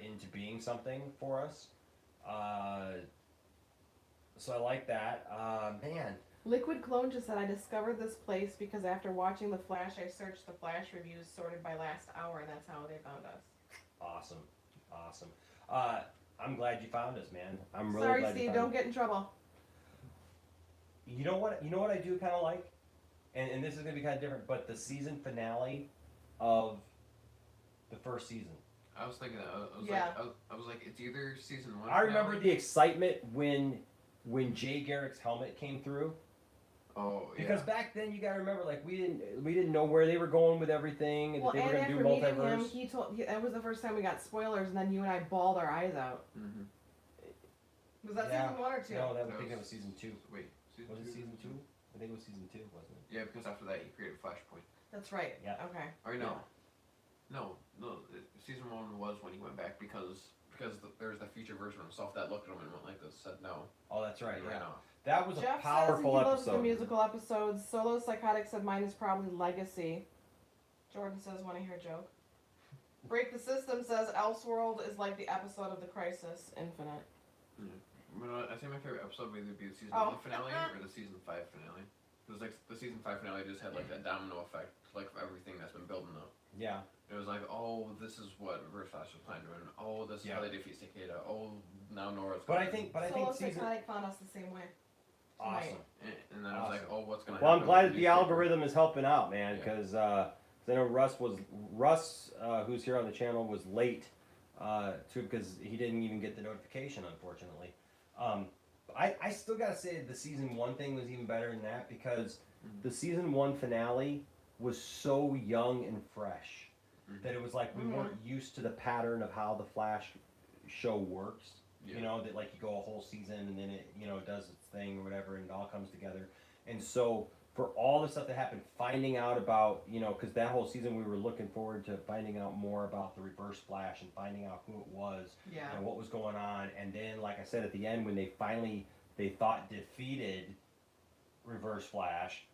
into being something for us. So I like that. Man. Liquid Clone just said, I discovered this place because after watching The Flash, I searched The Flash reviews sorted by last hour, and that's how they found us. Awesome. I'm glad you found us, man. I'm really Sorry, glad Steve. you found Don't us. get in trouble. You know what? You know what I do kind of like, and this is gonna be kind of different, but the season finale of the first season. I was thinking that. Yeah. I was like, it's either season 1. I remember the excitement when Jay Garrick's helmet came through. Oh, yeah. Because back then, you gotta remember, like we didn't know where they were going with everything, and Well, that they were and gonna do after meeting him, multiverse. that was the first time we got spoilers, and then you and I bawled our eyes out. Mm-hmm. Was that Yeah. season 1 or 2? No, I think that was season 2. Wait, season Was it 2? season 2? I think it was season 2, wasn't it? Yeah, because after that, he created Flashpoint. That's right. Yeah. Okay. Or no. No. Season 1 was when he went back because there was the future version of himself that looked at him and went like this, said no. Oh, that's right. He ran Yeah. off. That was Jeff a powerful says he loves episode. the musical episodes. Solo Psychotic said mine is probably Legacy. Jordan says, want to hear a joke? Break the System says Elseworld is like the episode of The Crisis Infinite. But I think my favorite episode would either be the season 1 finale or the season 5 finale. Because like the season 5 finale just had like that domino effect, like of everything that's been building up. Yeah. It was like, oh, this is what Reverse Flash was planning doing. Oh, this is how they defeat Cicada. Oh, now Nora's. But I think Solo season Psychotic found us the same way. awesome. And then I was like, oh, what's gonna Well, happen? I'm glad with that the newspaper? algorithm is helping out, man, because I know Russ, who's here on the channel, was late because he didn't even get the notification, unfortunately. I still gotta say the season 1 thing was even better than that because the season 1 finale was so young and fresh that it was like we weren't used to the pattern of how the Flash show works. You know, that like you go a whole season and then it, does its thing or whatever and it all comes together. And so for all the stuff that happened, finding out about, because that whole season we were looking forward to finding out more about the Reverse Flash and finding out who it was and what was going on. And then, like I said, at the end when they thought defeated Reverse Flash,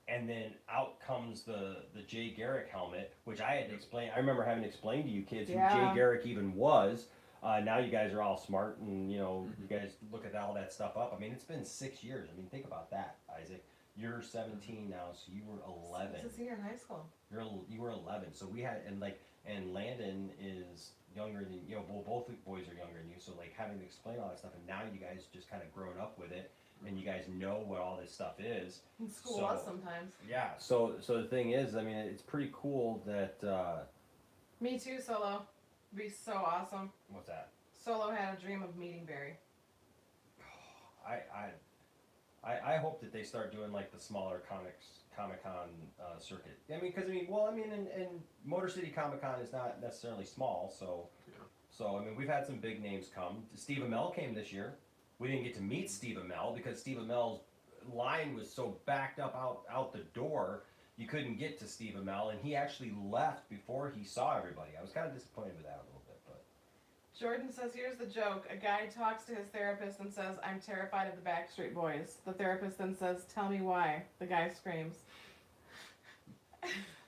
and then out comes the Jay Garrick helmet, which I had to explain. I remember having to explain to you kids who Jay Garrick even was. Now you guys are all smart and, you guys look at all that stuff up. I mean, it's been 6 years. I mean, think about that, Isaac. You're 17 now, so you were 11. It's a senior in high school. You were 11. So we had, and Landon is younger than, well, both boys are younger than you. So, like, having to explain all that stuff, and now you guys just kind of grown up with it. And you guys know what all this stuff is. And school us sometimes. Yeah. So the thing is, I mean, it's pretty cool that. Me too, Solo. It'd be so awesome. What's that? Solo had a dream of meeting Barry. I hope that they start doing like the smaller Comic-Con circuit. I mean, because and Motor City Comic-Con is not necessarily small, so. Yeah. So I mean, we've had some big names come. Steve Amell came this year. We didn't get to meet Steve Amell because Steve Amell's line was so backed up out the door, you couldn't get to Steve Amell, and he actually left before he saw everybody. I was kind of disappointed with that a little bit, but. Jordan says, here's the joke. A guy talks to his therapist and says, I'm terrified of the Backstreet Boys. The therapist then says, tell me why. The guy screams.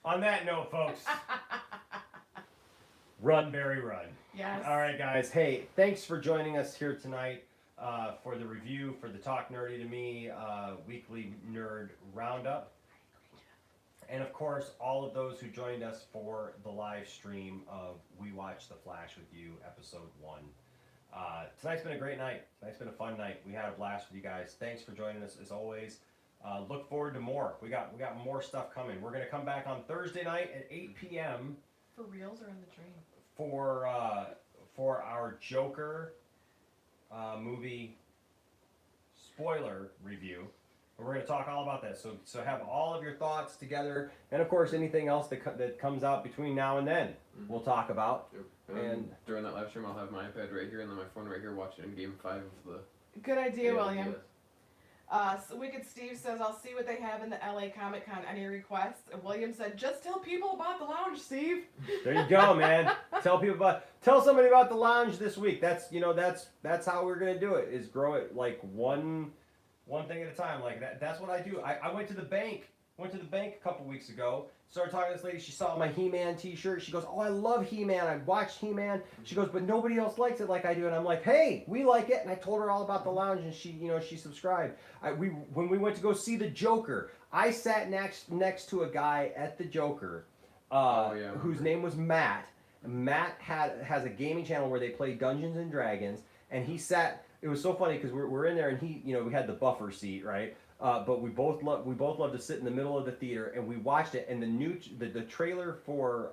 On that note, folks, run, Barry, run. Yes. All right, guys. Hey, thanks for joining us here tonight for the review, for the Talk Nerdy to Me weekly nerd roundup. And of course, all of those who joined us for the live stream of We Watch The Flash With You, episode 1. Tonight's been a great night. Tonight's been a fun night. We had a blast with you guys. Thanks for joining us as always. Look forward to more. We got more stuff coming. We're gonna come back on Thursday night at 8 p.m. For reals or in the dream? for our Joker movie spoiler review. We're going to talk all about that. So have all of your thoughts together, and of course anything else that comes out between now and then, we'll talk about. Yep. And during that live stream, I'll have my iPad right here and then my phone right here, watching Game 5 of the. Good idea, William. So Wicked Steve says, I'll see what they have in the LA Comic Con. Any requests? And William said, just tell people about the lounge, Steve. There you go, man. Tell somebody about the lounge this week. That's how we're gonna do it. Is grow it like one thing at a time. Like that's what I do. I went to the bank. A couple weeks ago. Started talking to this lady. She saw my He-Man t-shirt. She goes, oh, I love He-Man. I watched He-Man. She goes, but nobody else likes it like I do. And I'm like, hey, we like it. And I told her all about the lounge, and she subscribed. When we went to go see the Joker, I sat next to a guy at the Joker, whose name was Matt. Matt has a gaming channel where they play Dungeons and Dragons, and he sat. It was so funny because we're in there, and he, we had the buffer seat, right? But we both love to sit in the middle of the theater, and we watched it. And the trailer for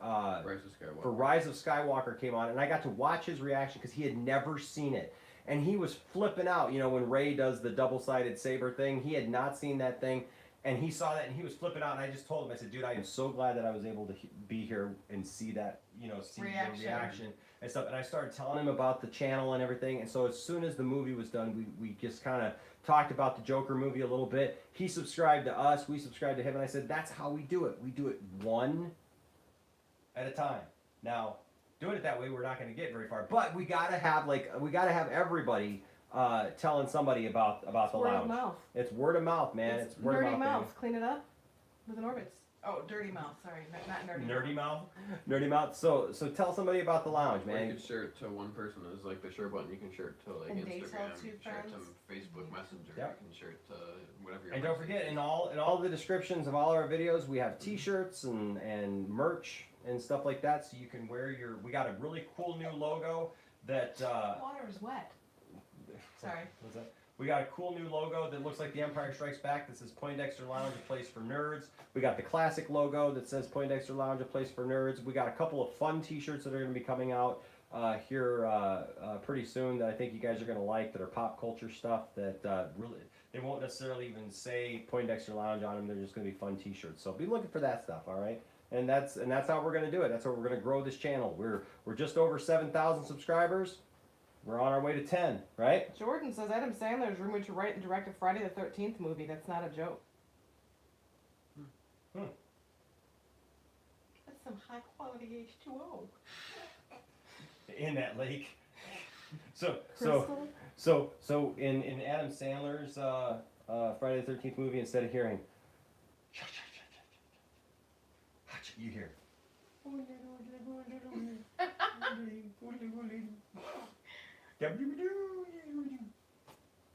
Rise of Skywalker came on, and I got to watch his reaction because he had never seen it, and he was flipping out. When Rey does the double-sided saber thing, he had not seen that thing. And he saw that, and he was flipping out. And I just told him, I said, "Dude, I am so glad that I was able to be here and see that, see the reaction and stuff." And I started telling him about the channel and everything. And so as soon as the movie was done, we just kind of talked about the Joker movie a little bit. He subscribed to us. We subscribed to him. And I said, "That's how we do it. We do it one at a time." Now, doing it that way, we're not going to get very far. But we gotta have everybody. Telling somebody about the lounge. Word of mouth. It's word of mouth, man. It's word nerdy of mouth. Mouth. Clean it up with an Orbits. Oh, dirty mouth. Sorry, not nerdy. Nerdy mouth. Nerdy mouth. So tell somebody about the lounge, man. You can share it to one person is like the share button. You can share it to like and Instagram. You can share it to Facebook Messenger. Yep. You can share it to whatever. And don't forget, in all the descriptions of all our videos, we have T-shirts and merch and stuff like that, so you can wear your. We got a really cool new logo that. Water is wet. Sorry. What's that? We got a cool new logo that looks like The Empire Strikes Back that says Poindexter Lounge, a place for nerds. We got the classic logo that says Poindexter Lounge, a place for nerds. We got a couple of fun T-shirts that are going to be coming out here pretty soon that I think you guys are going to like, that are pop culture stuff that really, they won't necessarily even say Poindexter Lounge on them. They're just going to be fun T-shirts. So be looking for that stuff, all right? And that's how we're going to do it. That's how we're going to grow this channel. We're just over 7,000 subscribers. We're on our way to 10, right? Jordan says Adam Sandler is rumored to write and direct a Friday the 13th movie. That's not a joke. Hmm. That's some high quality H2O. In that lake. So in Adam Sandler's Friday the 13th movie, instead of hearing, you hear.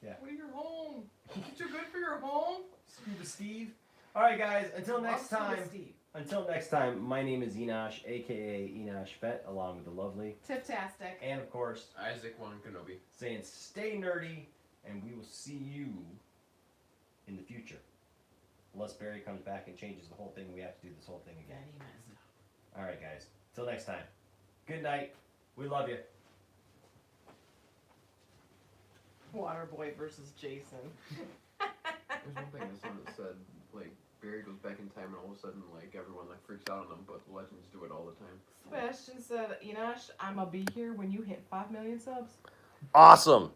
Yeah. What are your home? You too good for your home? Scuba Steve. All right, guys. Until next time. My name is Enosh, aka Enosh Fett, along with the lovely Tiptastic. and of course Isaac One Kenobi. saying stay nerdy, and we will see you in the future. Unless Barry comes back and changes the whole thing, we have to do this whole thing again. All right, guys. Till next time. Good night. We love you. Waterboy versus Jason. There's one thing that said, like, Barry goes back in time and all of a sudden, like, everyone, like, freaks out on him, but the Legends do it all the time. Sebastian said, Enosh, I'ma be here when you hit 5 million subs. Awesome.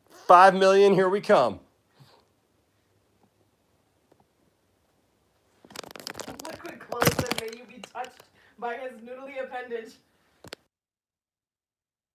5 million, here we come. Liquid clothes that may you be touched by his noodly appendage.